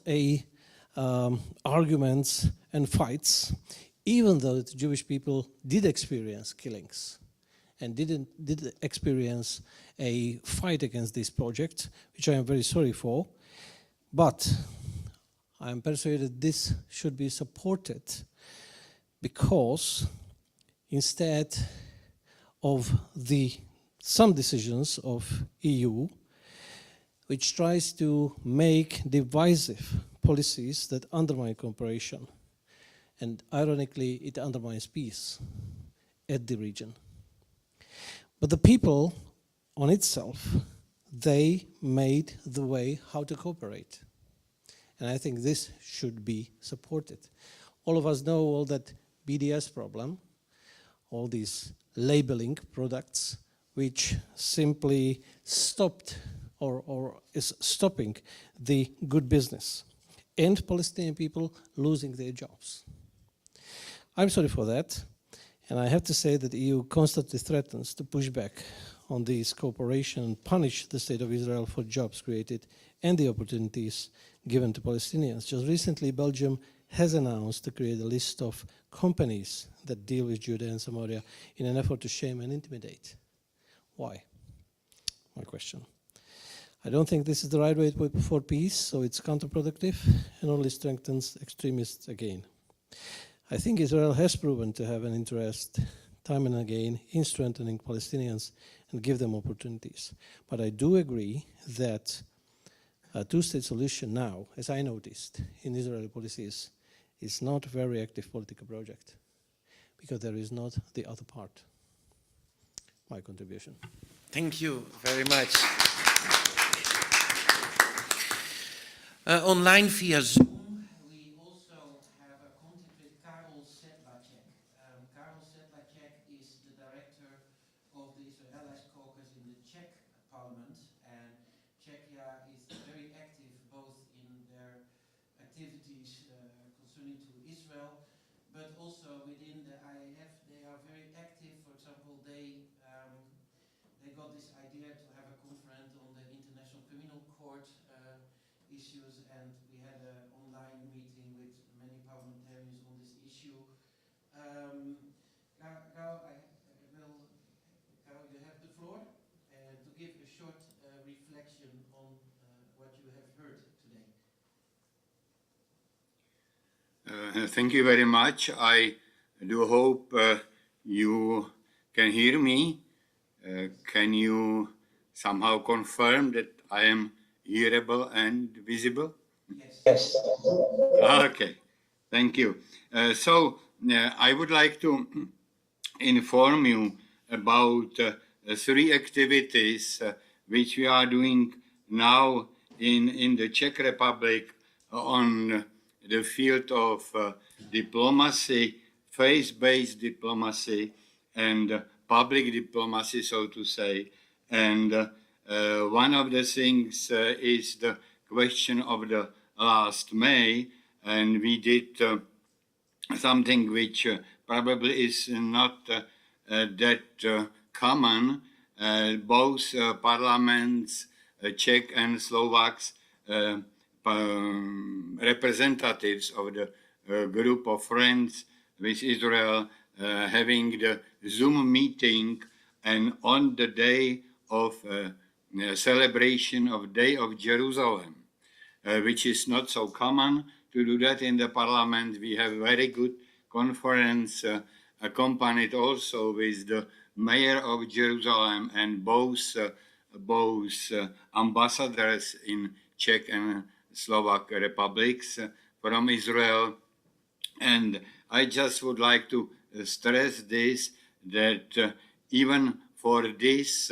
arguments and fights, even though the Jewish people did experience killings and did experience a fight against this project, which I am very sorry for. But I am persuaded this should be supported, because instead of some decisions of EU, which tries to make divisive policies that undermine cooperation, and ironically, it undermines peace at the region. But the people on itself, they made the way how to cooperate. And I think this should be supported. All of us know all that BDS problem, all these labeling products, which simply stopped or is stopping the good business, and Palestinian people losing their jobs. I'm sorry for that, And I have to say that the EU constantly threatens to push back on this cooperation and punish the state of Israel for jobs created and the opportunities given to Palestinians. Just recently, Belgium has announced to create a list of companies that deal with Judea and Samaria in an effort to shame and intimidate. Why? My question. I don't think this is the right way for peace, so it's counterproductive and only strengthens extremists again. I think Israel has proven to have an interest time and again in strengthening Palestinians and give them opportunities. But I do agree that a two-state solution now, as I noticed in Israeli policies, is not a very active political project because there is not the other part. My contribution. Thank you very much. Online via Zoom, we also have a contact with Karol Sedlacek. Karol Sedlacek is the director of the Israeli caucus in the Czech parliament, and Czechia is very active both in their activities concerning to Israel, but also within the IAF. They are very active. For example, they got this idea to have a conference on the International Criminal Court issues, and we had an online meeting with many parliamentarians on this issue. Karol, you have the floor to give a short reflection on what you have heard today. Thank you very much. I do hope you can hear me. Can you somehow confirm that I am hearable and visible? Yes. Okay, thank you. I would like to inform you about 3 activities which we are doing now in the Czech Republic on the field of diplomacy, faith-based diplomacy, and public diplomacy, so to say. And one of the things is the question of the last May, and we did something which probably is not that common. Both parliaments, Czech and Slovaks, representatives of the group of friends with Israel, having the Zoom meeting, and on the day of celebration of Day of Jerusalem, which is not so common to do that in the parliament. We have very good conference accompanied also with the mayor of Jerusalem and both ambassadors in Czech and Slovak republics from Israel. And I just would like to stress this, that even for this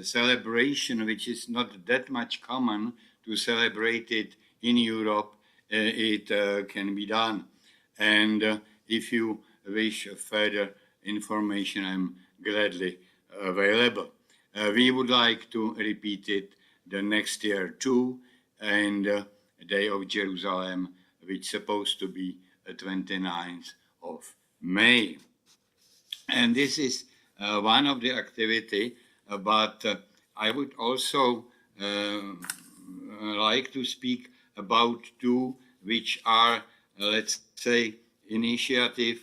celebration, which is not that much common to celebrate it in Europe, it can be done. And if you wish further information, I'm gladly available. We would like to repeat it the next year too, and Day of Jerusalem, which is supposed to be the 29th of May. And this is one of the activity, but I would also like to speak about 2 which are, let's say, initiative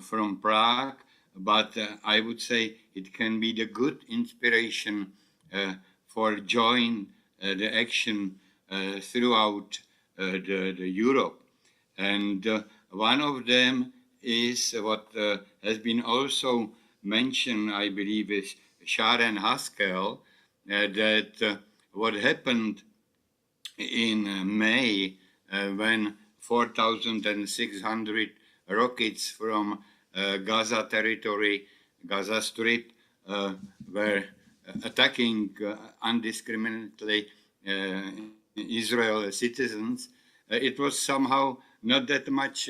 from Prague, but I would say it can be the good inspiration for join the action throughout the Europe. And one of them is what has been also mentioned, I believe, is Sharon Haskell, that what happened in May when 4,600 rockets from Gaza territory, Gaza Strip, were attacking indiscriminately Israel citizens. It was somehow not that much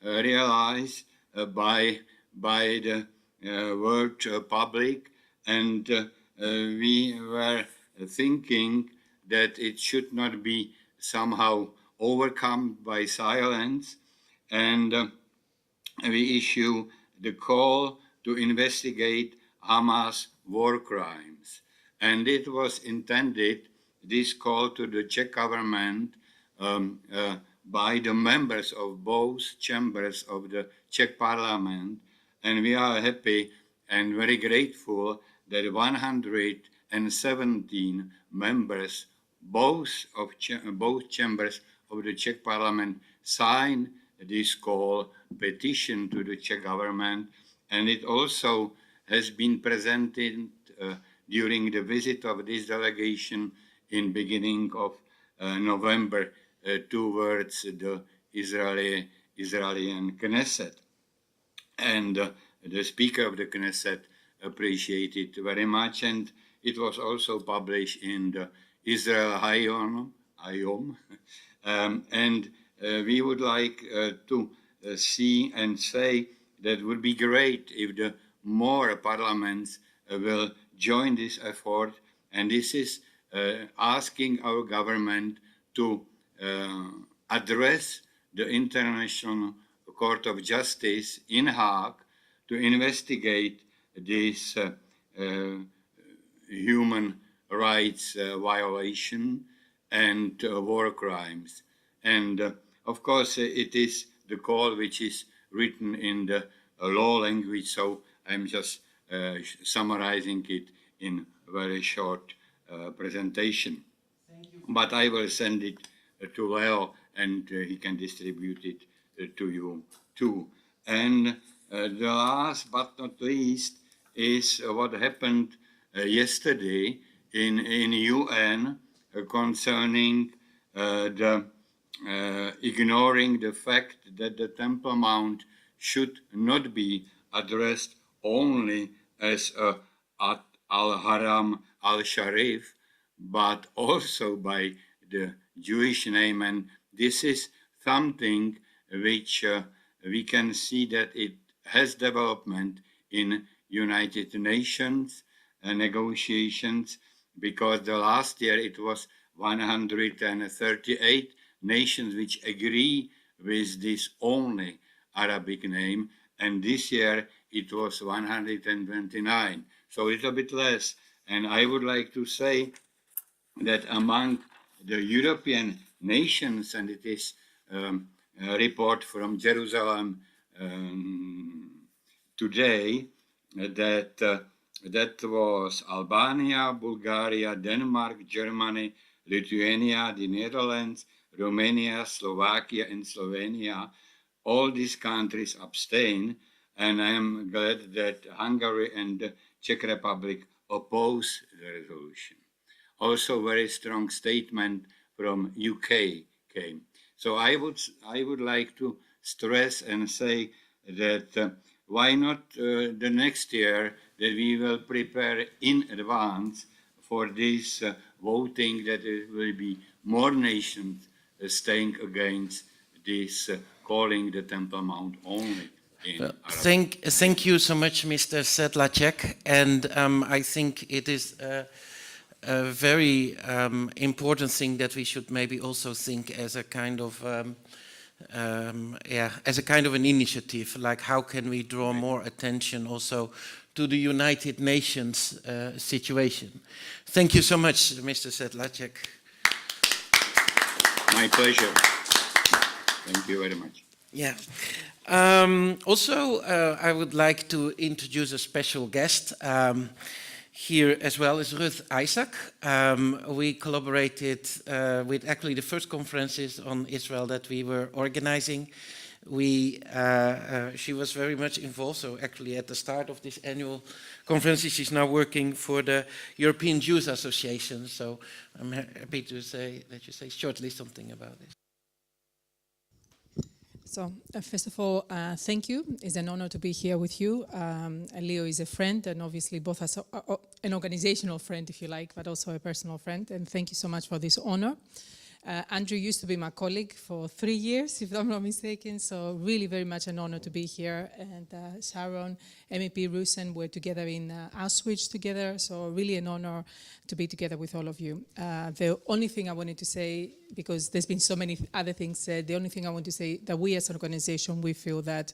realized by the world public, and we were thinking that it should not be somehow overcome by silence, and we issue the call to investigate Hamas war crimes. And it was intended, this call to the Czech government, by the members of both chambers of the Czech parliament. And we are happy and very grateful that 117 members, both chambers of the Czech parliament, signed this call petition to the Czech government. And it also has been presented during the visit of this delegation in beginning of November towards the Israeli Knesset. And the Speaker of the Knesset appreciated very much, and it was also published in the Israel Hayom. And we would like to see and say that it would be great if the more parliaments will join this effort, and this is asking our government to address the International Court of Justice in Hague to investigate this human rights violation and war crimes. And of course, it is the call which is written in the law language, so I'm just summarizing it in a very short presentation. But I will send it to Leo, and he can distribute it to you too. And the last but not least is what happened yesterday in UN concerning ignoring the fact that the Temple Mount should not be addressed only as Al-Haram al-Sharif, but also by the Jewish name. And this is something which we can see that it has development in United Nations negotiations, because the last year it was 138 nations which agree with this only Arabic name, and this year it was 129, so a little bit less. And I would like to say that among the European nations, and it is a report from Jerusalem today, that was Albania, Bulgaria, Denmark, Germany, Lithuania, the Netherlands, Romania, Slovakia, and Slovenia. All these countries abstain, and I am glad that Hungary and the Czech Republic oppose the resolution. Also, very strong statement from UK came. So I would like to stress and say that why not the next year that we will prepare in advance for this voting, that there will be more nations staying against this calling the Temple Mount only. Thank you so much, Mr. Sedlacek, and I think it is a very important thing that we should maybe also think as a kind of as a kind of an initiative, like how can we draw more attention also to the United Nations situation. Thank you so much, Mr. Sedlacek. My pleasure. Thank you very much. Yeah. Also, I would like to introduce a special guest here as well, is Ruth Isaac. We collaborated with actually the first conferences on Israel that we were organizing. She was very much involved, so actually at the start of this annual conference, she's now working for the European Jews Association. So I'm happy to say that you say shortly something about this. So first of all, thank you. It's an honor to be here with you. Leo is a friend, and obviously both as an organizational friend, if you like, but also a personal friend. And thank you so much for this honor. Andrew used to be my colleague for 3 years, if I'm not mistaken, so really very much an honor to be here. And Sharon, MEP Rusen, were together in Auschwitz together, so really an honor to be together with all of you. The only thing I wanted to say, because there's been so many other things said, the only thing I want to say that we as an organization, we feel that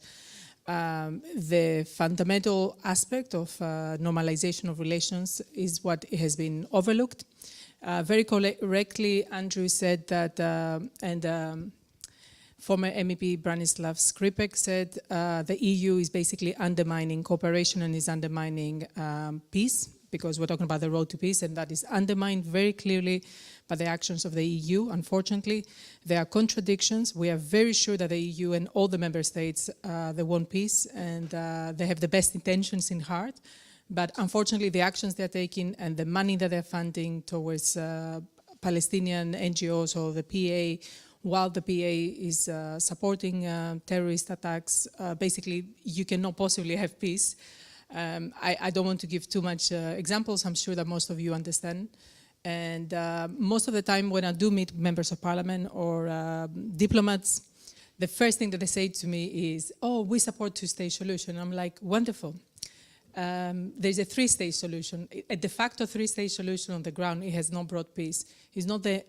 The fundamental aspect of normalization of relations is what has been overlooked. Very correctly, Andrew said that, and former MEP Branislav Skripek said the EU is basically undermining cooperation and is undermining peace, because we're talking about the road to peace, and that is undermined very clearly by the actions of the EU. Unfortunately, there are contradictions. We are very sure that the EU and all the member states, they want peace, and they have the best intentions in heart. But unfortunately, the actions they're taking and the money that they're funding towards Palestinian NGOs or the PA, while the PA is supporting terrorist attacks, basically you cannot possibly have peace. I don't want to give too much examples. I'm sure that most of you understand. And most of the time when I do meet members of parliament or diplomats, the first thing that they say to me is, oh, we support two-state solution. I'm like, wonderful. There's a three-state solution. A de facto three-state solution on the ground, it has not brought peace. It's not the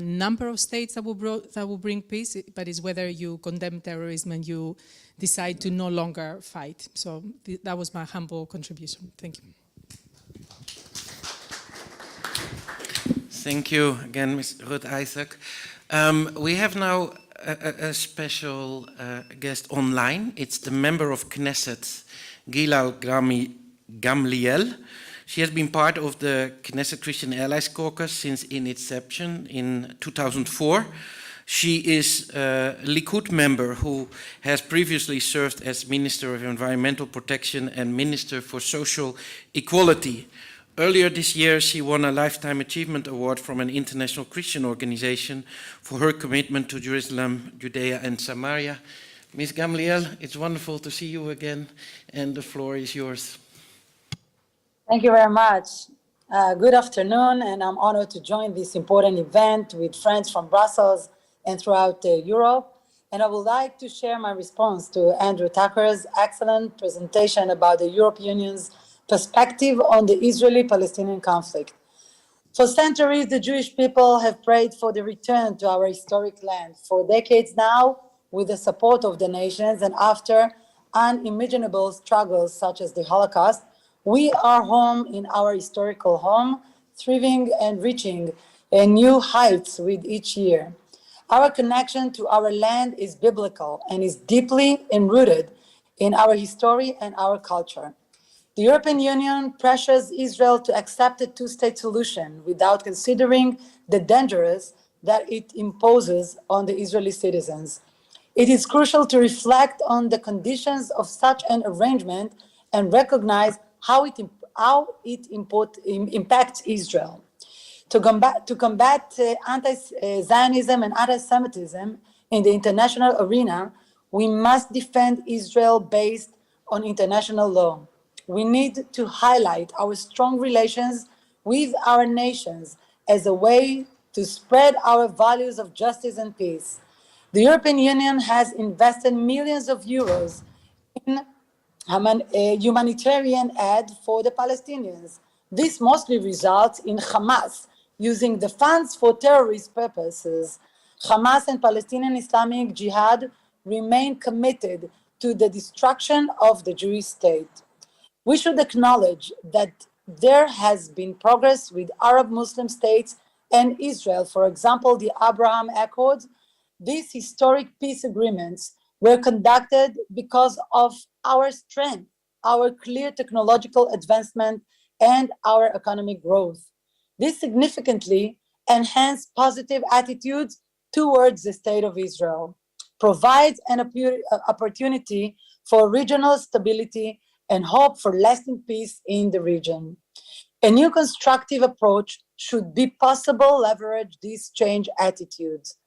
number of states that will bring peace, but it's whether you condemn terrorism and you decide to no longer fight. So that was my humble contribution. Thank you. Thank you again, Ms. Ruth Isaac. We have now a special guest online. It's the member of Knesset, Gila Gamliel. She has been part of the Knesset Christian Allies Caucus since its inception in 2004. She is a Likud member who has previously served as Minister of Environmental Protection and Minister for Social Equality. Earlier this year, she won a Lifetime Achievement Award from an international Christian organization for her commitment to Jerusalem, Judea, and Samaria. Ms. Gamliel, it's wonderful to see you again, and the floor is yours. Thank you very much. Good afternoon, and I'm honored to join this important event with friends from Brussels and throughout Europe. And I would like to share my response to Andrew Tucker's excellent presentation about the European Union's perspective on the Israeli-Palestinian conflict. For centuries, the Jewish people have prayed for the return to our historic land. For decades now, with the support of the nations, and after unimaginable struggles such as the Holocaust, we are home in our historical home, thriving and reaching new heights with each year. Our connection to our land is biblical and is deeply enrooted in our history and our culture. The European Union pressures Israel to accept a two-state solution without considering the dangers that it imposes on the Israeli citizens. It is crucial to reflect on the conditions of such an arrangement and recognize how it impacts Israel. To combat anti-Zionism and anti-Semitism in the international arena, we must defend Israel based on international law. We need to highlight our strong relations with our nations as a way to spread our values of justice and peace. The European Union has invested millions of euros in humanitarian aid for the Palestinians. This mostly results in Hamas using the funds for terrorist purposes. Hamas and Palestinian Islamic Jihad remain committed to the destruction of the Jewish state. We should acknowledge that there has been progress with Arab Muslim states and Israel. For example, the Abraham Accords. These historic peace agreements were conducted because of our strength, our clear technological advancement, and our economic growth. This significantly enhanced positive attitudes towards the state of Israel, provides an opportunity for regional stability and hope for lasting peace in the region. A new constructive approach should be possible leverage these change attitudes.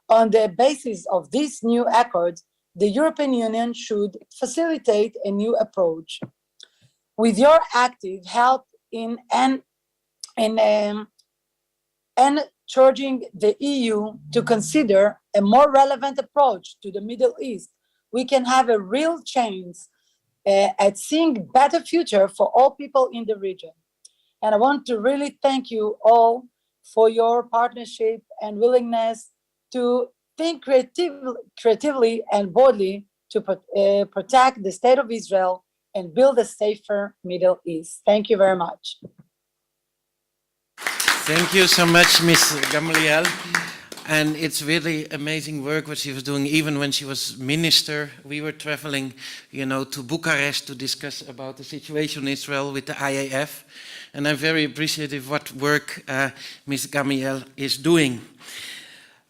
On the basis of these new accords, the European Union should facilitate a new approach. With your active help in urging the EU to consider a more relevant approach to the Middle East, we can have a real change at seeing better future for all people in the region. And I want to really thank you all for your partnership and willingness to think creatively and boldly to protect the state of Israel and build a safer Middle East. Thank you very much. Thank you so much, Ms. Gamliel. And it's really amazing work what she was doing, even when she was minister. We were traveling, to Bucharest to discuss about the situation in Israel with the IAF. And I'm very appreciative what work Ms. Gamliel is doing.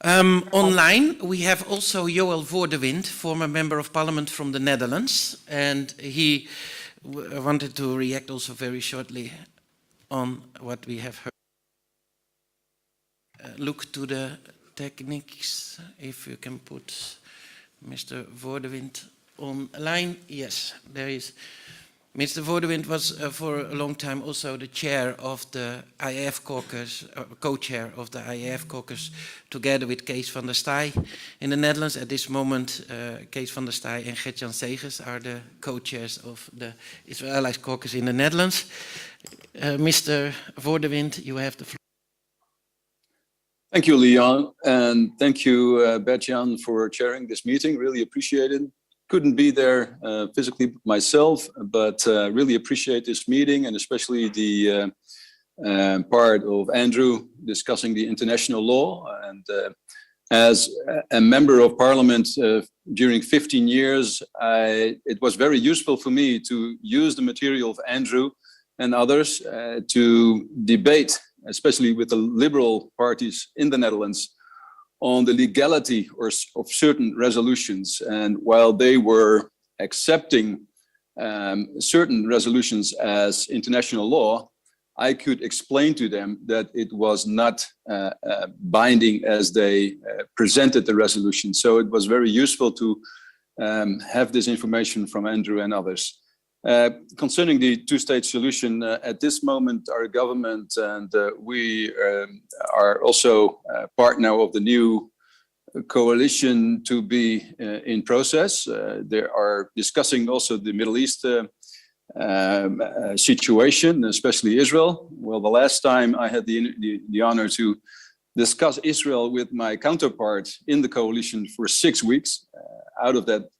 Online, we have also Joël Voordewind, former member of parliament from the Netherlands. And he wanted to react also very shortly on what we have heard. Look to the techniques, if you can put Mr. Voordewind online. Yes, there is. Mr. Voordewind was for a long time also the chair of the IAF caucus, co-chair of the IAF caucus, together with Kees van der Staaij in the Netherlands. At this moment, Kees van der Staaij and Gert-Jan Segers are the co-chairs of the Israeli caucus in the Netherlands. Mr. Voordewind, you have the floor. Thank you, Leon, and thank you, Bert-Jan, for chairing this meeting. Really appreciate it. Couldn't be there physically myself, but really appreciate this meeting, and especially the part of Andrew discussing the international law. And as a member of parliament during 15 years, it was very useful for me to use the material of Andrew and others to debate, especially with the liberal parties in the Netherlands, on the legality of certain resolutions. And while they were accepting certain resolutions as international law, I could explain to them that it was not binding as they presented the resolution. So it was very useful to have this information from Andrew and others. Concerning the two-state solution, at this moment, our government and we are also part now of the new coalition to be in process. They are discussing also the Middle East situation, especially Israel. Well, the last time I had the honor to discuss Israel with my counterpart in the coalition for 6 weeks. Out of that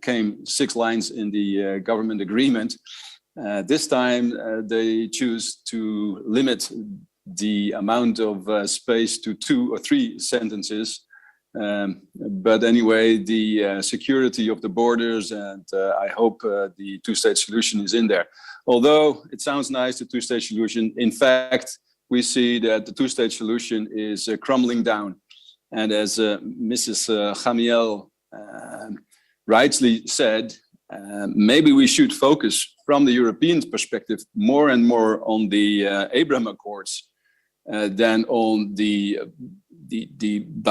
came 6 lines in the government agreement. This time they choose to limit the amount of space to 2 or 3 sentences. But anyway, the security of the borders, and I hope the two-state solution is in there. Although it sounds nice, the two-state solution, in fact, we see that the two-state solution is crumbling down. And as Mrs. Gamliel rightly said, maybe we should focus from the European perspective more and more on the Abraham Accords than on the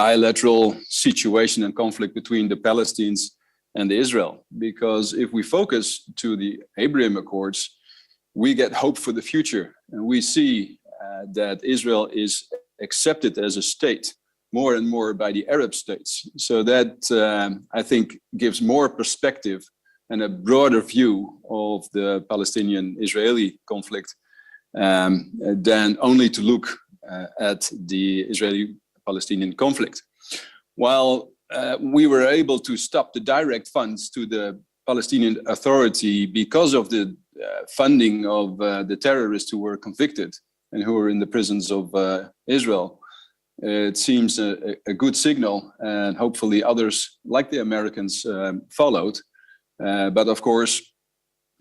bilateral situation and conflict between the Palestinians and Israel. Because if we focus to the Abraham Accords, we get hope for the future. And we see that Israel is accepted as a state more and more by the Arab states. So that, I think, gives more perspective and a broader view of the Palestinian-Israeli conflict than only to look at the Israeli-Palestinian conflict. While we were able to stop the direct funds to the Palestinian Authority because of the funding of the terrorists who were convicted and who were in the prisons of Israel, it seems a good signal, and hopefully others, like the Americans, followed. But of course,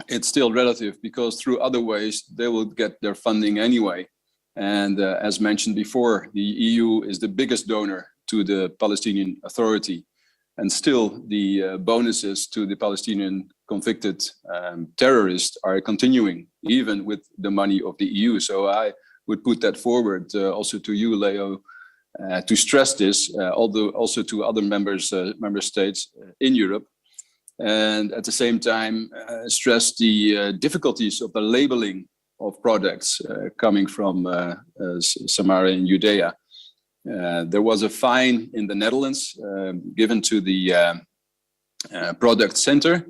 it's still relative, because through other ways, they will get their funding anyway. And as mentioned before, the EU is the biggest donor to the Palestinian Authority. And still, the bonuses to the Palestinian convicted terrorists are continuing, even with the money of the EU. So I would put that forward also to you, Leo, to stress this, although also to other member states in Europe. And at the same time, stress the difficulties of the labeling of products coming from Samaria and Judea. There was a fine in the Netherlands given to the product center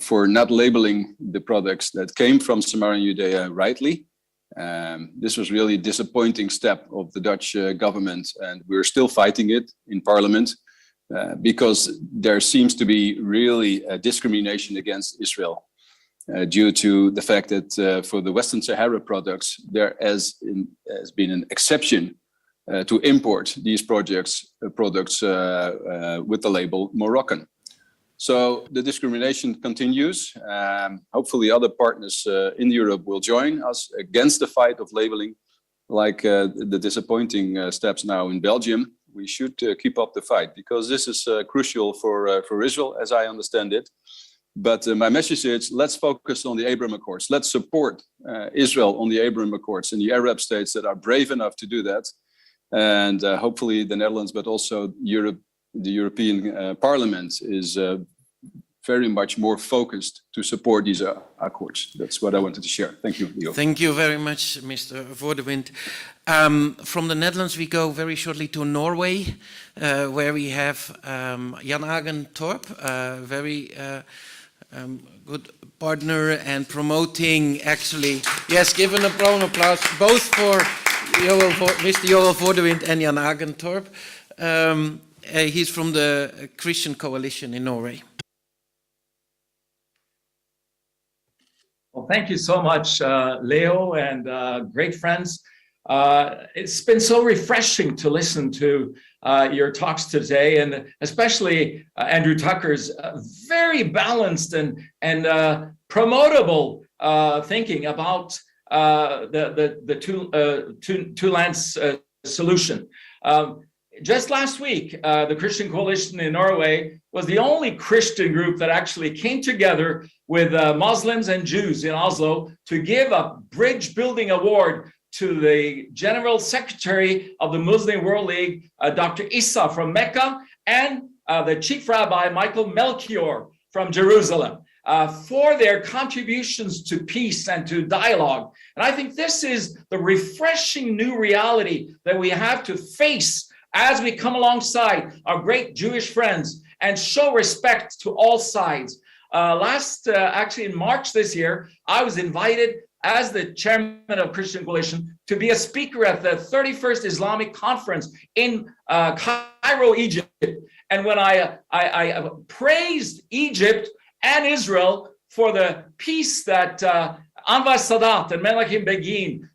for not labeling the products that came from Samaria and Judea rightly. This was really a disappointing step of the Dutch government, and we're still fighting it in Parliament. because there seems to be really a discrimination against Israel due to the fact that for the Western Sahara products, there has been an exception to import these products with the label Moroccan. So the discrimination continues. Hopefully other partners in Europe will join us against the fight of labeling, like the disappointing steps now in Belgium. We should keep up the fight because this is crucial for Israel, as I understand it. But my message is, let's focus on the Abraham Accords. Let's support Israel on the Abraham Accords and the Arab states that are brave enough to do that. And hopefully the Netherlands, but also Europe, the European Parliament is very much more focused to support these accords. That's what I wanted to share. Thank you, Leo. Thank you very much, Mr. Voordewind. From the Netherlands, we go very shortly to Norway, where we have Jan Hagen Torp, very good partner and promoting, actually, yes, give an applause, both for Mr. Joel Voordewind and Jan Hagen Torp. He's from the Christian Coalition in Norway. Well, thank you so much, Leo, and great friends. It's been so refreshing to listen to your talks today, and especially Andrew Tucker's very balanced and promotable thinking about the two lands solution. Just last week, the Christian Coalition in Norway was the only Christian group that actually came together with Muslims and Jews in Oslo to give a bridge building award to the General Secretary of the Muslim World League, Dr. Issa from Mecca, and the Chief Rabbi, Michael Melchior from Jerusalem, for their contributions to peace and to dialogue. And I think this is the refreshing new reality that we have to face as we come alongside our great Jewish friends and show respect to all sides. Actually in March this year, I was invited as the chairman of Christian Coalition to be a speaker at the 31st Islamic Conference in Cairo, Egypt. And when I praised Egypt and Israel for the peace that Anwar Sadat and Menachem Begin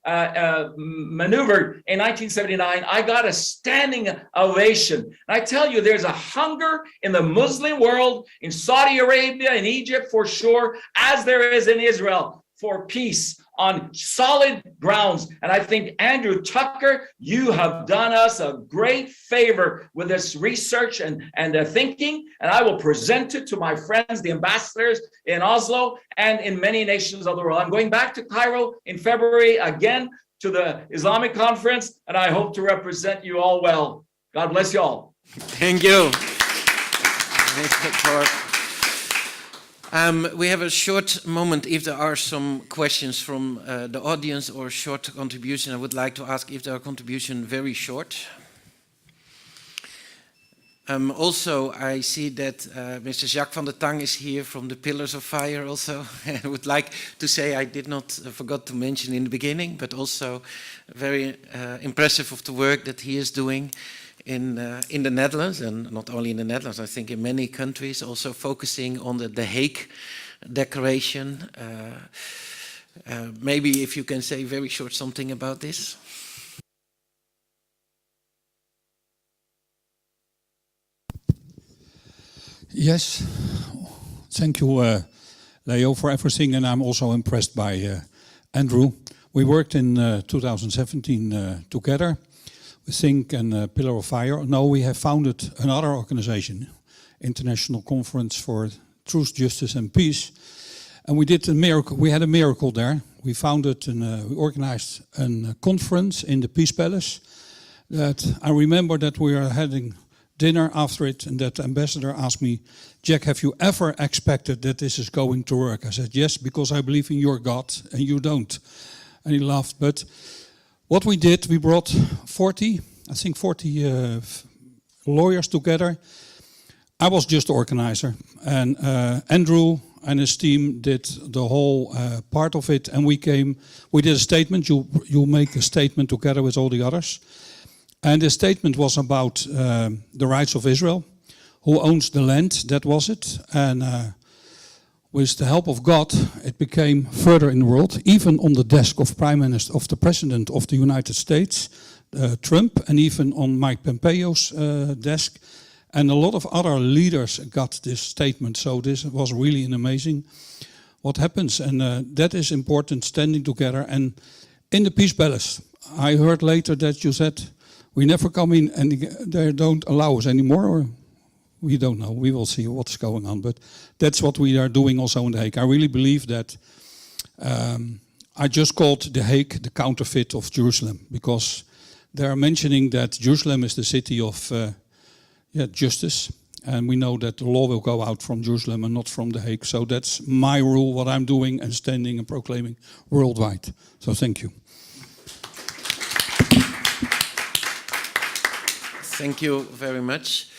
maneuvered in 1979, I got a standing ovation. And I tell you, there's a hunger in the Muslim world, in Saudi Arabia, in Egypt for sure, as there is in Israel, for peace on solid grounds. And I think, Andrew Tucker, you have done us a great favor with this research and thinking, and I will present it to my friends, the ambassadors in Oslo and in many nations of the world. I'm going back to Cairo in February again to the Islamic conference, and I hope to represent you all well. God bless you all. Thank you, Mr. Torp. We have a short moment if there are some questions from the audience or short contribution. I would like to ask if there are contributions very short. Also, I see that Mr. Jacques van der Tang is here from the Pillars of Fire also. I would like to say I did not forgot to mention in the beginning, but also very impressive of the work that he is doing in the Netherlands, and not only in the Netherlands, I think in many countries, also focusing on the Hague Declaration. Maybe if you can say very short something about this. Yes, thank you, Leo, for everything, and I'm also impressed by Andrew. We worked in 2017 together. Think and Pillar of Fire. Now we have founded another organization, International Conference for Truth, Justice and Peace. And we did a miracle. We had a miracle there. We founded and we organized a conference in the Peace Palace. That I remember that we were having dinner after it, and that ambassador asked me, Jack, have you ever expected that this is going to work? I said, yes, because I believe in your God and you don't. And he laughed. But what we did, we brought 40 lawyers together. I was just the organizer, and Andrew and his team did the whole part of it, and we did a statement. You make a statement together with all the others. And the statement was about the rights of Israel, who owns the land, that was it. And with the help of God, it became further in the world, even on the desk of the President of the United States, Trump, and even on Mike Pompeo's desk. And a lot of other leaders got this statement. So this was really an amazing what happens. And that is important, standing together. And in the Peace Palace, I heard later that you said, we never come in and they don't allow us anymore, or we don't know. We will see what's going on. But that's what we are doing also in The Hague. I really believe that I just called The Hague the counterfeit of Jerusalem, because they are mentioning that Jerusalem is the city of justice. And we know that the law will go out from Jerusalem and not from The Hague. So that's my rule, what I'm doing and standing and proclaiming worldwide. So thank you. Thank you very much.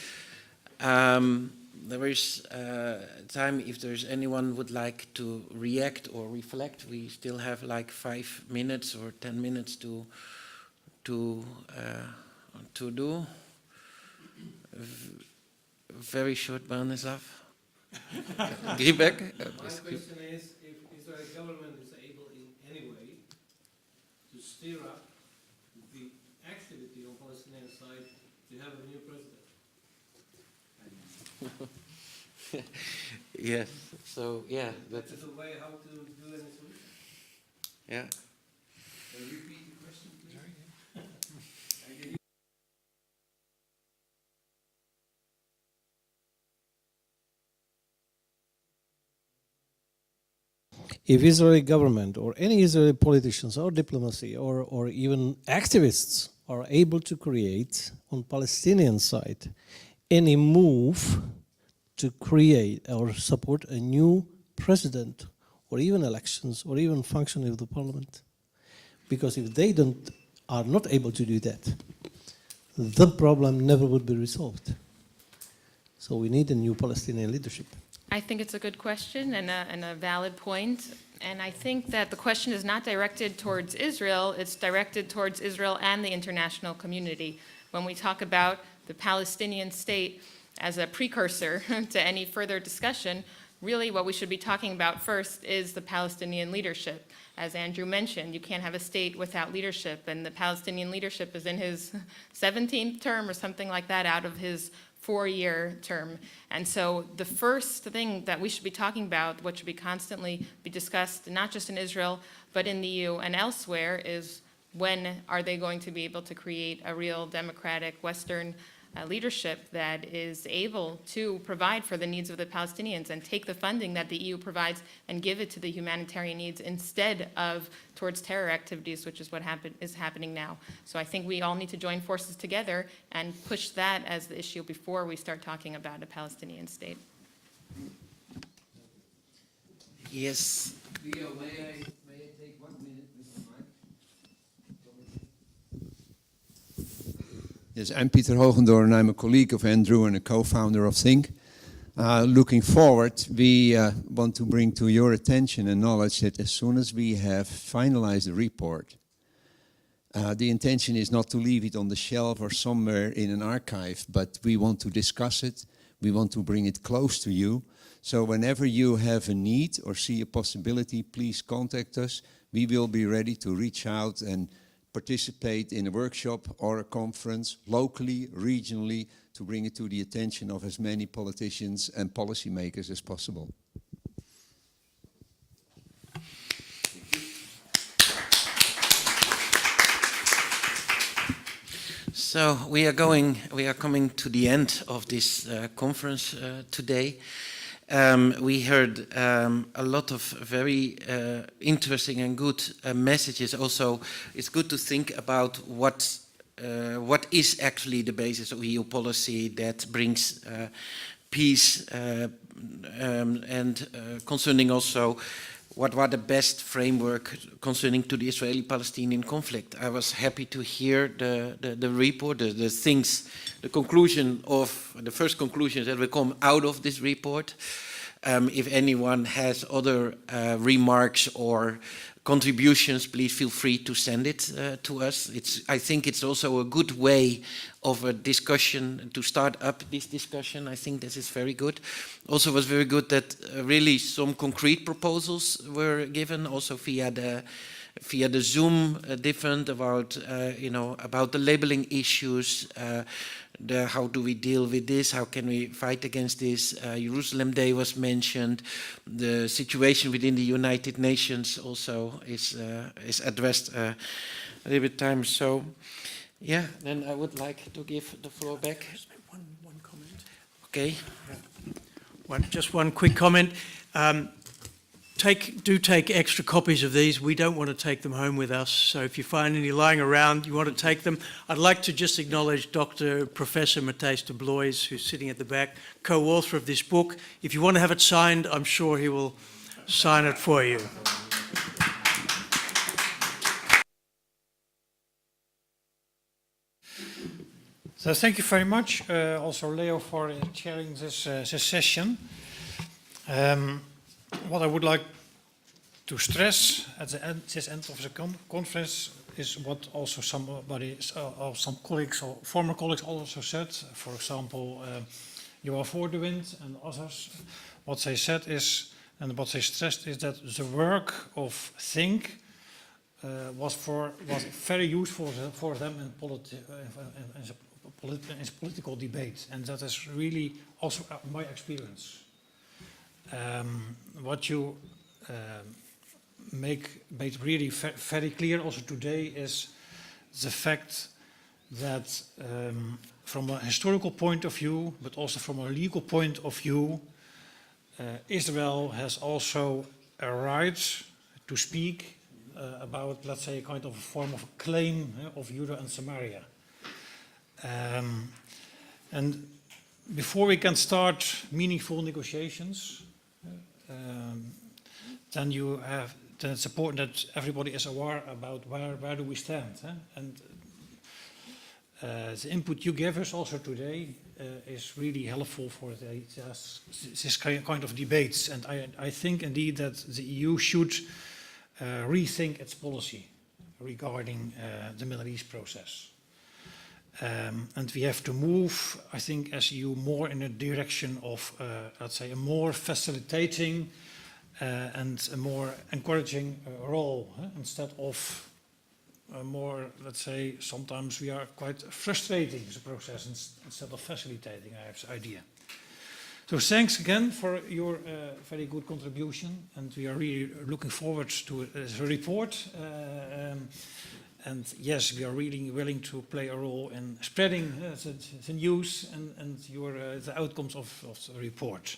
There is time if there's anyone would like to react or reflect. We still have like 5 minutes or 10 minutes to do. Very short, Branislav. Griebeck. My question is if Israeli government is able in any way to stir up the activity on Palestinian side to have a new president. Yes. So yeah, that is a way how to do any solution. Yeah. Can you repeat the question, please? If Israeli government or any Israeli politicians or diplomacy or even activists are able to create on Palestinian side any move to create or support a new president or even elections or even functioning of the parliament, because if they are not able to do that, the problem never would be resolved. So we need a new Palestinian leadership. I think it's a good question and a valid point. And I think that the question is not directed towards Israel, it's directed towards Israel and the international community. When we talk about the Palestinian state as a precursor to any further discussion, really what we should be talking about first is the Palestinian leadership. As Andrew mentioned, you can't have a state without leadership, and the Palestinian leadership is in his 17th term or something like that out of his 4-year term. And so the first thing that we should be talking about, what should be constantly be discussed, not just in Israel, but in the EU and elsewhere, is when are they going to be able to create a real democratic Western leadership that is able to provide for the needs of the Palestinians and take the funding that the EU provides and give it to the humanitarian needs instead of towards terror activities, which is what is happening now. So I think we all need to join forces together and push that as the issue before we start talking about a Palestinian state. Yes. Leo, may I take 1 minute, Mr. Mike? Yes, I'm Peter Hogendoorn, and I'm a colleague of Andrew and a co-founder of Think. Looking forward, we want to bring to your attention and knowledge that as soon as we have finalized the report, the intention is not to leave it on the shelf or somewhere in an archive, but we want to discuss it. We want to bring it close to you. So whenever you have a need or see a possibility, please contact us. We will be ready to reach out and participate in a workshop or a conference, locally, regionally, to bring it to the attention of as many politicians and policymakers as possible. So we are coming to the end of this conference today. We heard a lot of very interesting and good messages. Also, it's good to think about what is actually the basis of EU policy that brings peace, and concerning also what were the best framework concerning to the Israeli-Palestinian conflict. I was happy to hear the report, the things, the conclusion of the first conclusions that will come out of this report. If anyone has other remarks or contributions, please feel free to send it to us. I think it's also a good way of a discussion to start up this discussion. I think this is very good. Also was very good that really some concrete proposals were given also via the Zoom different about about the labeling issues, how do we deal with this, how can we fight against this. Jerusalem Day was mentioned, the situation within the United Nations also is addressed a little bit time. So yeah, then I would like to give the floor back. One comment. Okay. Just one quick comment. Do take extra copies of these. We don't want to take them home with us. So if you find any lying around, you want to take them. I'd like to just acknowledge Professor Matthijs de Blois, who's sitting at the back, co-author of this book. If you want to have it signed, I'm sure he will sign it for you. So thank you very much, also Leo, for chairing this session. What I would like to stress at this end of the conference is what also some colleagues or former colleagues also said. For example, Johan Voordewind and others. What they said is, and what they stressed is that the work of Think was very useful for them in political debate, and that is really also my experience. What you made really very clear also today is the fact that from a historical point of view, but also from a legal point of view, Israel has also a right to speak about, let's say, kind of a form of a claim of Judah and Samaria. And before we can start meaningful negotiations, then it's important that everybody is aware about where do we stand. And the input you gave us also today is really helpful for this kind of debates. And I think indeed that the EU should rethink its policy regarding the Middle East process. And we have to move, I think, as EU more in a direction of, let's say, a more facilitating and a more encouraging role, instead of more, let's say, sometimes we are quite frustrating the process instead of facilitating, I have the idea. So thanks again for your very good contribution, and we are really looking forward to the report. And yes, we are really willing to play a role in spreading the news and the outcomes of the report.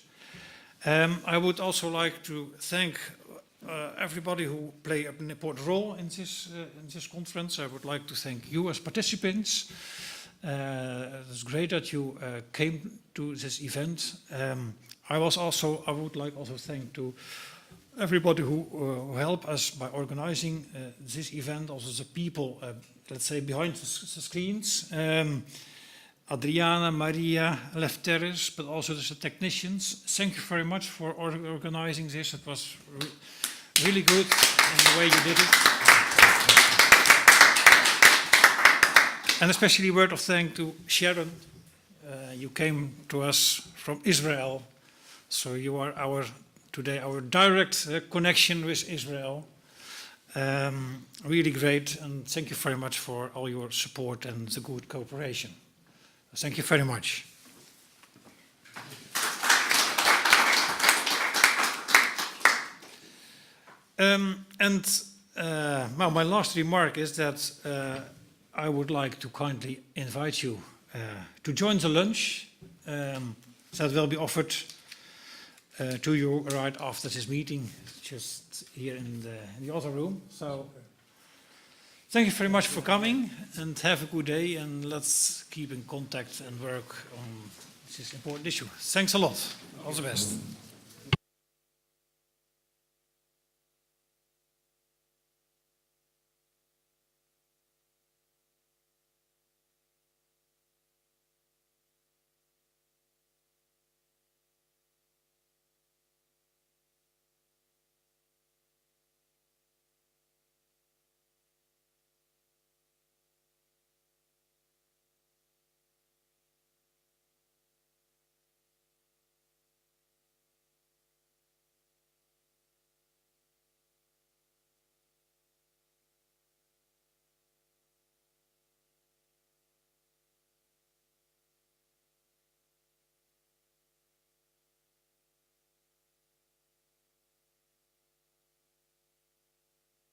I would also like to thank everybody who played an important role in this conference. I would like to thank you as participants. It's great that you came to this event. I would like also thank to everybody who helped us by organizing this event, also the people, let's say, behind the screens. Adriana, Maria, Lefteris, but also the technicians. Thank you very much for organizing this. It was really good in the way you did it. And especially a word of thanks to Sharon. You came to us from Israel, so you are today our direct connection with Israel. Really great, and thank you very much for all your support and the good cooperation. Thank you very much. Well, my last remark is that I would like to kindly invite you to join the lunch that will be offered to you right after this meeting, just here in the other room. So thank you very much for coming, and have a good day, and let's keep in contact and work on this important issue. Thanks a lot. All the best.